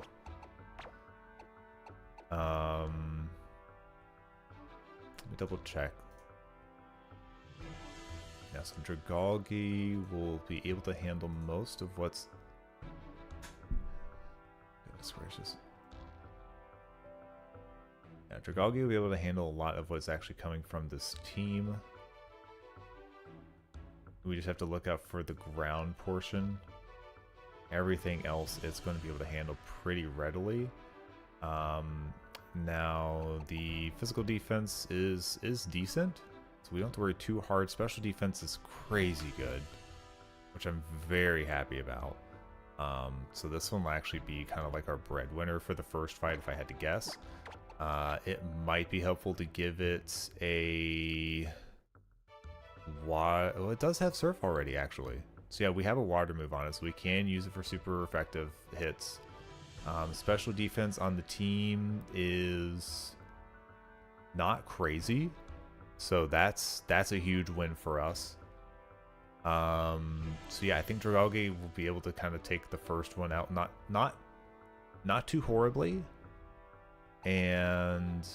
Let me double check. Yeah, so Dragalgi will be able to handle most of what's... Goodness gracious. Yeah, Dragalgi will be able to handle a lot of what's actually coming from this team. We just have to look out for the ground portion. Everything else it's going to be able to handle pretty readily. Now the physical defense is decent, so we don't have to worry too hard. Special defense is crazy good, which I'm very happy about. So this one will actually be kind of like our breadwinner for the first fight if I had to guess. It might be helpful to give it a... Well, it does have Surf already, actually. So yeah, we have a water move on it, so we can use it for super effective hits. Special defense on the team is not crazy, so that's a huge win for us. So yeah, I think Dragalge will be able to kind of take the first one out, not too horribly, and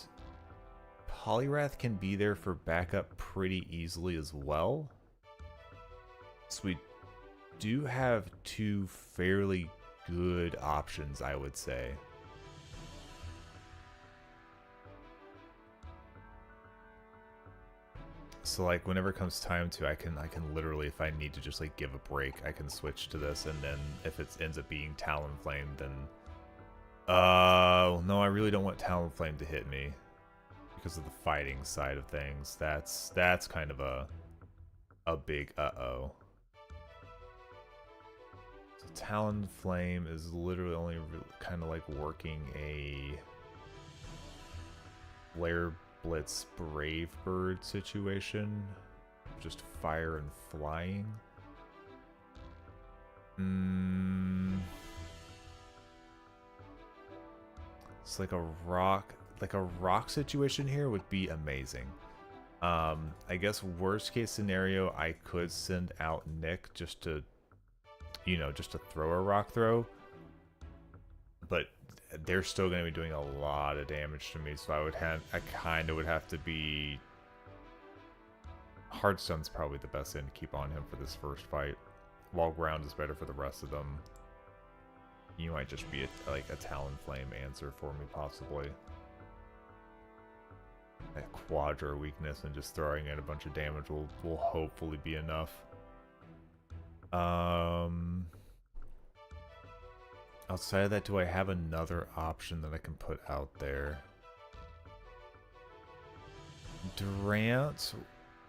Poliwrath can be there for backup pretty easily as well. So we do have two fairly good options, I would say. So like whenever it comes time to, I can literally, if I need to just like give a break, I can switch to this, and then if it ends up being Talonflame, then no, I really don't want Talonflame to hit me because of the fighting side of things. That's kind of a big uh-oh. So Talonflame is literally only kind of like working a Flare Blitz Brave Bird situation, just fire and flying. It's like a rock situation here would be amazing. I guess worst case scenario, I could send out Nick just to, you know, just to throw a rock throw, but they're still going to be doing a lot of damage to me, so I kind of would have to be... Heartstone's probably the best thing to keep on him for this first fight. Wall ground is better for the rest of them. You might just be like a Talonflame answer for me, possibly. That Quadra weakness and just throwing in a bunch of damage will hopefully be enough. Outside of that, do I have another option that I can put out there? Durant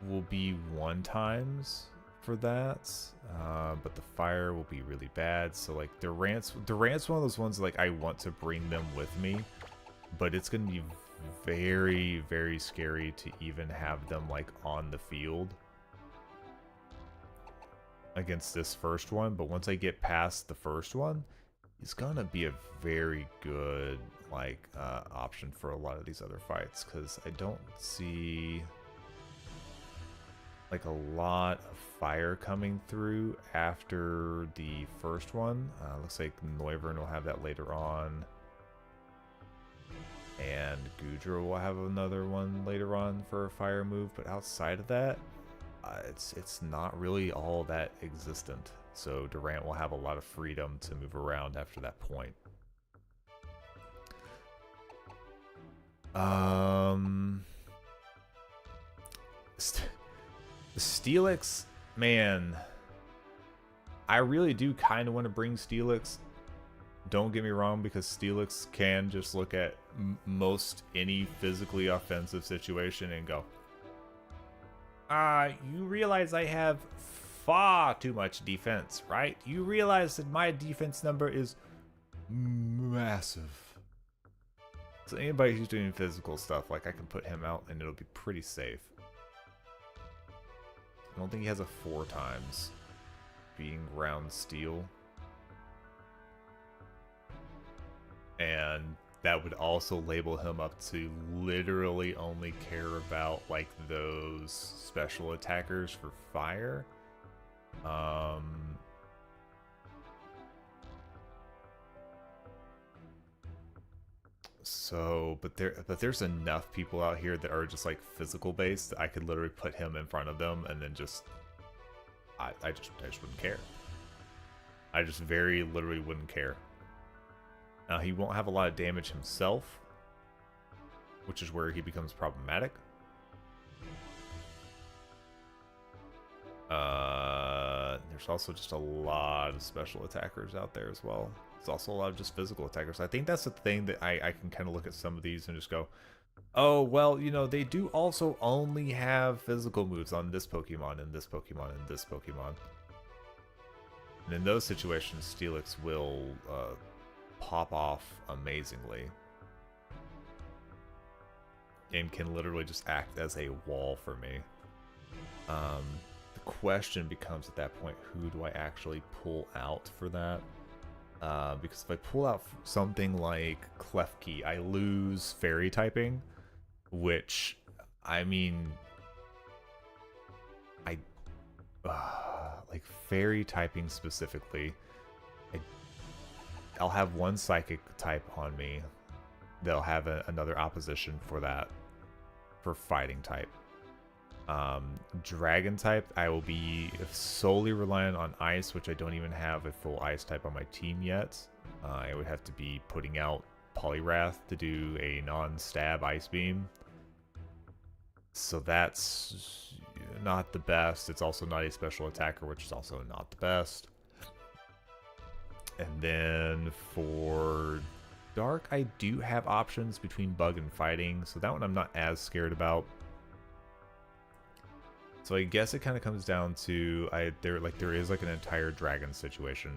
will be 1 times for that, but the fire will be really bad. So like Durant's one of those ones like I want to bring them with me, but it's gonna be very, very scary to even have them like on the field against this first one. But once I get past the first one, it's gonna be a very good like option for a lot of these other fights, because I don't see like a lot of fire coming through after the first one. Looks like Noivern will have that later on, and Goodra will have another one later on for a fire move, but outside of that, it's not really all that existent. So Durant will have a lot of freedom to move around after that point. Steelix, man, I really do kind of want to bring Steelix. Don't get me wrong, because Steelix can just look at most any physically offensive situation and go, you realize I have far too much defense, right? You realize that my defense number is massive. So anybody who's doing physical stuff, like I can put him out and it'll be pretty safe. I don't think he has a 4 times being ground steel. And that would also label him up to literally only care about like those special attackers for fire. So, but there's enough people out here that are just like physical based that I could literally put him in front of them and then just I just wouldn't care. I just very literally wouldn't care. Now he won't have a lot of damage himself, which is where he becomes problematic. There's also just a lot of special attackers out there as well. There's also a lot of just physical attackers. I think that's the thing that I can kind of look at some of these and just go, oh, well, you know, they do also only have physical moves on this Pokemon and this Pokemon and this Pokemon. And in those situations, Steelix will pop off amazingly. And can literally just act as a wall for me. The question becomes at that point, who do I actually pull out for that? Because if I pull out something like Klefki, I lose fairy typing, which, I mean, like fairy typing specifically, I'll have one psychic type on me. They'll have another opposition for that, for fighting type. Dragon type, I will be solely reliant on ice, which I don't even have a full ice type on my team yet. I would have to be putting out Poliwrath to do a non-stab ice beam. So that's not the best. It's also not a special attacker, which is also not the best. And then for Dark, I do have options between Bug and Fighting, so that one I'm not as scared about. So I guess it kind of comes down to there is like an entire dragon situation,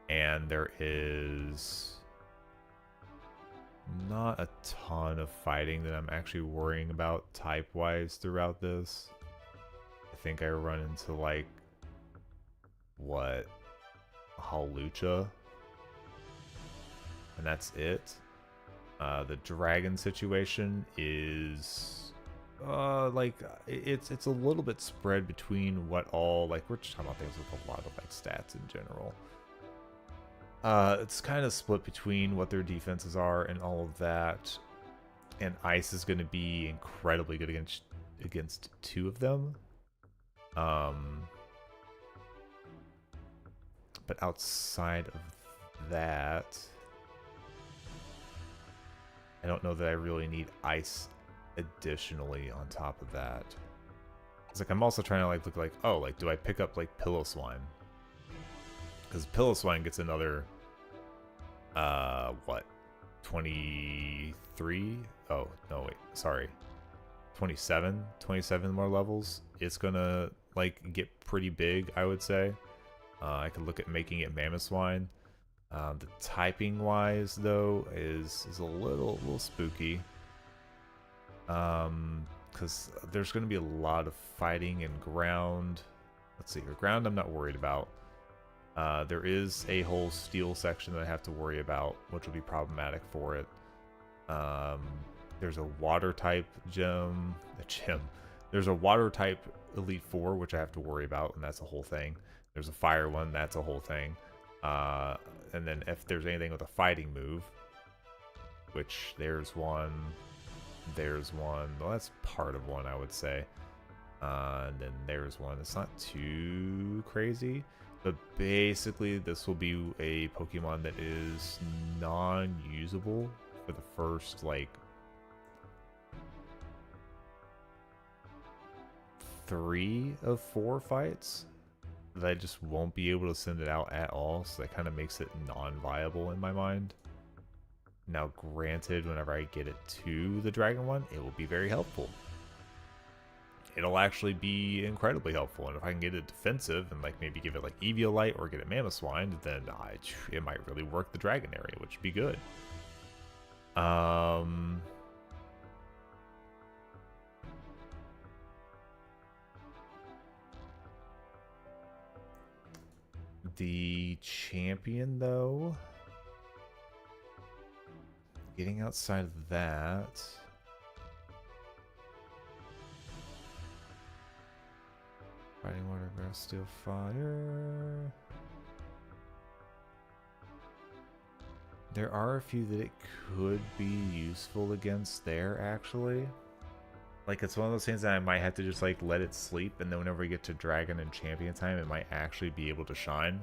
and there is not a ton of fighting that I'm actually worrying about type-wise throughout this. I think I run into like what, Hawlucha, and that's it. The dragon situation is like it's a little bit spread between what all, like, we're just talking about things with a lot of like stats in general. It's kind of split between what their defenses are and all of that, and ice is going to be incredibly good against 2 of them. But outside of that, I don't know that I really need ice additionally on top of that. It's like I'm also trying to like look like, oh, like do I pick up like Piloswine? Because Piloswine gets another what, 23? Oh no, wait, sorry, 27 more levels. It's gonna like get pretty big, I would say. I could look at making it Mamoswine. The typing wise though is a little spooky. Because there's going to be a lot of fighting and ground. Let's see here. Ground I'm not worried about. There is a whole steel section that I have to worry about, which will be problematic for it. There's a water type gym. There's a water type Elite Four, which I have to worry about, and that's a whole thing. There's a fire one, that's a whole thing. And then if there's anything with a fighting move, which there's one. Well, that's part of one, I would say. And then there's one. It's not too crazy, but basically this will be a Pokemon that is non-usable for the first like 3 of 4 fights. That I just won't be able to send it out at all, so that kind of makes it non-viable in my mind. Now, granted, whenever I get it to the Dragon one, it will be very helpful. It'll actually be incredibly helpful, and if I can get it defensive and like maybe give it like Eviolite or get it Mamoswine, then it might really work the Dragon area, which would be good. Um, the champion, though, getting outside of that, fighting water, grass, steel, fire. There are a few that it could be useful against there, actually. Like, it's one of those things that I might have to just, like, let it sleep, and then whenever we get to Dragon and Champion time, it might actually be able to shine.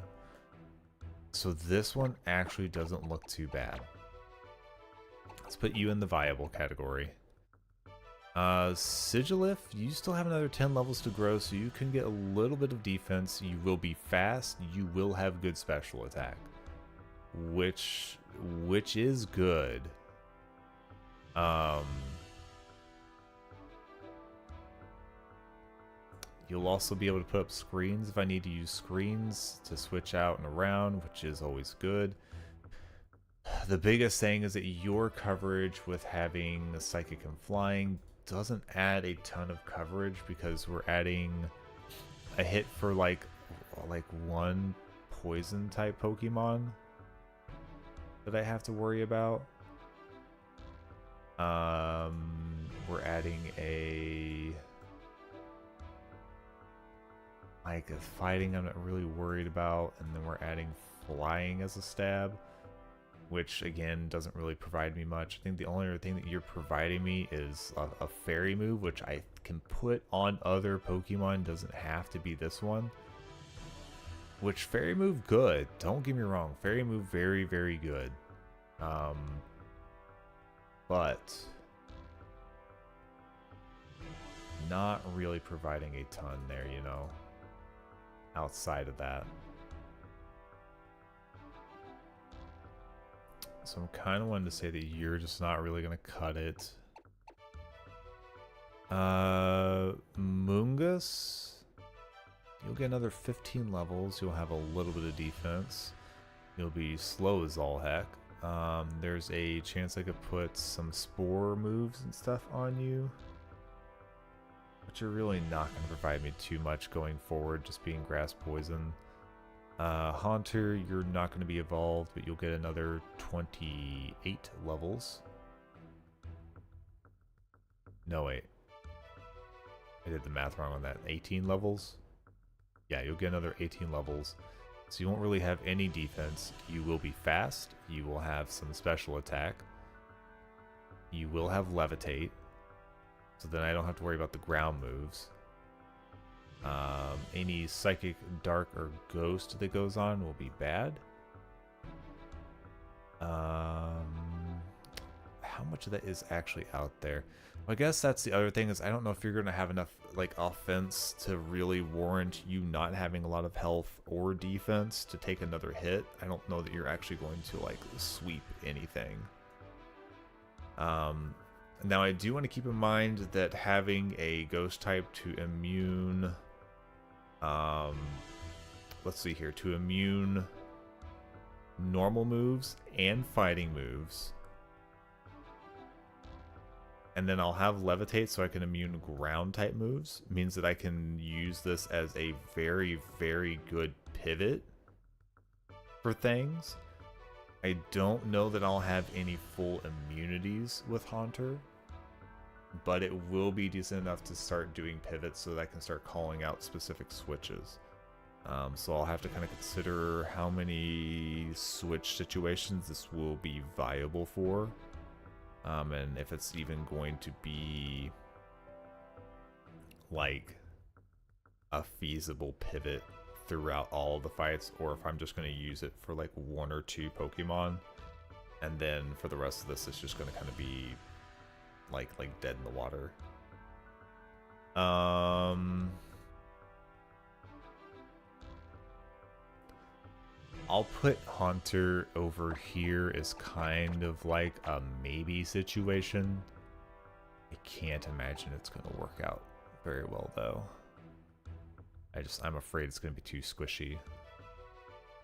So this one actually doesn't look too bad. Let's put you in the viable category. Sigilif, you still have another 10 levels to grow, so you can get a little bit of defense. You will be fast. You will have good special attack. Which is good. You'll also be able to put up screens if I need to use screens to switch out and around, which is always good. The biggest thing is that your coverage with having the Psychic and Flying doesn't add a ton of coverage because we're adding a hit for like one poison type Pokemon that I have to worry about. We're adding a fighting I'm not really worried about, and then we're adding flying as a stab, which again doesn't really provide me much. I think the only other thing that you're providing me is a fairy move, which I can put on other Pokemon, doesn't have to be this one. Which fairy move good, don't get me wrong, fairy move very, very good. But not really providing a ton there, you know, outside of that. So I'm kind of wanting to say that you're just not really going to cut it. Mungus, you'll get another 15 levels. You'll have a little bit of defense. You'll be slow as all heck. There's a chance I could put some spore moves and stuff on you, but you're really not going to provide me too much going forward, just being grass poison. Haunter, you're not going to be evolved, but you'll get another 28 levels. No, wait. I did the math wrong on that. 18 levels? Yeah, you'll get another 18 levels. So you won't really have any defense. You will be fast. You will have some special attack. You will have levitate. So then I don't have to worry about the ground moves. Any psychic, dark, or ghost that goes on will be bad. How much of that is actually out there? Well, I guess that's the other thing, is I don't know if you're going to have enough like offense to really warrant you not having a lot of health or defense to take another hit. I don't know that you're actually going to like sweep anything. Now I do want to keep in mind that having a ghost type to immune, let's see here, to immune normal moves and fighting moves. And then I'll have levitate so I can immune ground type moves. Means that I can use this as a very, very good pivot for things. I don't know that I'll have any full immunities with Haunter, but it will be decent enough to start doing pivots so that I can start calling out specific switches. So I'll have to kind of consider how many switch situations this will be viable for. And if it's even going to be like a feasible pivot throughout all the fights, or if I'm just going to use it for like one or two Pokemon, and then for the rest of this it's just going to kind of be like dead in the water. I'll put Haunter over here as kind of like a maybe situation. I can't imagine it's going to work out very well though. I'm afraid it's going to be too squishy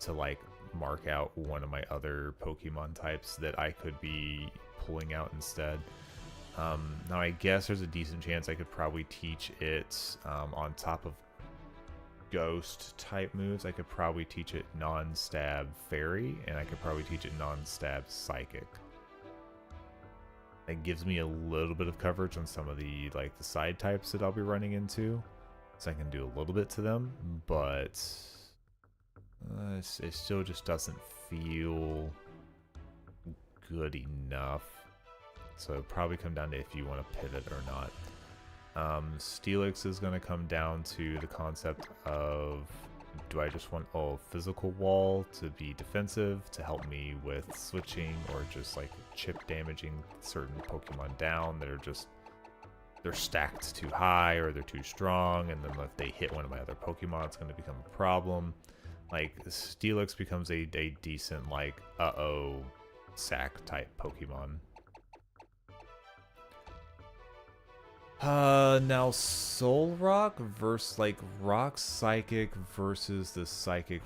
to like mark out one of my other Pokemon types that I could be pulling out instead. Now I guess there's a decent chance I could probably teach it on top of ghost type moves. I could probably teach it non-stab fairy, and I could probably teach it non-stab psychic. It gives me a little bit of coverage on some of the the side types that I'll be running into, so I can do a little bit to them, but it still just doesn't feel good enough. So it'll probably come down to if you want to pivot or not. Steelix is going to come down to the concept of, do I just want a physical wall to be defensive to help me with switching, or just like chip damaging certain Pokemon down that are just, they're stacked too high or they're too strong, and then if they hit one of my other Pokemon, it's going to become a problem. Like, Steelix becomes a decent, like, uh-oh sack type Pokemon. Now Soul Rock versus, like, Rock Psychic versus the Psychic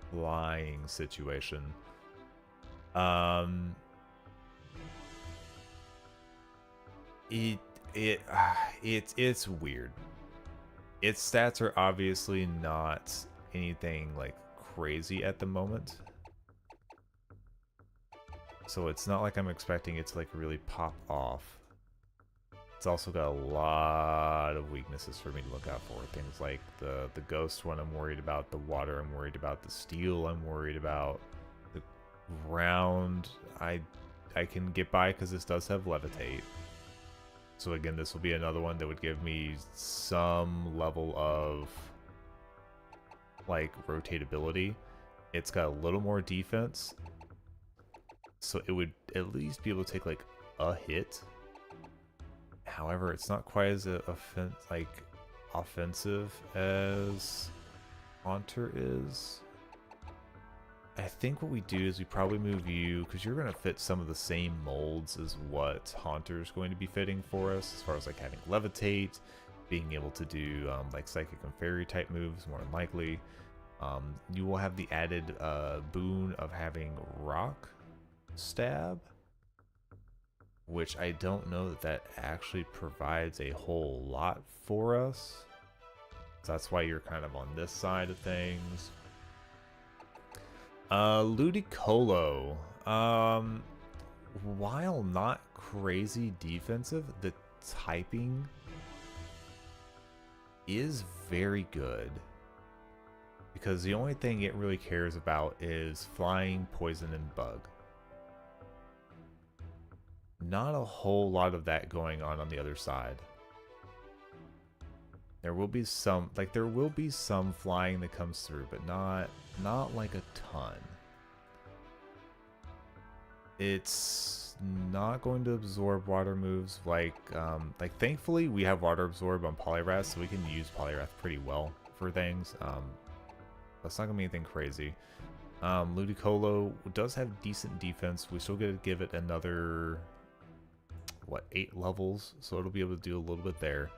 Flying situation. It's weird. Its stats are obviously not anything, like, crazy at the moment. So it's not like I'm expecting it to, like, really pop off. It's also got a lot of weaknesses for me to look out for. Things like the ghost one I'm worried about, the water I'm worried about, the steel I'm worried about, the ground I can get by because this does have levitate. So again, this will be another one that would give me some level of, like, rotatability. It's got a little more defense, so it would at least be able to take, like, a hit. However, it's not quite as offensive as Haunter is. I think what we do is we probably move you, because you're going to fit some of the same molds as what Haunter is going to be fitting for us, as far as like having levitate, being able to do like psychic and fairy type moves more than likely. You will have the added boon of having rock stab, which I don't know that actually provides a whole lot for us. So that's why you're kind of on this side of things. Ludicolo. While not crazy defensive, the typing is very good. Because the only thing it really cares about is flying, poison, and bug. Not a whole lot of that going on the other side. There will be some, like, there will be some flying that comes through, but not like a ton. It's not going to absorb water moves like thankfully we have water absorb on Poliwrath, so we can use Poliwrath pretty well for things. That's not gonna be anything crazy. Ludicolo does have decent defense. We still gotta give it another, what, 8 levels, so it'll be able to do a little bit there.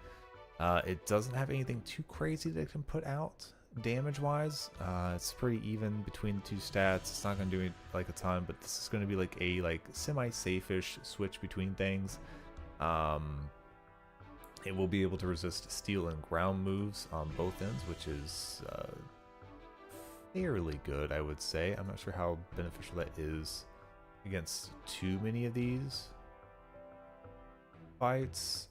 It doesn't have anything too crazy that it can put out damage-wise. It's pretty even between the two stats. It's not going to do like a ton, but this is going to be like a semi-safe-ish switch between things. It will be able to resist steel and ground moves on both ends, which is fairly good, I would say. I'm not sure how beneficial that is against too many of these fights.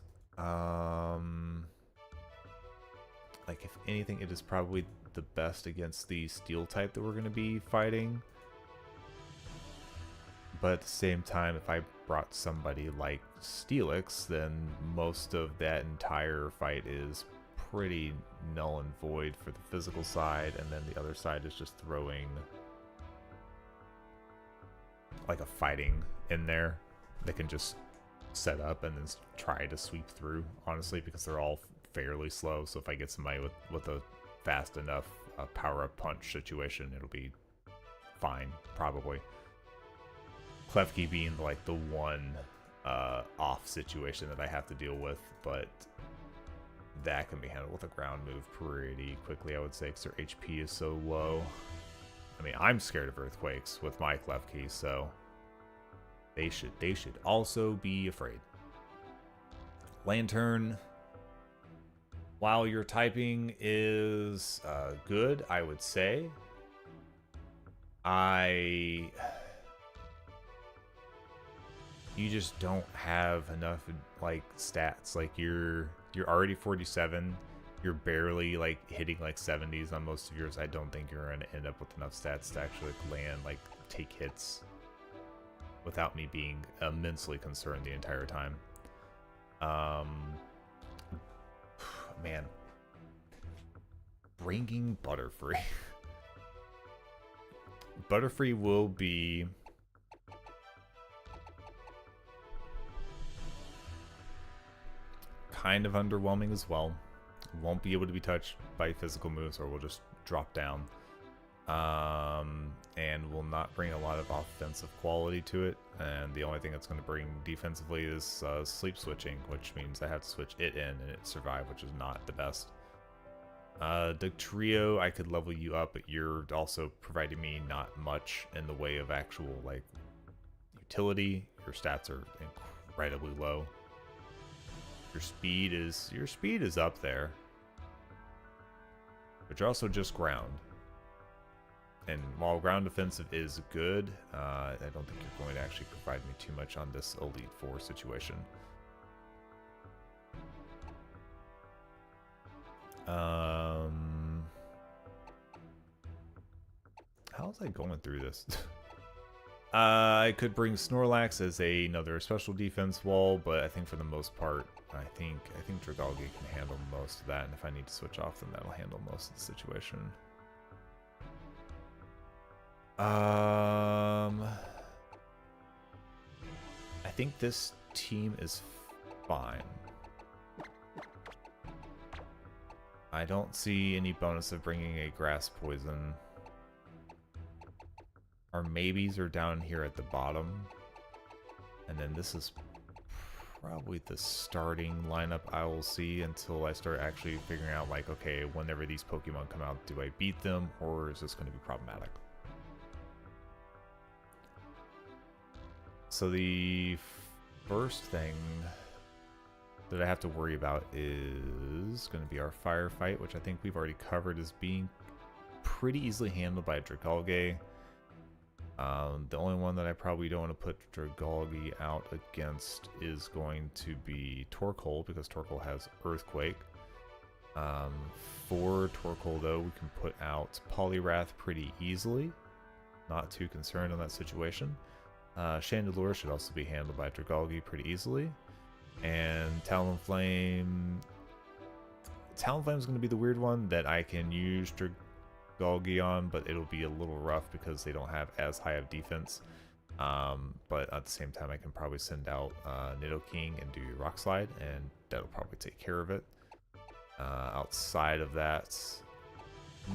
Like, if anything, it is probably the best against the steel type that we're going to be fighting. But at the same time, if I brought somebody like Steelix, then most of that entire fight is pretty null and void for the physical side, and then the other side is just throwing like a fighting in there that can just set up and then try to sweep through, honestly, because they're all fairly slow. So if I get somebody with a fast enough power-up punch situation, it'll be fine, probably. Klefki being like the one off situation that I have to deal with, but that can be handled with a ground move pretty quickly, I would say, because their HP is so low. I mean, I'm scared of earthquakes with my clef key, so they should also be afraid. Lantern, while your typing is good, I would say, you just don't have enough like stats. Like you're already 47. You're barely like hitting like 70s on most of yours. I don't think you're gonna end up with enough stats to actually land, like take hits without me being immensely concerned the entire time. Man, bringing Butterfree. Butterfree will be kind of underwhelming as well. Won't be able to be touched by physical moves, or will just drop down. And will not bring a lot of offensive quality to it. And the only thing it's going to bring defensively is sleep switching, which means I have to switch it in and it survive, which is not the best. Dugtrio, I could level you up, but you're also providing me not much in the way of actual like utility. Your stats are incredibly low. Your speed is up there, but you're also just ground. And while ground defensive is good, I don't think you're going to actually provide me too much on this Elite Four situation. How's I going through this? I could bring Snorlax as another special defense wall, but I think for the most part, I think Dragalge can handle most of that, and if I need to switch off, then that'll handle most of the situation. I think this team is fine. I don't see any bonus of bringing a grass poison. Our maybes are down here at the bottom. And then this is probably the starting lineup I will see until I start actually figuring out, like, okay, whenever these Pokemon come out, do I beat them, or is this going to be problematic? So the first thing that I have to worry about is going to be our firefight, which I think we've already covered as being pretty easily handled by Dragalge. The only one that I probably don't want to put Dragalge out against is going to be Torkoal, because Torkoal has Earthquake. For Torkoal, though, we can put out Poliwrath pretty easily. Not too concerned on that situation. Chandelure should also be handled by Dragalge pretty easily. And Talonflame... Talonflame is going to be the weird one that I can use Dragalge on, but it'll be a little rough because they don't have as high of defense. But at the same time, I can probably send out Nidoking and do Rock Slide, and that'll probably take care of it. Outside of that,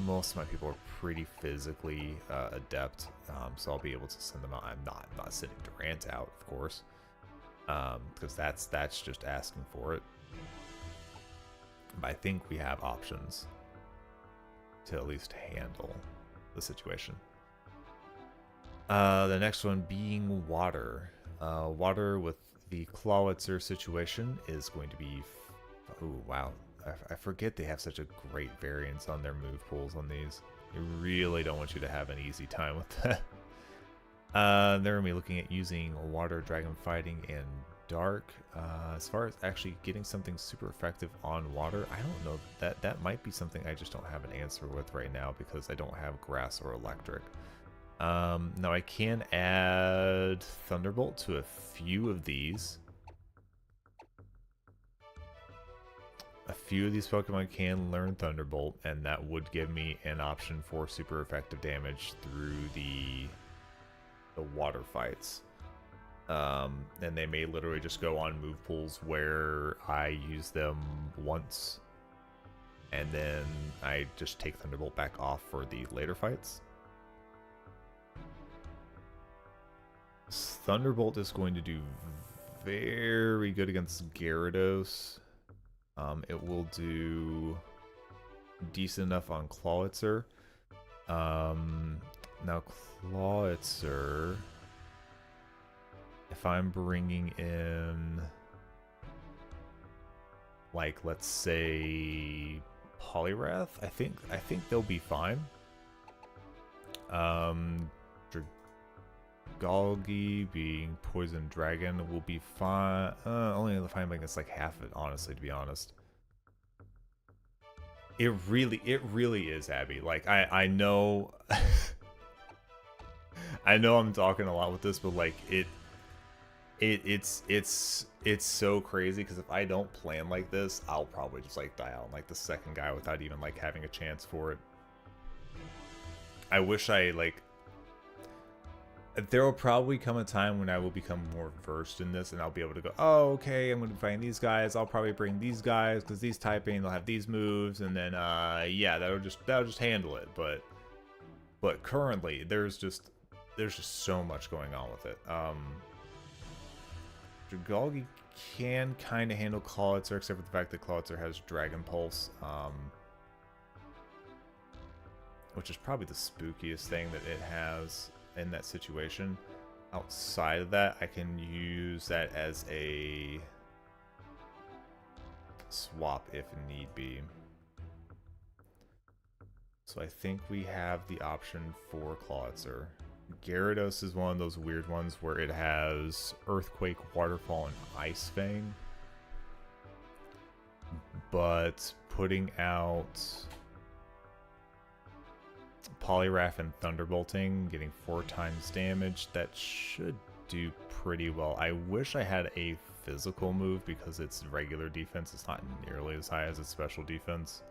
most of my people are pretty physically adept, so I'll be able to send them out. I'm not sending Durant out, of course, because that's just asking for it. But I think we have options to at least handle the situation. The next one being water. Water with the Clawitzer situation is going to be... Oh, wow. I forget they have such a great variance on their move pools on these. I really don't want you to have an easy time with that. They're going to be looking at using Water, Dragon Fighting, and Dark. As far as actually getting something super effective on water, I don't know. That might be something I just don't have an answer with right now because I don't have Grass or Electric. Now I can add Thunderbolt to a few of these. A few of these Pokemon can learn Thunderbolt, and that would give me an option for super effective damage through the water fights. And they may literally just go on move pools where I use them once, and then I just take Thunderbolt back off for the later fights. Thunderbolt is going to do very good against Gyarados. It will do decent enough on Clawitzer. Now, Clawitzer, if I'm bringing in, like, let's say Polyrath, I think they'll be fine. Dragalgi being Poison Dragon will be fine. Only fine against like half of it, honestly, to be honest. It really is, Abby. Like, I know I know I'm talking a lot with this, but like it's so crazy because if I don't plan like this, I'll probably just like die out on like the second guy without even like having a chance for it. I wish I like. There will probably come a time when I will become more versed in this and I'll be able to go, oh, okay, I'm going to find these guys. I'll probably bring these guys because these typing, they'll have these moves, and then yeah, that'll just handle it. But currently there's just so much going on with it. Dragalgi can kind of handle Clawitzer, except for the fact that Clawitzer has Dragon Pulse, which is probably the spookiest thing that it has in that situation. Outside of that, I can use that as a swap if need be. So I think we have the option for Clawitzer. Gyarados is one of those weird ones where it has Earthquake, Waterfall, and Ice Fang. But putting out Poliwrath and Thunderbolting, getting 4 times damage, that should do pretty well. I wish I had a physical move because its regular defense is not nearly as high as its special defense.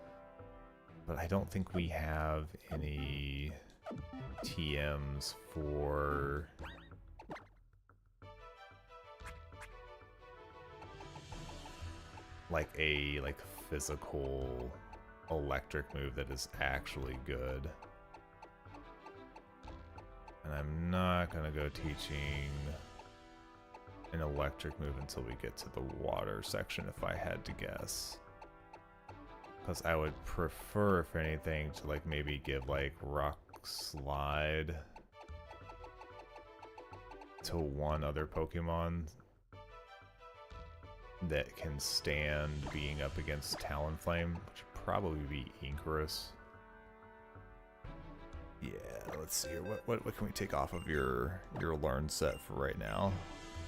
But I don't think we have any TMs for like a physical electric move that is actually good. And I'm not gonna go teaching an electric move until we get to the water section if I had to guess. Because I would prefer, if anything, to like maybe give like Rock Slide to one other Pokemon that can stand being up against Talonflame, which would probably be Icarus. Yeah, let's see here. What can we take off of your learn set for right now?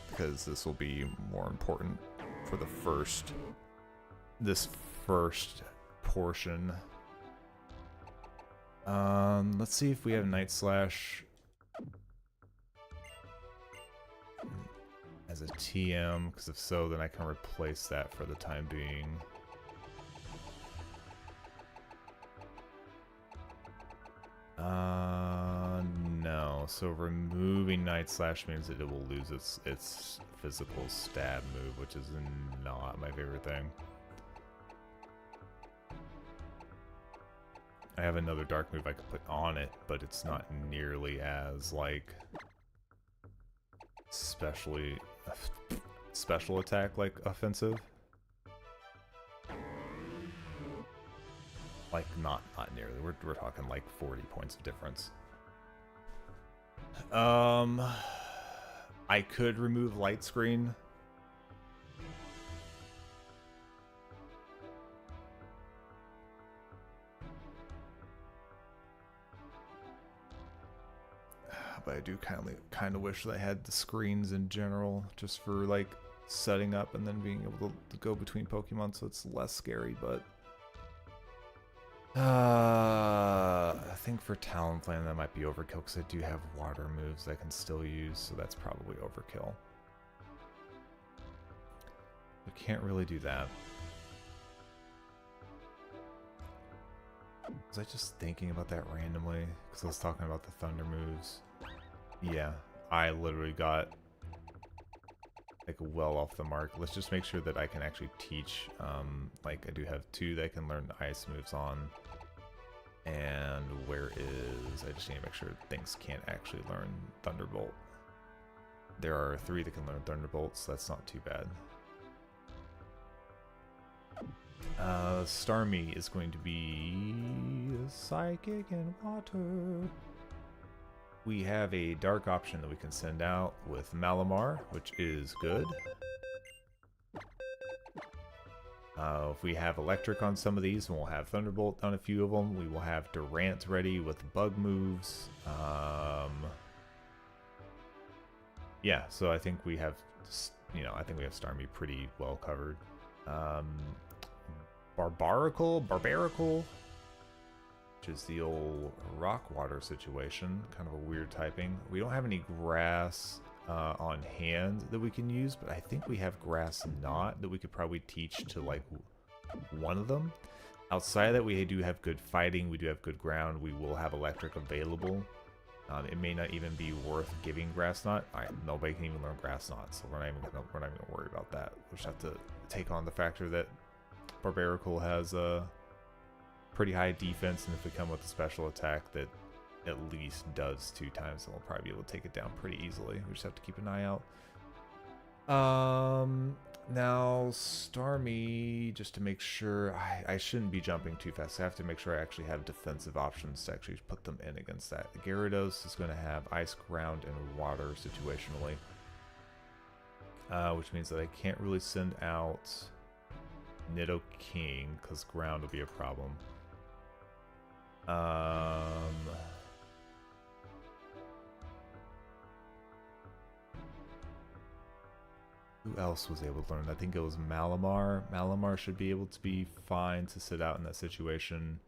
Because this will be more important for the first portion. Let's see if we have Night Slash as a TM, because if so, then I can replace that for the time being. No. So removing Night Slash means that it will lose its physical stab move, which is not my favorite thing. I have another dark move I could put on it, but it's not nearly as like special attack like offensive. Like not nearly. We're talking like 40 points of difference. I could remove Light Screen. But I do kind of wish that I had the screens in general, just for like setting up and then being able to go between Pokemon, so it's less scary. But I think for Talonflame that might be overkill because I do have water moves I can still use, so that's probably overkill. We can't really do that. Was I just thinking about that randomly? Because I was talking about the Thunder moves. Yeah, I literally got like well off the mark. Let's just make sure that I can actually teach. Like I do have 2 that I can learn ice moves on. And where is... I just need to make sure things can't actually learn Thunderbolt. There are 3 that can learn Thunderbolt, so that's not too bad. Starmie is going to be Psychic and Water. We have a dark option that we can send out with Malamar, which is good. If we have electric on some of these, and we'll have Thunderbolt on a few of them, we will have Durant ready with bug moves. Yeah, so I think we have, I think we have Starmie pretty well covered. Barbarical, which is the old rock water situation, kind of a weird typing. We don't have any grass on hand that we can use, but I think we have grass not that we could probably teach to like one of them. Outside of that, we do have good fighting, we do have good ground, we will have electric available. It may not even be worth giving grass knot. Nobody can even learn grass knot, so we're not even gonna worry about that. We'll just have to take on the factor that Barbarical has a pretty high defense, and if we come with a special attack that at least does 2 times, then we'll probably be able to take it down pretty easily. We just have to keep an eye out. Now Starmie, just to make sure, I shouldn't be jumping too fast. I have to make sure I actually have defensive options to actually put them in against that. Gyarados is going to have ice, ground, and water situationally, which means that I can't really send out Nidoking because ground will be a problem. Who else was able to learn? I think it was Malamar. Malamar should be able to be fine to sit out in that situation.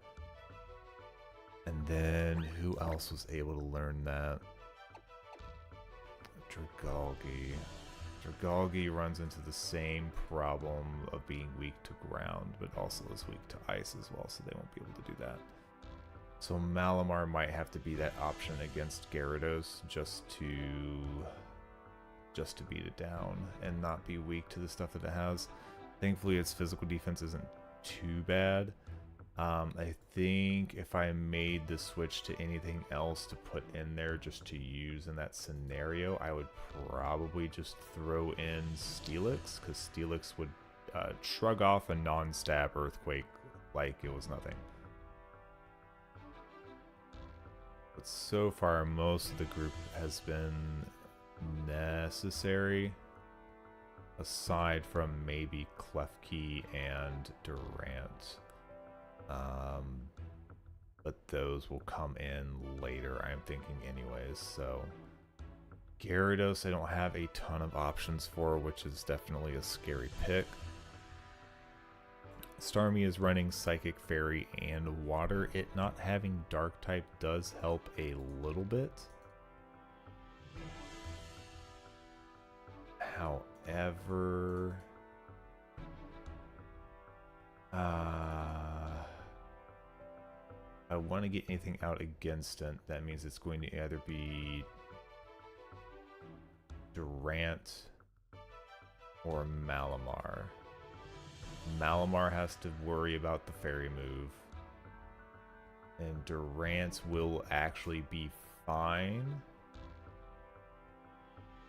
And then who else was able to learn that? Dragalge. Dragalge runs into the same problem of being weak to ground, but also is weak to ice as well, so they won't be able to do that. So Malamar might have to be that option against Gyarados just to beat it down and not be weak to the stuff that it has. Thankfully, its physical defense isn't too bad. I think if I made the switch to anything else to put in there just to use in that scenario, I would probably just throw in Steelix, because Steelix would shrug off a non-stab Earthquake like it was nothing. But so far, most of the group has been necessary, aside from maybe Klefki and Durant. But those will come in later, I'm thinking anyways. So Gyarados I don't have a ton of options for, which is definitely a scary pick. Starmie is running Psychic, Fairy, and Water. It not having Dark type does help a little bit. However, I want to get anything out against it. That means it's going to either be Durant or Malamar. Malamar has to worry about the fairy move, and Durant will actually be fine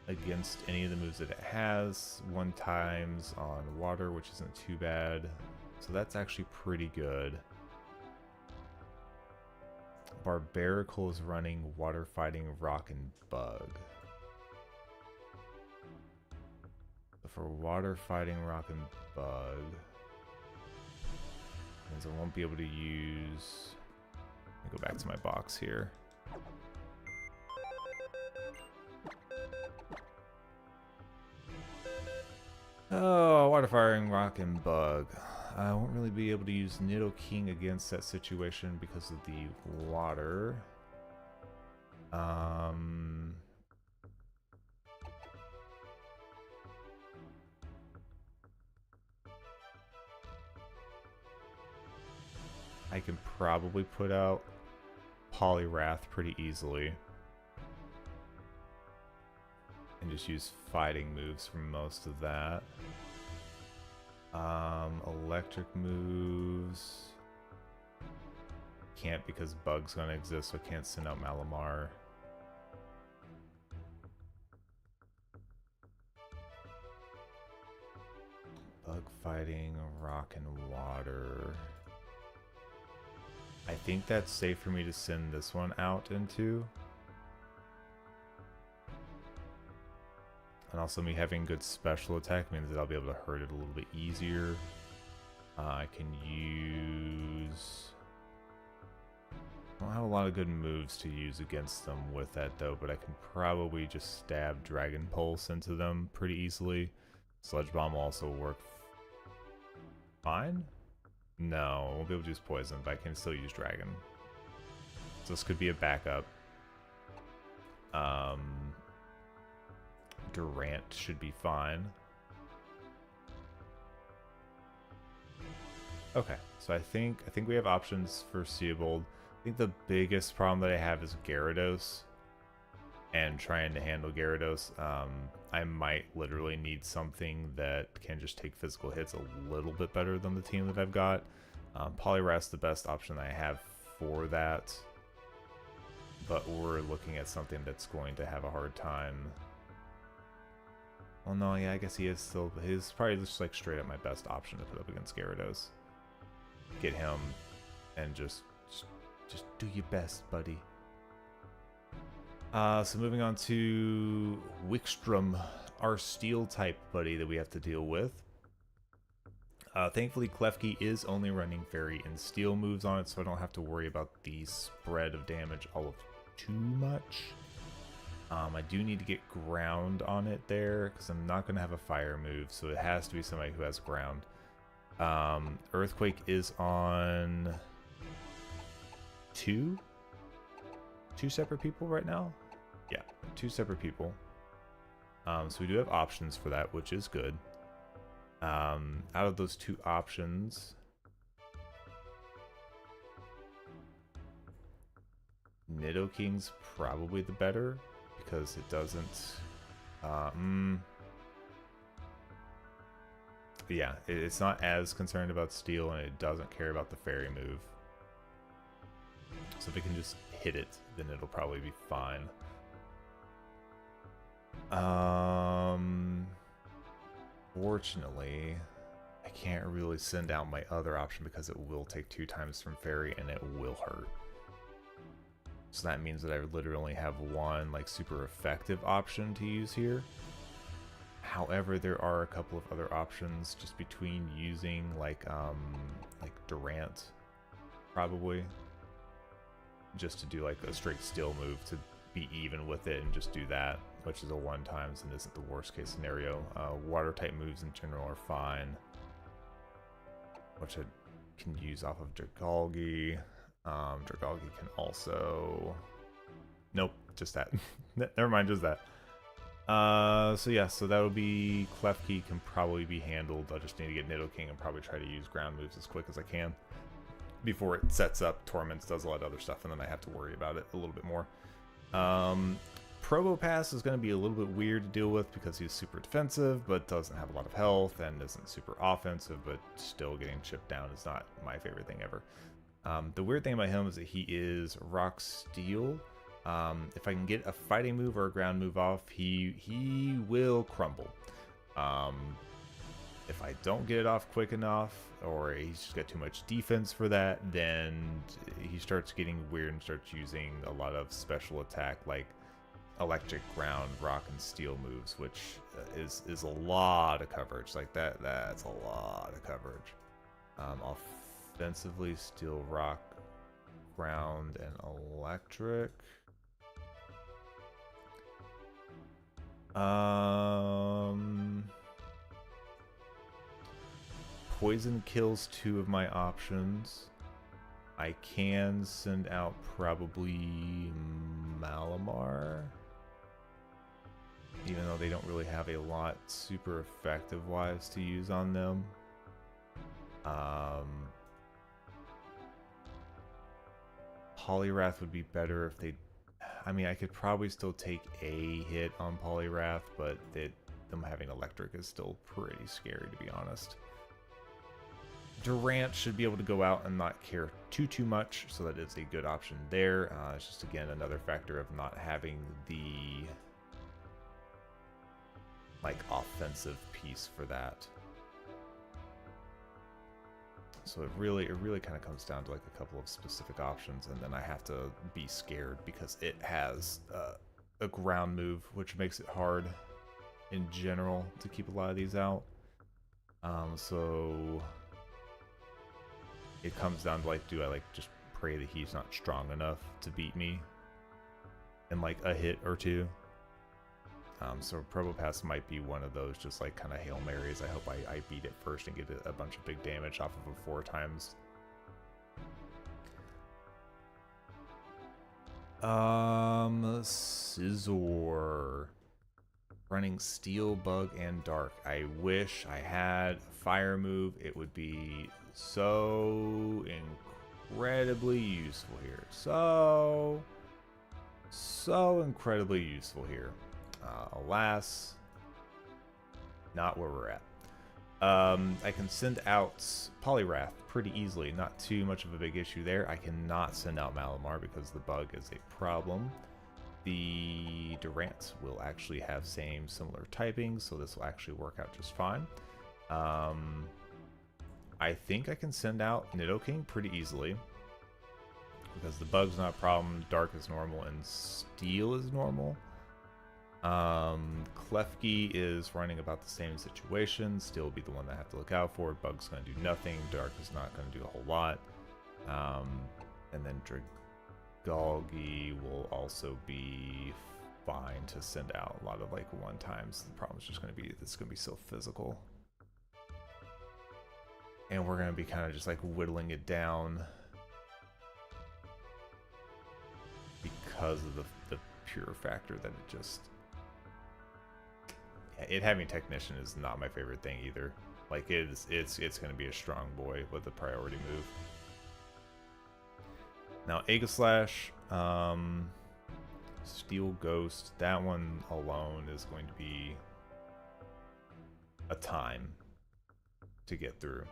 against any of the moves that it has. 1 times on water, which isn't too bad, so that's actually pretty good. Barbarical is running Water Fighting, Rock, and Bug. So for Water Fighting, Rock, and Bug, means I won't be able to use... Let me go back to my box here. Oh, Water Firing, Rock, and Bug. I won't really be able to use Nidoking against that situation because of the water. I can probably put out Poliwrath pretty easily. And just use fighting moves for most of that. Electric moves. Can't because Bug's gonna exist, so I can't send out Malamar. Bug fighting, rock and water. I think that's safe for me to send this one out into. And also me having good special attack means that I'll be able to hurt it a little bit easier. I can use... I don't have a lot of good moves to use against them with that though, but I can probably just stab Dragon Pulse into them pretty easily. Sludge Bomb will also work fine? No, I won't be able to use Poison, but I can still use Dragon. So this could be a backup. Durant should be fine. Okay, so I think we have options for Seabold. I think the biggest problem that I have is Gyarados and trying to handle Gyarados. I might literally need something that can just take physical hits a little bit better than the team that I've got. Poliwrath's the best option I have for that, but we're looking at something that's going to have a hard time. Well, no, yeah, I guess he is still. He's probably just like straight up my best option to put up against Gyarados. Get him and just do your best, buddy. So moving on to Wickstrom, our steel type buddy that we have to deal with. Thankfully, Klefki is only running fairy and steel moves on it, so I don't have to worry about the spread of damage all of too much. I do need to get ground on it there because I'm not going to have a fire move, so it has to be somebody who has ground. Earthquake is on two separate people right now. Yeah, 2 separate people. So we do have options for that, which is good. Out of those 2 options, Nidoking's probably the better because it doesn't. Yeah, it's not as concerned about steel and it doesn't care about the fairy move. So if it can just hit it, then it'll probably be fine. Fortunately, I can't really send out my other option because it will take 2 times from fairy and it will hurt. So that means that I literally have one like super effective option to use here. However, there are a couple of other options just between using like Durant, probably, just to do like a straight steel move to be even with it and just do that, which is a 1x and isn't the worst case scenario. Water type moves in general are fine, which I can use off of Dragalge. Dragalge can also... Nope, just that. Never mind, just that. So yeah, so that would be... Klefki can probably be handled. I'll just need to get Nidoking and probably try to use ground moves as quick as I can before it sets up. Torments does a lot of other stuff, and then I have to worry about it a little bit more. Probopass is going to be a little bit weird to deal with because he's super defensive, but doesn't have a lot of health, and isn't super offensive, but still getting chipped down is not my favorite thing ever. The weird thing about him is that he is Rock Steel. If I can get a fighting move or a ground move off, he will crumble. If I don't get it off quick enough, or he's just got too much defense for that, then he starts getting weird and starts using a lot of special attack like electric, ground, rock, and steel moves, which is a lot of coverage. Like that's a lot of coverage. Offensively, steel, rock, ground, and electric. Poison kills 2 of my options. I can send out probably Malamar, even though they don't really have a lot super effective wise to use on them. Poliwrath would be better if they... I mean, I could probably still take a hit on Poliwrath, but them having electric is still pretty scary, to be honest. Durant should be able to go out and not care too much, so that is a good option there. It's just, again, another factor of not having the like offensive piece for that. So it really kind of comes down to like a couple of specific options, and then I have to be scared because it has a ground move, which makes it hard. in general to keep a lot of these out. So it comes down to like, do I like just pray that he's not strong enough to beat me in like a hit or two? So Probopass might be one of those just like kind of Hail Marys. I hope I beat it first and get a bunch of big damage off of it 4 times. Scizor. Running Steel, Bug, and Dark. I wish I had a fire move. It would be so incredibly useful here. So incredibly useful here. Alas, not where we're at. I can send out Poliwrath pretty easily. Not too much of a big issue there. I cannot send out Malamar because the bug is a problem. The Durant will actually have similar typing, so this will actually work out just fine. I think I can send out Nidoking pretty easily because the bug's not a problem, Dark is normal, and Steel is normal. Klefki is running about the same situation. Steel will be the one that I have to look out for. Bug's going to do nothing. Dark is not going to do a whole lot. And then Galgi will also be fine to send out a lot of like 1-times. The problem is just going to be it's going to be so physical, and we're going to be kind of just like whittling it down because of the pure factor that it just having Technician is not my favorite thing either. Like it's going to be a strong boy with a priority move. Now, Aegislash, Steel Ghost, that one alone is going to be a time to get through.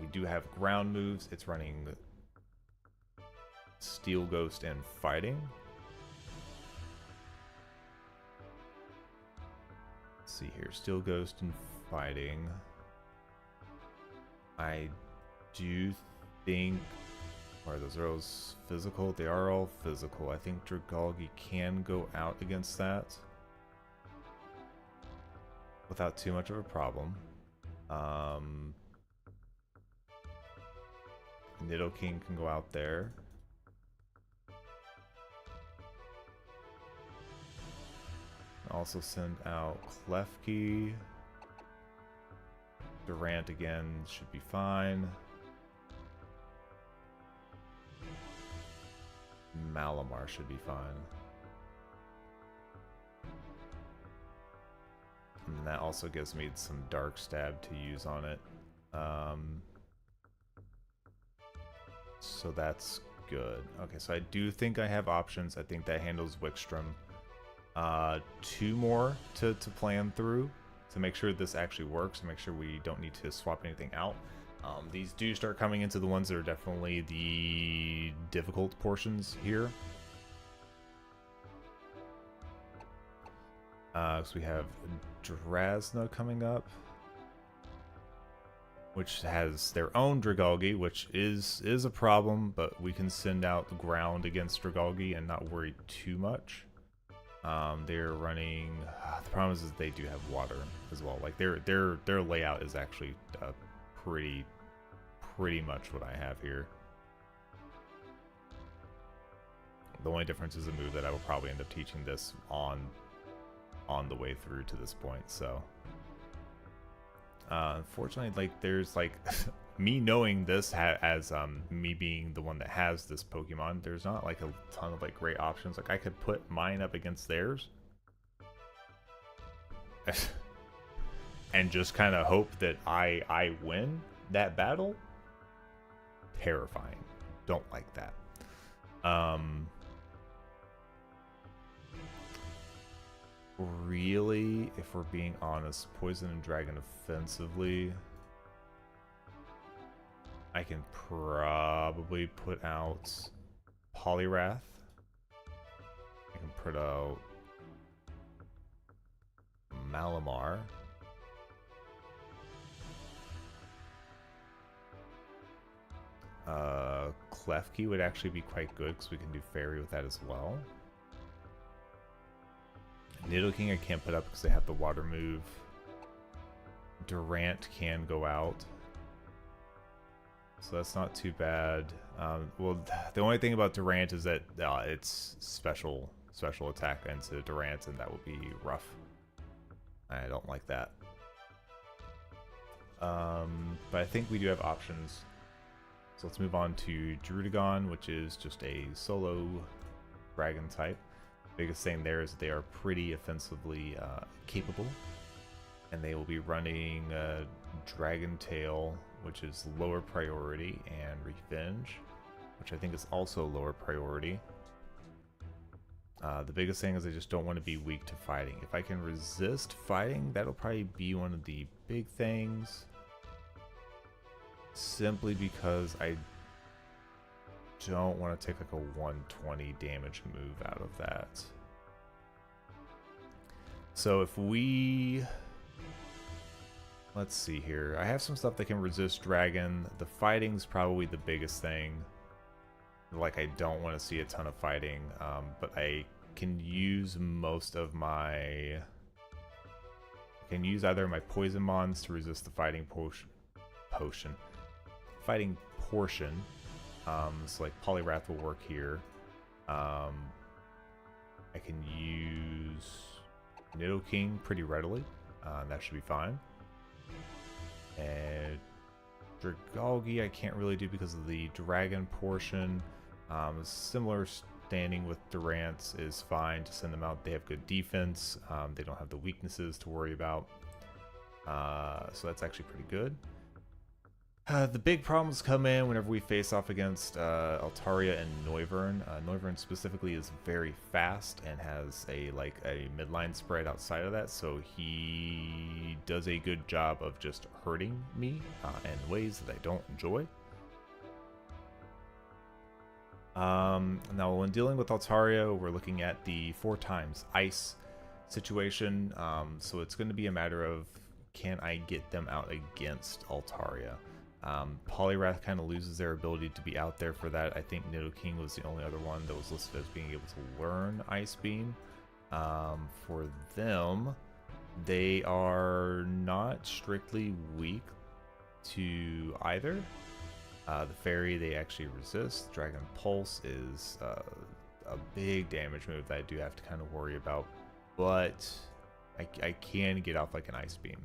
We do have ground moves. It's running Steel Ghost and Fighting. Let's see here, Steel Ghost and Fighting. I do think... Are those arrows physical? They are all physical. I think Dragalge can go out against that without too much of a problem. Nidoking can go out there. Also send out Klefki. Durant again should be fine. Malamar should be fine. And that also gives me some Dark Stab to use on it. So that's good. Okay, so I do think I have options. I think that handles Wickstrom. 2 more to plan through to make sure this actually works, and make sure we don't need to swap anything out. These do start coming into the ones that are definitely the difficult portions here. So we have Drasna coming up, which has their own Dragalge, which is a problem, but we can send out the ground against Dragalge and not worry too much. They're running. The problem is they do have water as well. Like their layout is actually pretty much what I have here. The only difference is a move that I will probably end up teaching this on the way through to this point. So unfortunately, like there's like me knowing this as me being the one that has this Pokemon, there's not like a ton of like great options. Like I could put mine up against theirs and just kind of hope that I win that battle. Terrifying. Don't like that. Really, if we're being honest, Poison and Dragon offensively, I can probably put out Poliwrath. I can put out Malamar. Klefki would actually be quite good because we can do Fairy with that as well. Nidoking I can't put up because they have the water move. Durant can go out. So that's not too bad. Well, the only thing about Durant is that it's special attack into Durant, and that will be rough. I don't like that. But I think we do have options. So let's move on to Druddigon, which is just a solo dragon type. Biggest thing there is that they are pretty offensively capable, and they will be running Dragon Tail, which is lower priority, and Revenge, which I think is also lower priority. The biggest thing is I just don't want to be weak to fighting. If I can resist fighting, that'll probably be one of the big things. Simply because I don't want to take like a 120 damage move out of that. So if we... Let's see here. I have some stuff that can resist Dragon. The fighting's probably the biggest thing. Like, I don't want to see a ton of fighting, but I can use most of my... I can use either my Poison Mons to resist the fighting portion. So like Poliwrath will work here. I can use Nidoking pretty readily. That should be fine. And Dragalge I can't really do because of the dragon portion. Similar standing with Durant is fine to send them out. They have good defense. They don't have the weaknesses to worry about. So that's actually pretty good. The big problems come in whenever we face off against Altaria and Noivern. Noivern specifically is very fast and has a midline spread outside of that, so he does a good job of just hurting me in ways that I don't enjoy. Now when dealing with Altaria, we're looking at the 4x ice situation, so it's going to be a matter of, can I get them out against Altaria? Poliwrath kind of loses their ability to be out there for that. I think Nidoking was the only other one that was listed as being able to learn Ice Beam. For them, they are not strictly weak to either. The Fairy they actually resist. Dragon Pulse is a big damage move that I do have to kind of worry about, but I can get off like an Ice Beam.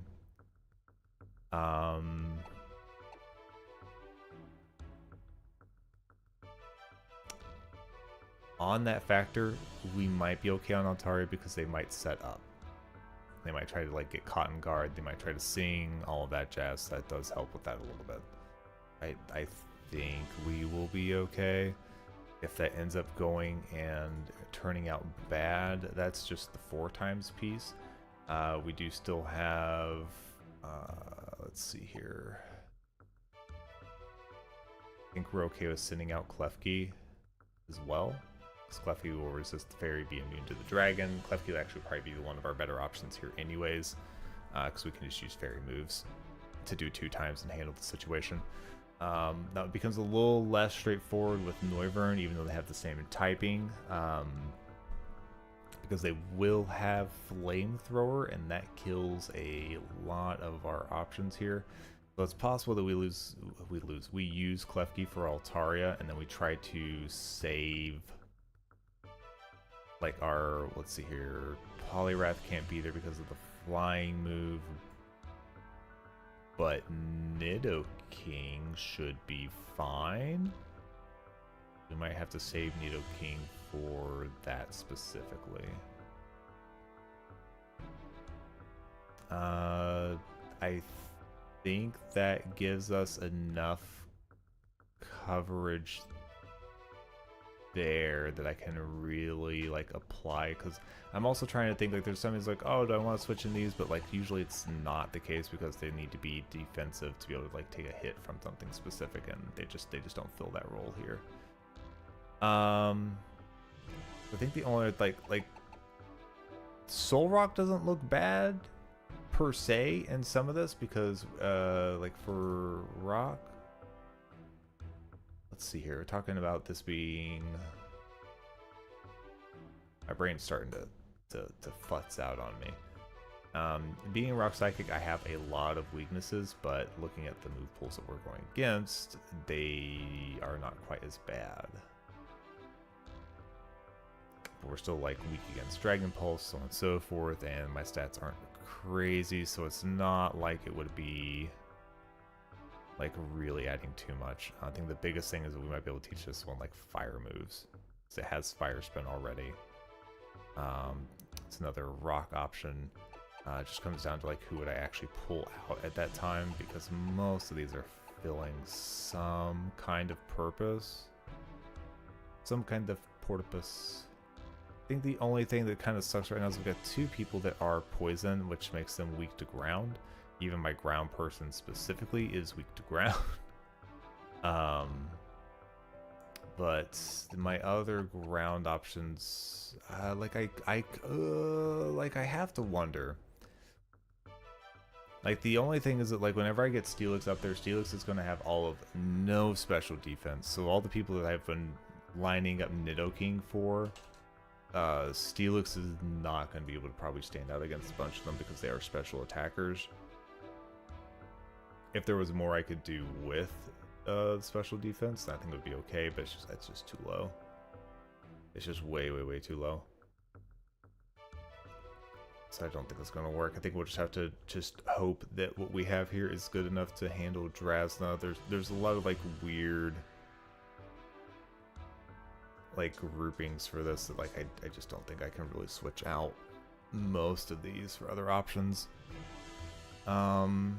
On that factor, we might be okay on Altaria because they might set up. They might try to like get Cotton Guard, they might try to sing, all of that jazz. That does help with that a little bit. I think we will be okay. If that ends up going and turning out bad, that's just the 4x piece. We do still have, let's see here. I think we're okay with sending out Klefki as well. Klefki will resist the Fairy, be immune to the Dragon. Klefki will actually probably be one of our better options here anyways, because we can just use Fairy moves to do 2x and handle the situation. Now it becomes a little less straightforward with Noivern, even though they have the same typing, because they will have Flamethrower, and that kills a lot of our options here. So it's possible that we use Klefki for Altaria, and then we try to save like our, let's see here, Poliwrath can't be there because of the flying move, but Nidoking should be fine. We might have to save Nidoking for that specifically. I think that gives us enough coverage there that I can really like apply, because I'm also trying to think, like, there's some like, oh, do I want to switch in these, but like usually it's not the case because they need to be defensive to be able to like take a hit from something specific, and they just don't fill that role here. I think the only like Soul Rock doesn't look bad per se in some of this, because like for Rock, let's see here, we're talking about this being, my brain's starting to to futz out on me. Being a Rock Psychic, I have a lot of weaknesses, but looking at the move pools that we're going against, they are not quite as bad. But we're still like weak against Dragon Pulse, so on and so forth, and my stats aren't crazy, so it's not like it would be like really adding too much. I think the biggest thing is that we might be able to teach this one like fire moves, because it has Fire Spin already. It's another rock option. It just comes down to like who would I actually pull out at that time, because most of these are filling some kind of purpose, some kind of porpoise. I think the only thing that kind of sucks right now is we've got two people that are poison, which makes them weak to ground. Even my ground person specifically is weak to ground. But my other ground options, like I have to wonder. Like, the only thing is that, like, whenever I get Steelix up there, Steelix is going to have all of no special defense. So all the people that I've been lining up Nidoking for, Steelix is not going to be able to probably stand out against a bunch of them because they are special attackers. If there was more I could do with special defense, I think it would be okay, but it's just too low. It's just way, way, way too low. So I don't think it's going to work. I think we'll just have to just hope that what we have here is good enough to handle Drasna. There's a lot of like weird like groupings for this that like I just don't think I can really switch out most of these for other options. Honestly,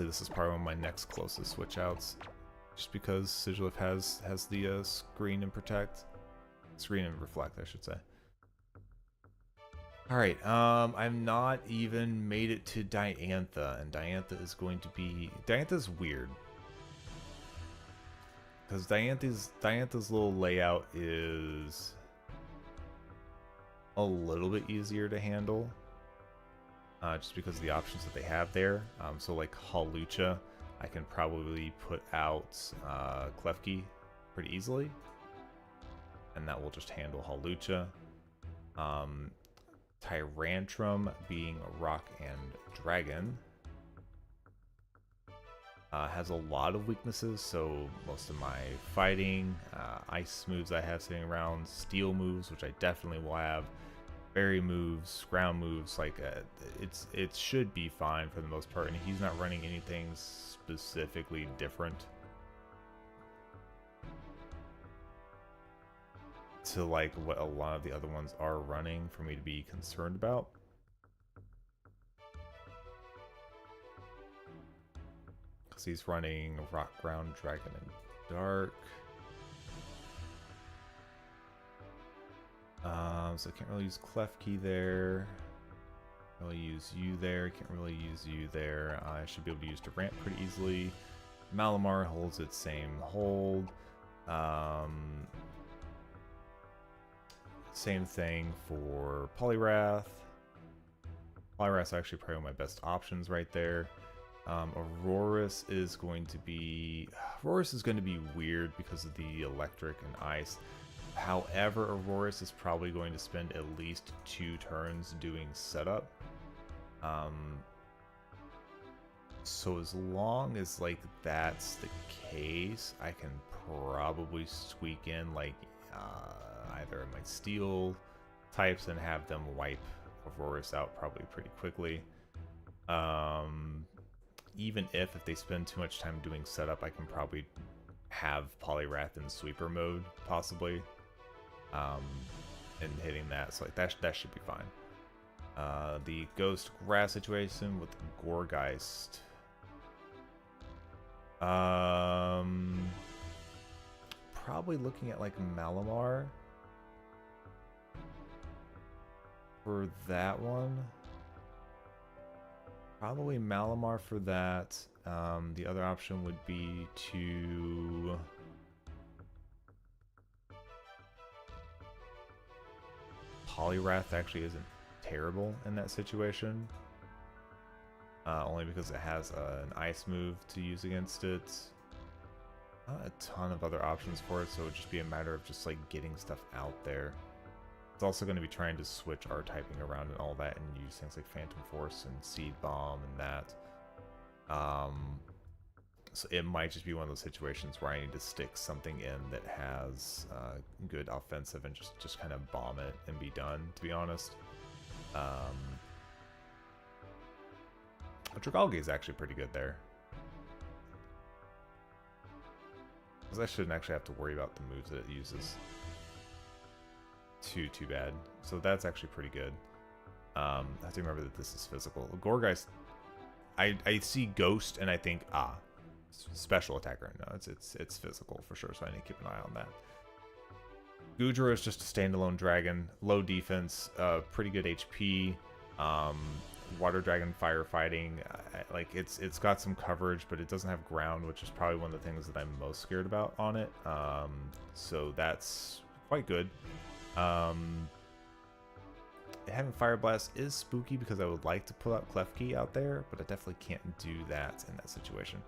this is probably one of my next closest switch outs, just because Sigilyph has the screen and protect, screen and reflect, I should say. Alright, I've not even made it to Diantha, and Diantha is going to be... Diantha's weird. Because Diantha's little layout is a little bit easier to handle. Just because of the options that they have there. So like Hawlucha, I can probably put out Klefki pretty easily. And that will just handle Hawlucha. Tyrantrum being Rock and Dragon has a lot of weaknesses, so most of my fighting, ice moves I have sitting around, steel moves, which I definitely will have, fairy moves, ground moves, like it should be fine for the most part, and he's not running anything specifically different to like what a lot of the other ones are running for me to be concerned about. Because he's running Rock, Ground, Dragon, and Dark. So I can't really use Klefki there. Can't really use you there. Can't really use you there. I should be able to use Durant pretty easily. Malamar holds its same hold. Same thing for Poliwrath. Poliwrath's actually probably one of my best options right there. Aurorus is going to be weird because of the electric and ice. However, Aurorus is probably going to spend at least 2 turns doing setup. So as long as like that's the case, I can probably squeak in like either my steel types and have them wipe Aurorus out probably pretty quickly. Even if they spend too much time doing setup, I can probably have Poliwrath in sweeper mode possibly, and hitting that. So like that should be fine. The Ghost Grass situation with Gourgeist. Probably looking at like Malamar for that one. Probably Malamar for that. The other option would be to Poliwrath actually isn't terrible in that situation. Only because it has an ice move to use against it. Not a ton of other options for it, so it would just be a matter of just like getting stuff out there. It's also going to be trying to switch our typing around and all that and use things like Phantom Force and Seed Bomb and that. So it might just be one of those situations where I need to stick something in that has good offensive and just kind of bomb it and be done, to be honest. Dragalge is actually pretty good there. Because I shouldn't actually have to worry about the moves that it uses. Too bad. So that's actually pretty good. I have to remember that this is physical. Gourgeist, I see Ghost and I think, special attacker. No, it's physical for sure, so I need to keep an eye on that. Goodra is just a standalone dragon, low defense, pretty good HP. Water dragon firefighting, like it's got some coverage, but it doesn't have ground, which is probably one of the things that I'm most scared about on it. So that's quite good. Having Fire Blast is spooky because I would like to pull out Klefki out there, but I definitely can't do that in that situation.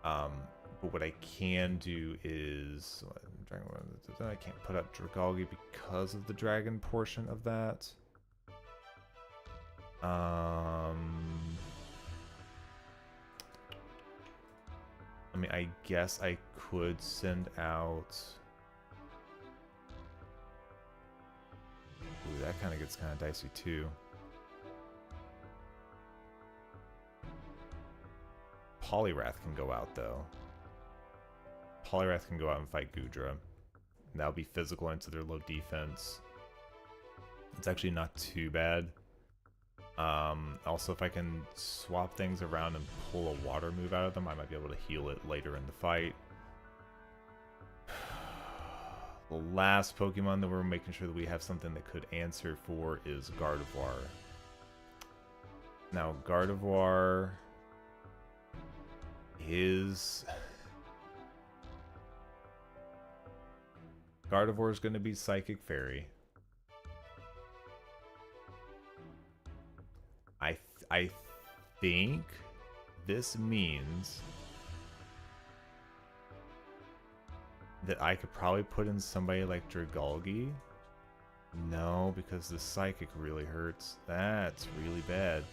But what I can do is I can't put out Dragalge because of the dragon portion of that. I mean, I guess I could send out. Ooh, that kind of gets kind of dicey too. Poliwrath can go out though. Poliwrath can go out and fight Goodra. That'll be physical into their low defense. It's actually not too bad. Also, if I can swap things around and pull a water move out of them, I might be able to heal it later in the fight. The last Pokemon that we're making sure that we have something that could answer for is Gardevoir. Now, Gardevoir is going to be Psychic Fairy. I think this means that I could probably put in somebody like Dragalge. No, because the Psychic really hurts. That's really bad.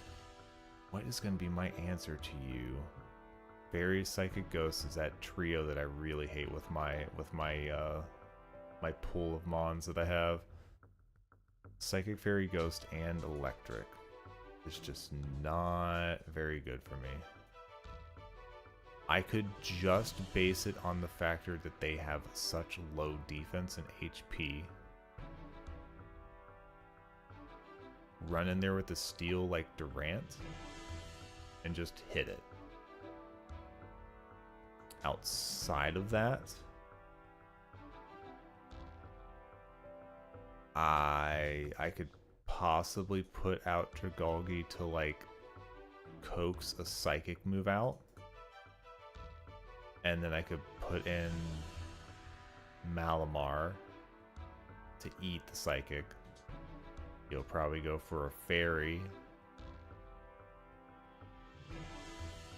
What is going to be my answer to you? Fairy, Psychic, Ghost is that trio that I really hate with my my pool of Mons that I have. Psychic, Fairy, Ghost, and Electric. It's just not very good for me. I could just base it on the factor that they have such low defense and HP. Run in there with a steel like Durant and just hit it. Outside of that, I could possibly put out Dragalge to like coax a Psychic move out, and then I could put in Malamar to eat the Psychic. You'll probably go for a Fairy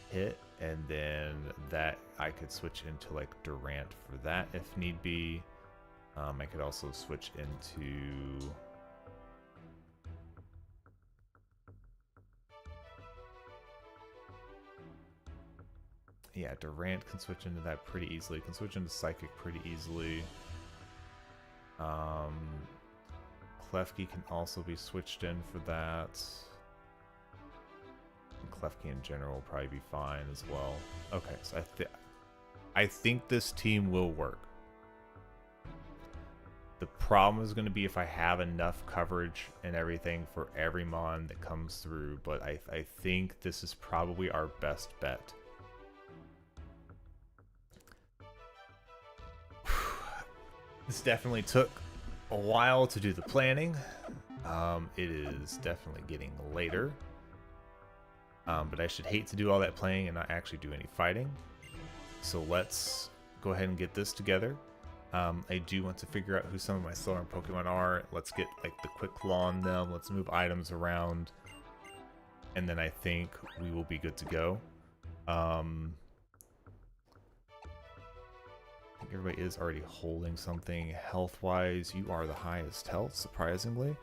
hit, and then that I could switch into like Durant for that if need be. I could also switch into Durant can switch into that pretty easily. Can switch into Psychic pretty easily. Klefki can also be switched in for that. And Klefki in general will probably be fine as well. Okay, so I think this team will work. The problem is going to be if I have enough coverage and everything for every Mon that comes through, but I think this is probably our best bet. This definitely took a while to do the planning. It is definitely getting later. But I should hate to do all that planning and not actually do any fighting. So let's go ahead and get this together. I do want to figure out who some of my slower Pokemon are. Let's get like the Quick Claw on them. Let's move items around. And then I think we will be good to go. think everybody is already holding something health-wise. You are the highest health, surprisingly.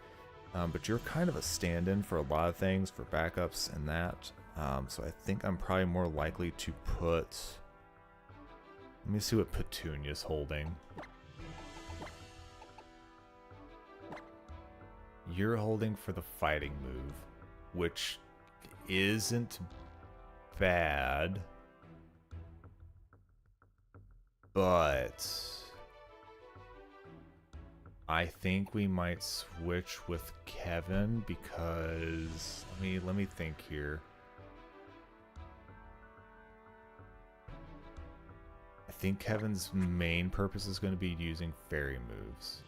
But you're kind of a stand-in for a lot of things, for backups and that. So I think I'm probably more likely to put... Let me see what Petunia's holding. You're holding for the fighting move, which isn't bad. But I think we might switch with Kevin because let me think here. I think Kevin's main purpose is going to be using fairy moves.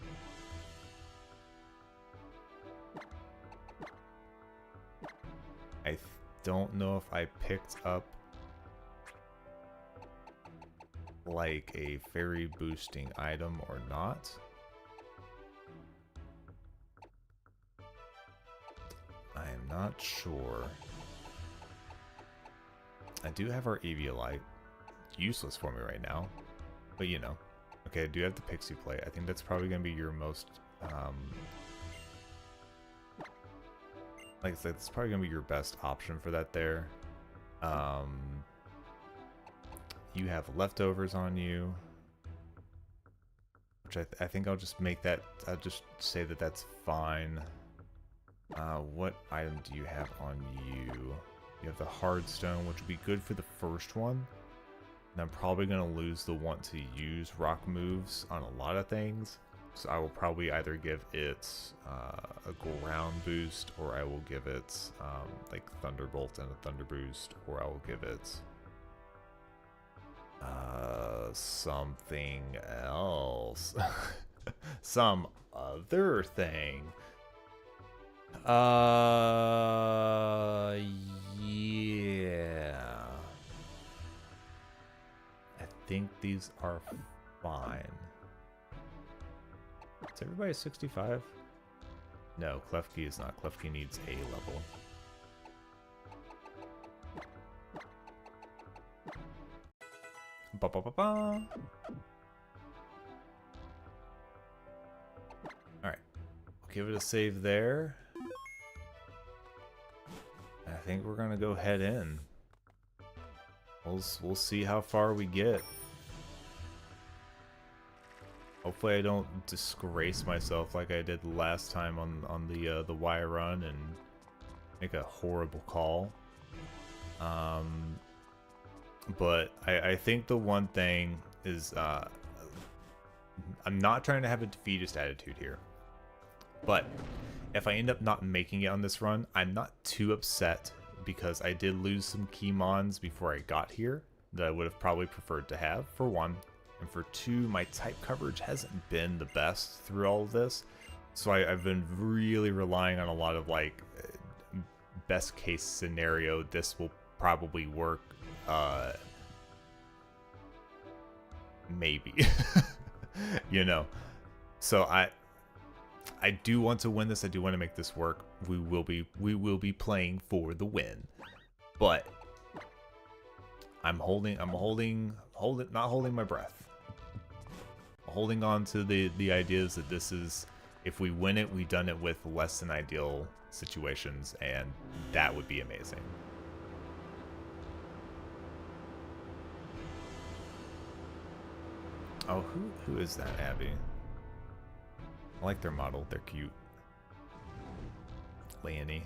I don't know if I picked up like a fairy boosting item or not. I am not sure. I do have our Eviolite. Useless for me right now, but you know. Okay, I do have the Pixie Plate. I think that's probably going to be your most like I said, it's probably going to be your best option for that there. You have leftovers on you, which I think I'll just make that, I'll just say that that's fine. What item do you have on you? You have the Hardstone, which would be good for the first one. And I'm probably going to lose the want to use rock moves on a lot of things. So I will probably either give it a ground boost, or I will give it like Thunderbolt and a Thunder Boost, or I will give it something else. Some other thing. Yeah. I think these are fine. Is everybody 65? No, Klefki is not. Klefki needs A level. Ba ba ba ba. Alright. I'll give it a save there. I think we're gonna go head in. We'll see how far we get. Hopefully I don't disgrace myself like I did last time on the Y run and make a horrible call. But I think the one thing is I'm not trying to have a defeatist attitude here. But if I end up not making it on this run, I'm not too upset because I did lose some key mons before I got here that I would have probably preferred to have, for one. And for two, my type coverage hasn't been the best through all of this. So I've been really relying on a lot of like best case scenario, this will probably work. Maybe. You know. So I do want to win this. I do want to make this work. We will be playing for the win. But I'm not holding my breath. Holding on to the ideas that this is, if we win it, we've done it with less than ideal situations, and that would be amazing. Oh, who is that, Abby? I like their model. They're cute. Leonie.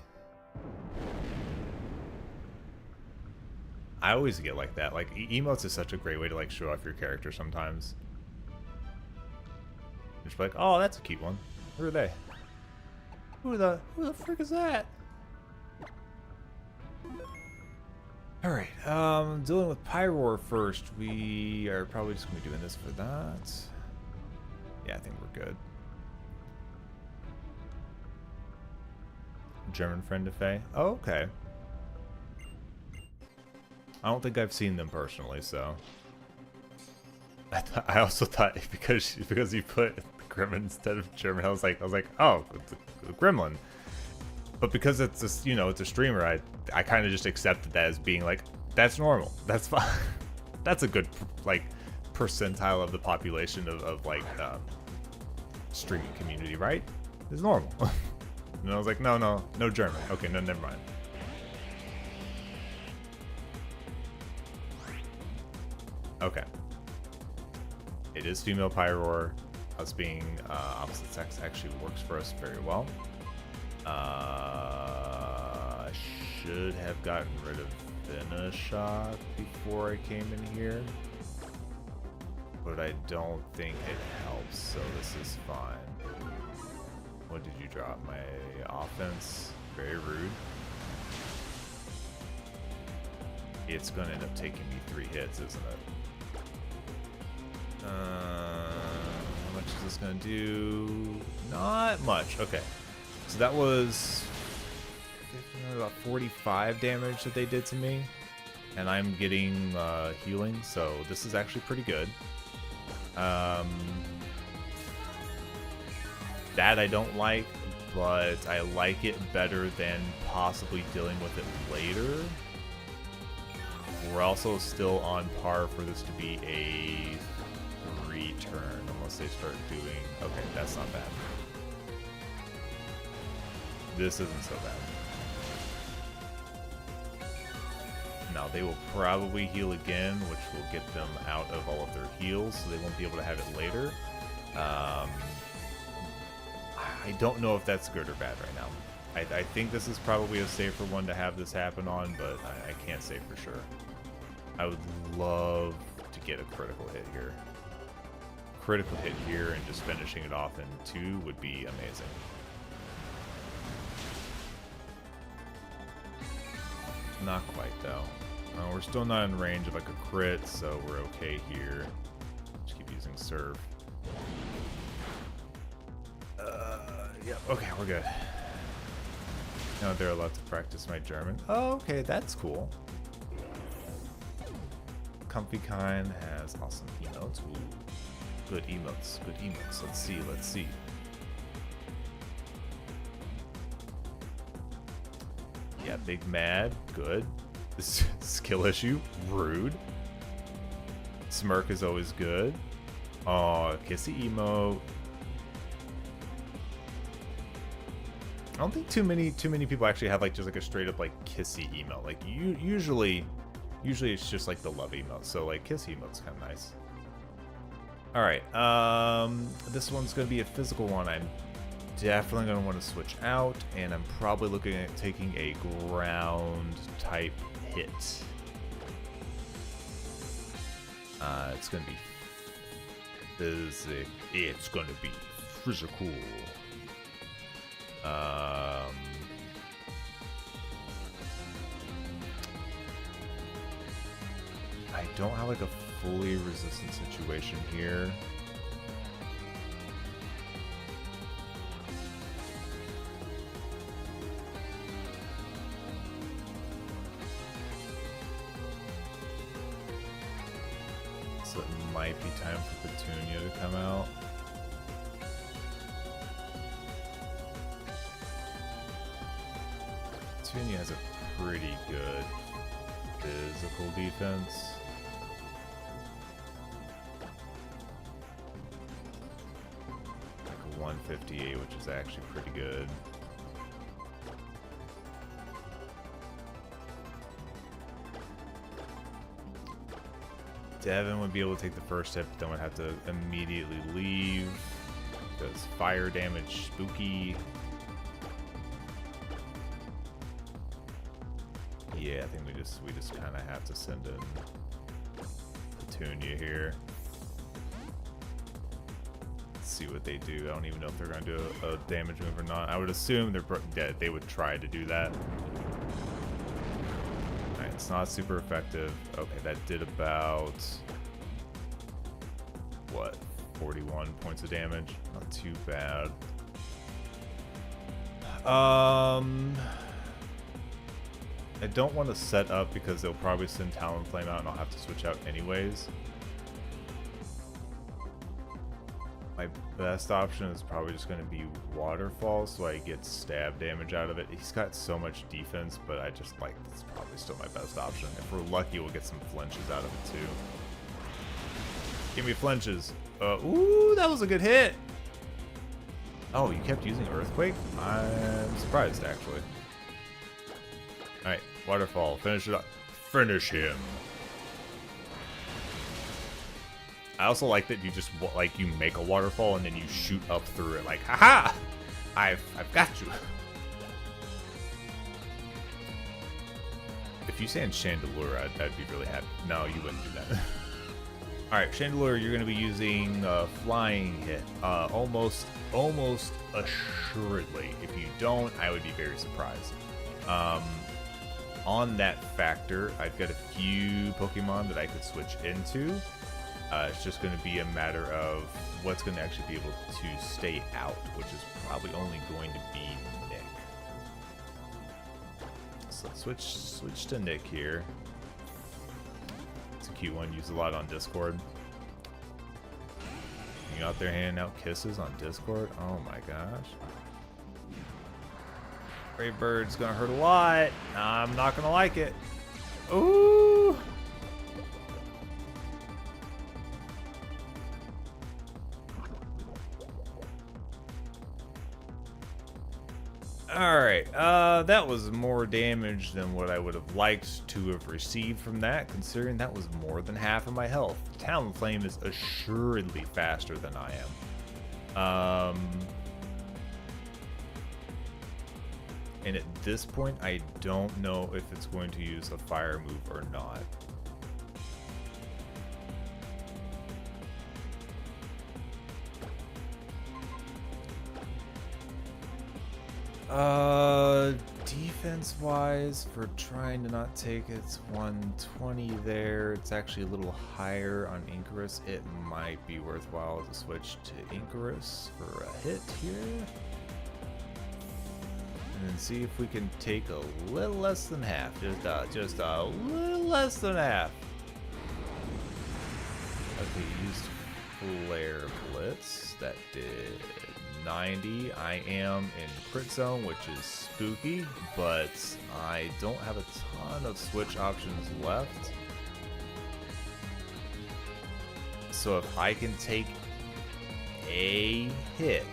I always get like that. Like, emotes is such a great way to like show off your character sometimes. Just like, oh, that's a cute one. Who are they? Who the frick is that? Alright, dealing with Pyroar first. We are probably just going to be doing this for that. Yeah, I think we're good. German friend of Faye? Oh, okay. I don't think I've seen them personally, so... I also thought because you put Gremlin instead of German, I was like, oh, it's a Gremlin. But because it's a, you know, it's a streamer, I kind of just accepted that as being like, that's normal, that's fine. That's a good, like, percentile of the population of like streaming community, right? It's normal. And I was like, no German. Okay, no, never mind. Okay. It is female Pyroar. Us being opposite sex actually works for us very well. I should have gotten rid of Venoshock before I came in here, but I don't think it helps, so this is fine. What did you drop? My offense? Very rude. It's going to end up taking me 3 hits, isn't it? How much is this going to do? Not much. Okay. So that was about 45 damage that they did to me. And I'm getting healing, so this is actually pretty good. That I don't like, but I like it better than possibly dealing with it later. We're also still on par for this to be a 3-turn, unless they start doing... Okay, that's not bad. This isn't so bad. Now, they will probably heal again, which will get them out of all of their heals, so they won't be able to have it later. I don't know if that's good or bad right now. I think this is probably a safer one to have this happen on, but I can't say for sure. I would love to get a critical hit here. Critical hit here and just finishing it off in 2 would be amazing. Not quite though. We're still not in range of like a crit, so we're okay here. Just keep using Serve. Yep, okay, we're good. Now they're allowed to practice my German. Oh, okay, that's cool. Comfy Kind has awesome emotes. Ooh, good emotes, good emotes. Let's see, let's see. Yeah, Big Mad, good. This skill issue, rude. Smirk is always good. Oh, Kissy emote. I don't think too many people actually have like just like a straight up like kissy emote. Like usually it's just like the love emote. So like kissy emote's kind of nice. All right, this one's gonna be a physical one. I'm definitely gonna want to switch out, and I'm probably looking at taking a ground type hit. It's gonna be It's gonna be physical. I don't have like a fully resistant situation here. So it might be time for Petunia to come out. Petunia has a pretty good physical defense. Like 158, which is actually pretty good. Devin would be able to take the first hit, but then would have to immediately leave. Does fire damage, spooky. Yeah, I think we just kind of have to send in Petunia here. Let's see what they do. I don't even know if they're going to do a damage move or not. I would assume they would try to do that. Alright, it's not super effective. Okay, that did about what? 41 points of damage. Not too bad. I don't want to set up because they'll probably send Talonflame out and I'll have to switch out anyways. My best option is probably just going to be Waterfall so I get stab damage out of it. He's got so much defense, but I just like it's probably still my best option. If we're lucky, we'll get some flinches out of it too. Give me flinches. Ooh, that was a good hit. Oh, you kept using Earthquake? I'm surprised, actually. Alright, Waterfall. Finish it up. Finish him. I also like that you just, like, you make a waterfall and then you shoot up through it. Like, haha! I've got you. If you say in Chandelure, I'd be really happy. No, you wouldn't do that. Alright, Chandelure, you're going to be using Flying Hit. Almost assuredly. If you don't, I would be very surprised. On that factor, I've got a few Pokemon that I could switch into. It's just going to be a matter of what's going to actually be able to stay out, which is probably only going to be Nick. So let's switch to Nick here. It's a cute one, used a lot on Discord. You out there handing out kisses on Discord? Oh my gosh. Brave Bird's gonna hurt a lot. I'm not gonna like it. Ooh! Alright, that was more damage than what I would have liked to have received from that, considering that was more than half of my health. Talonflame is assuredly faster than I am. And at this point, I don't know if it's going to use a fire move or not. Defense-wise, for trying to not take its 120 there, it's actually a little higher on Icarus. It might be worthwhile to switch to Icarus for a hit here. And then see if we can take a little less than half. Just a little less than half. Okay, used Flare Blitz. That did 90. I am in crit zone, which is spooky, but I don't have a ton of switch options left. So if I can take a hit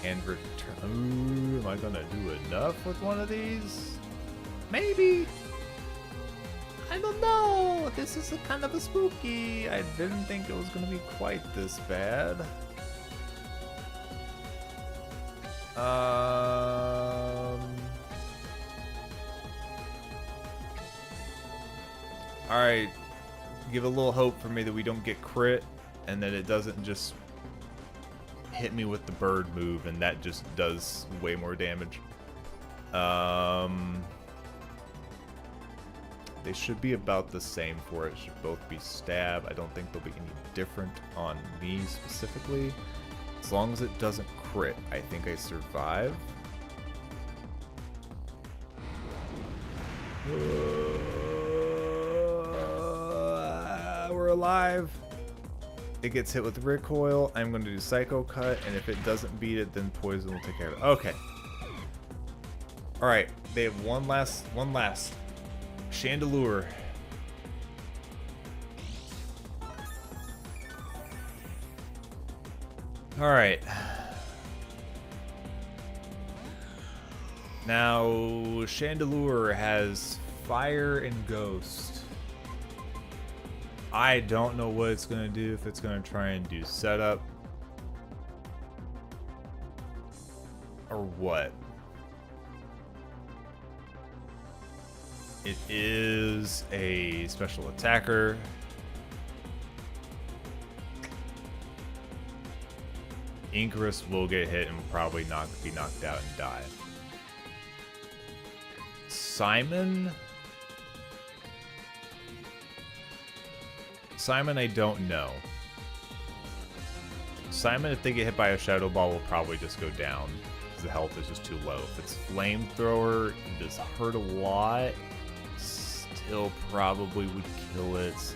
and return... Ooh, am I gonna do enough with one of these? Maybe. I don't know. This is a kind of a spooky. I didn't think it was going to be quite this bad. Alright. Give a little hope for me that we don't get crit and that it doesn't just hit me with the bird move and that just does way more damage. They should be about the same for it. Should both be stab. I don't think they'll be any different on me specifically. As long as it doesn't crit, I think I survive. We're alive. It gets hit with recoil. I'm going to do Psycho Cut, and if it doesn't beat it, then Poison will take care of it. Okay. All right. They have one last. Chandelure. Alright. Now, Chandelure has Fire and Ghost. I don't know what it's going to do, if it's going to try and do setup. Or what. It is a special attacker. Icarus will get hit and will probably be knocked out and die. Simon, I don't know. Simon, if they get hit by a Shadow Ball, will probably just go down because the health is just too low. If it's Flamethrower, it does hurt a lot. Still probably would kill it.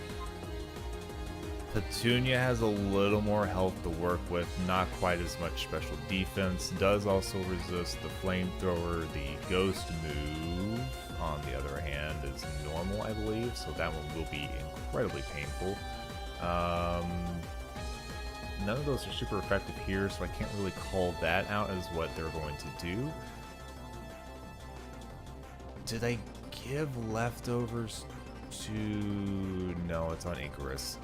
Petunia has a little more health to work with, not quite as much special defense. Does also resist the flamethrower. The ghost move, on the other hand, is normal, I believe, so that one will be incredibly painful. None of those are super effective here, so I can't really call that out as what they're going to do. Did I give leftovers to... No, it's on Icarus.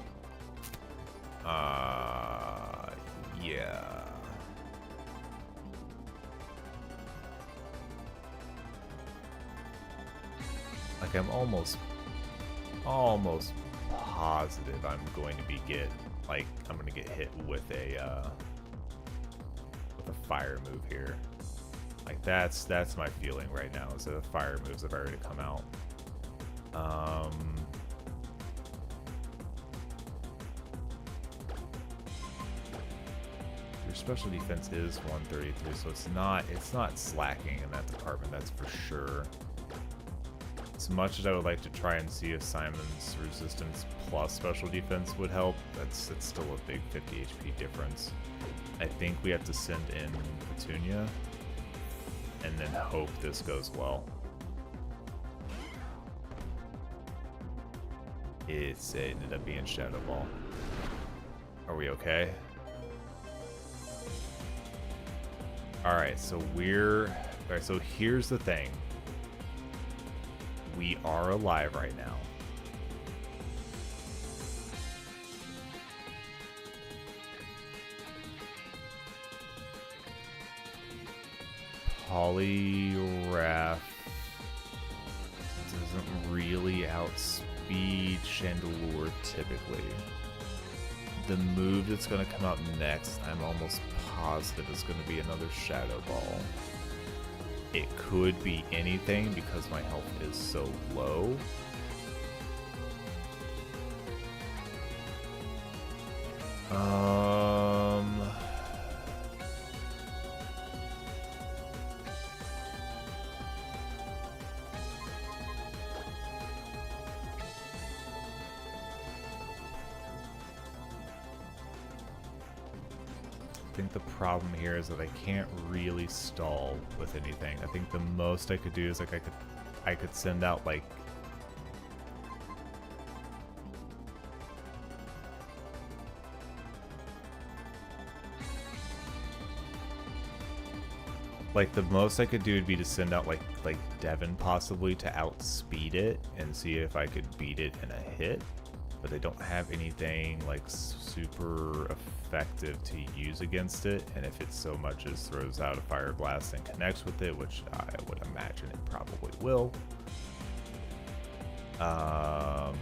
Yeah. Like, I'm almost positive I'm going to be I'm going to get hit with a fire move here. Like, that's my feeling right now, is that the fire moves have already come out. Your special defense is 133, so it's not slacking in that department, that's for sure. As much as I would like to try and see if Simon's resistance plus special defense would help, that's still a big 50 HP difference. I think we have to send in Petunia and then hope this goes well. It ended up being Shadow Ball. Are we okay? Alright, so so here's the thing. We are alive right now. Poliwrath doesn't really outspeed Chandelure typically. The move that's going to come out next, I'm almost positive is going to be another Shadow Ball. It could be anything because my health is so low. I think the problem here is that I can't really stall with anything. I think the most I could do is like I could send out like the most I could do would be to send out like Devin possibly to outspeed it and see if I could beat it in a hit. But they don't have anything like super effective to use against it, and if it so much as throws out a Fire Blast and connects with it, which I would imagine it probably will, then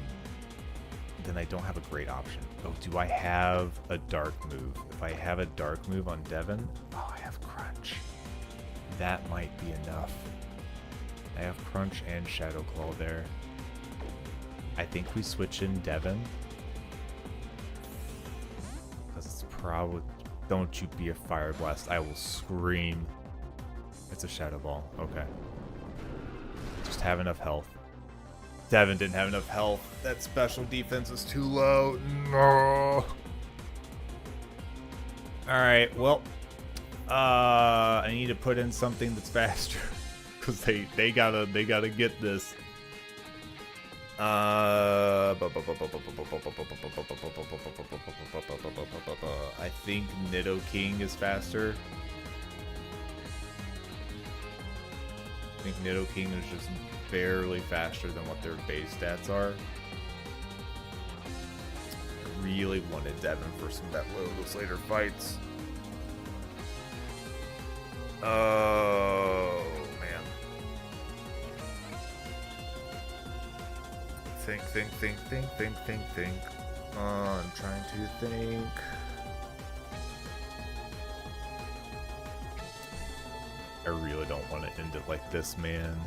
I don't have a great option. Oh, do I have a Dark move? If I have a Dark move on Devin, oh, I have Crunch. That might be enough. I have Crunch and Shadow Claw there. I think we switch in Devin. Because it's probably... Don't you be a Fire Blast. I will scream. It's a Shadow Ball. Okay. Just have enough health. Devin didn't have enough health. That special defense is too low. No. Alright, well. I need to put in something that's faster. Because they gotta get this. I think Nidoking is faster. I think Nidoking is just barely faster than what their base stats are. I really wanted Devin for some of those later fights. Oh man. Think. I'm trying to think. I really don't want to end it like this, man.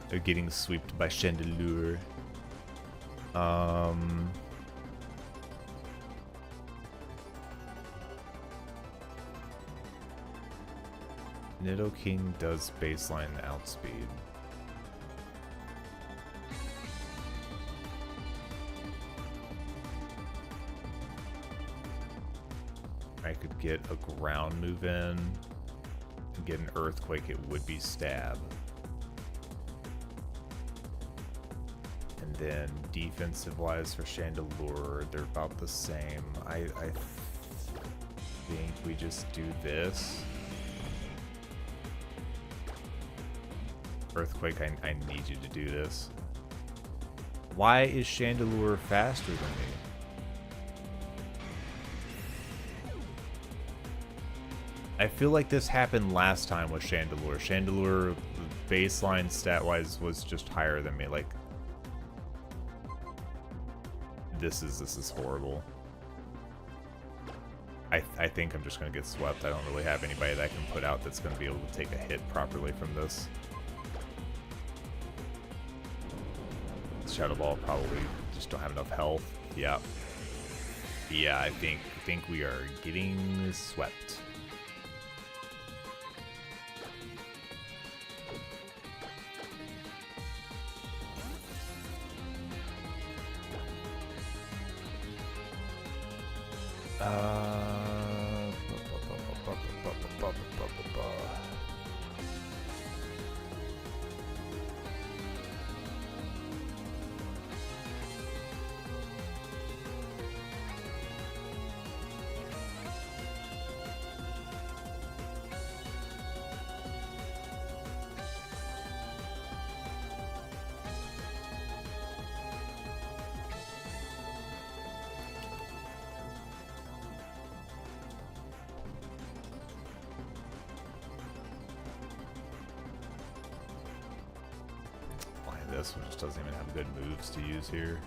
They're getting swept by Chandelure. Nidoking does baseline outspeed. I could get a ground move in and get an earthquake, it would be stab. And then defensive-wise for Chandelure, they're about the same. I think we just do this. Earthquake, I need you to do this. Why is Chandelure faster than me? I feel like this happened last time with Chandelure. Chandelure, baseline stat-wise, was just higher than me. Like, this is horrible. I think I'm just gonna get swept. I don't really have anybody that I can put out that's gonna be able to take a hit properly from this. Shadow Ball probably just don't have enough health. Yeah. Yeah, I think we are getting swept. This one just doesn't even have good moves to use here.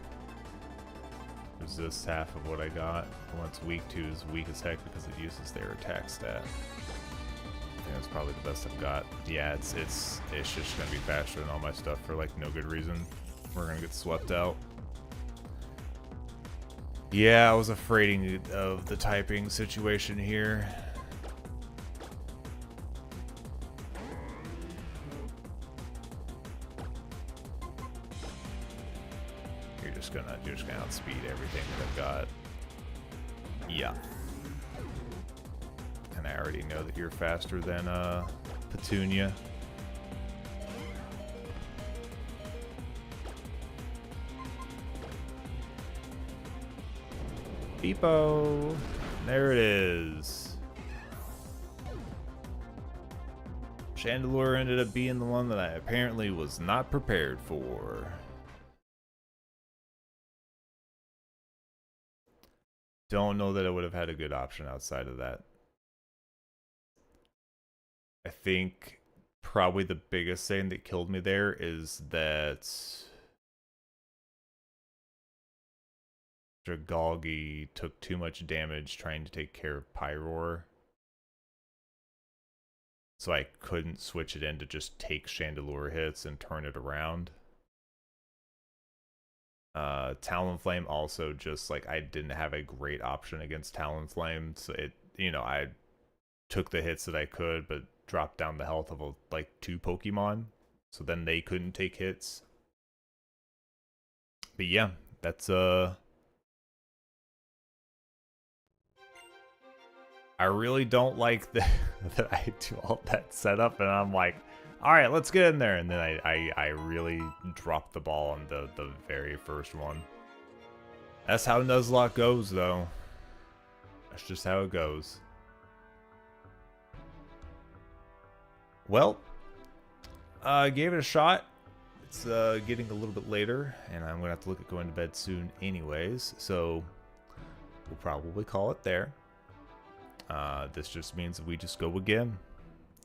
Resist half of what I got. The one it's weak to is weak as heck because it uses their attack stat. I think that's probably the best I've got. Yeah, it's just gonna be faster than all my stuff for like no good reason. We're gonna get swept out. Yeah, I was afraid of the typing situation here. You're just gonna outspeed everything that I've got. Yeah. And I already know that you're faster than Petunia. Beepo! There it is. Chandelure ended up being the one that I apparently was not prepared for. Don't know that I would have had a good option outside of that. I think probably the biggest thing that killed me there is that Dragalgi took too much damage trying to take care of Pyroar. So I couldn't switch it in to just take Chandelure hits and turn it around. Talonflame also just like I didn't have a great option against Talonflame, so it, you know, I took the hits that I could but dropped down the health of like 2 Pokemon, so then they couldn't take hits. But yeah, that's I really don't like that I do all that setup and I'm like, alright, let's get in there. And then I really dropped the ball on the very first one. That's how Nuzlocke goes, though. That's just how it goes. Well, I gave it a shot. It's getting a little bit later, and I'm going to have to look at going to bed soon anyways. So, we'll probably call it there. This just means that we just go again.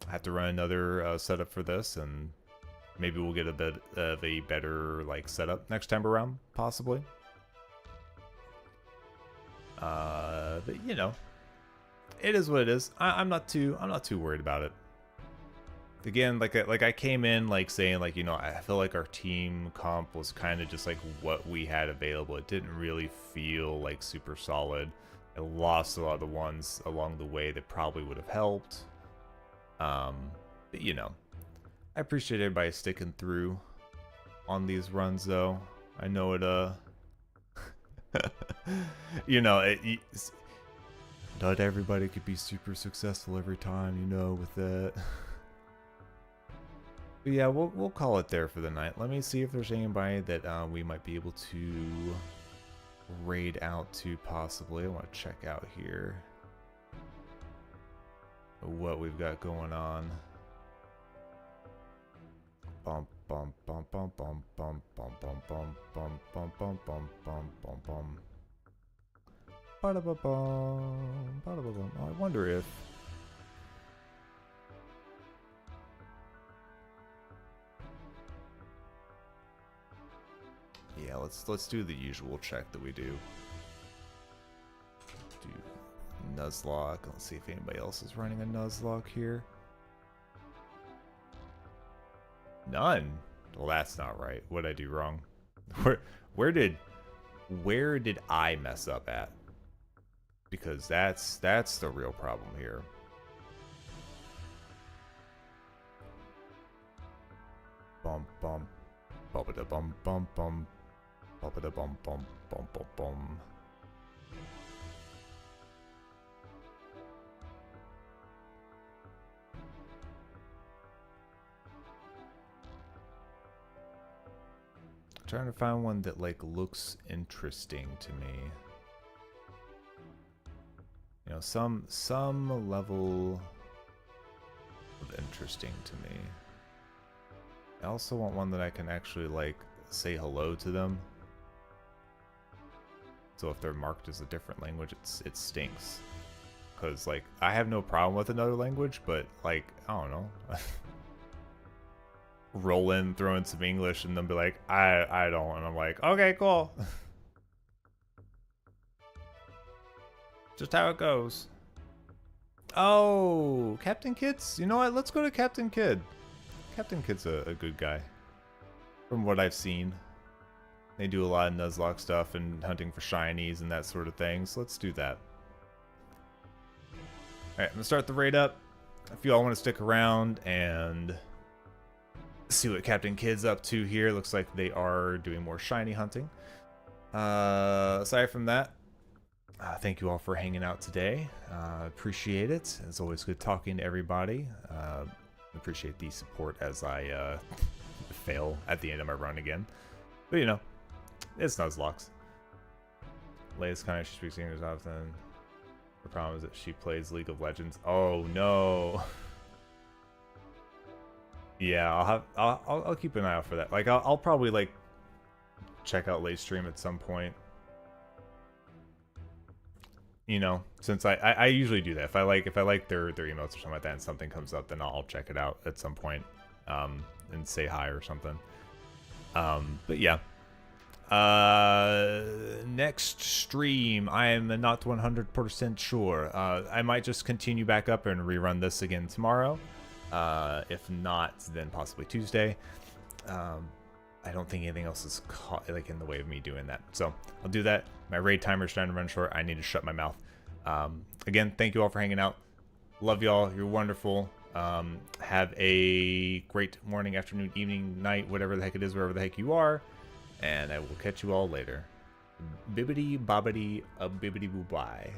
I have to run another setup for this, and maybe we'll get a bit of a better like setup next time around, possibly. But you know, it is what it is. I'm not too worried about it. Again, like I came in like saying like, you know, I feel like our team comp was kind of just like what we had available. It didn't really feel like super solid. I lost a lot of the ones along the way that probably would have helped. But you know, I appreciate everybody sticking through on these runs though. I know it, you know, Not everybody could be super successful every time, you know, with that. But yeah, we'll call it there for the night. Let me see if there's anybody that we might be able to raid out to possibly. I want to check out here what we've got going on. Bum bum bum bum bum bum bum bum bum bum bum bum bum bum bum bum. Ba-da-ba-bum, ba-da-ba-bum. Oh, I wonder if yeah, let's do the usual check that we do. Do Nuzlocke. Let's see if anybody else is running a Nuzlocke here. None. Well, that's not right. What did I do wrong? Where did I mess up at? Because that's the real problem here. Bum bum, bum bum bum bum, bum bum bum bum bum. Trying to find one that like looks interesting to me. You know, some level of interesting to me. I also want one that I can actually like say hello to them. So if they're marked as a different language, it stinks. Cause like I have no problem with another language, but like I don't know. Roll in, throw in some English, and then be like, I don't, and I'm like, okay, cool. Just how it goes. Oh, Captain Kid's? You know what? Let's go to Captain Kid. Captain Kid's a good guy. From what I've seen. They do a lot of Nuzlocke stuff and hunting for shinies and that sort of thing, so let's do that. Alright, I'm gonna start the raid up. If you all want to stick around and see what Captain Kid's up to here. Looks like they are doing more shiny hunting. Aside from that, thank you all for hanging out today. Appreciate it. It's always good talking to everybody. Appreciate the support as I fail at the end of my run again. But you know, it's Nuzlocke. Latest kind of she speaks English often. The problem is that she plays League of Legends. Oh no. Yeah, I'll keep an eye out for that. Like I'll probably like check out late stream at some point. You know, since I usually do that. If I like their emotes or something like that, and something comes up, then I'll check it out at some point, and say hi or something. But yeah. Next stream, I am not 100% sure. I might just continue back up and rerun this again tomorrow. If not, then possibly Tuesday. I don't think anything else is like in the way of me doing that. So I'll do that. My raid timer's trying to run short. I need to shut my mouth. Again, thank you all for hanging out. Love y'all. You're wonderful. Have a great morning, afternoon, evening, night, whatever the heck it is, wherever the heck you are. And I will catch you all later. Bibbidi bobbidi a bibbidi boo bye.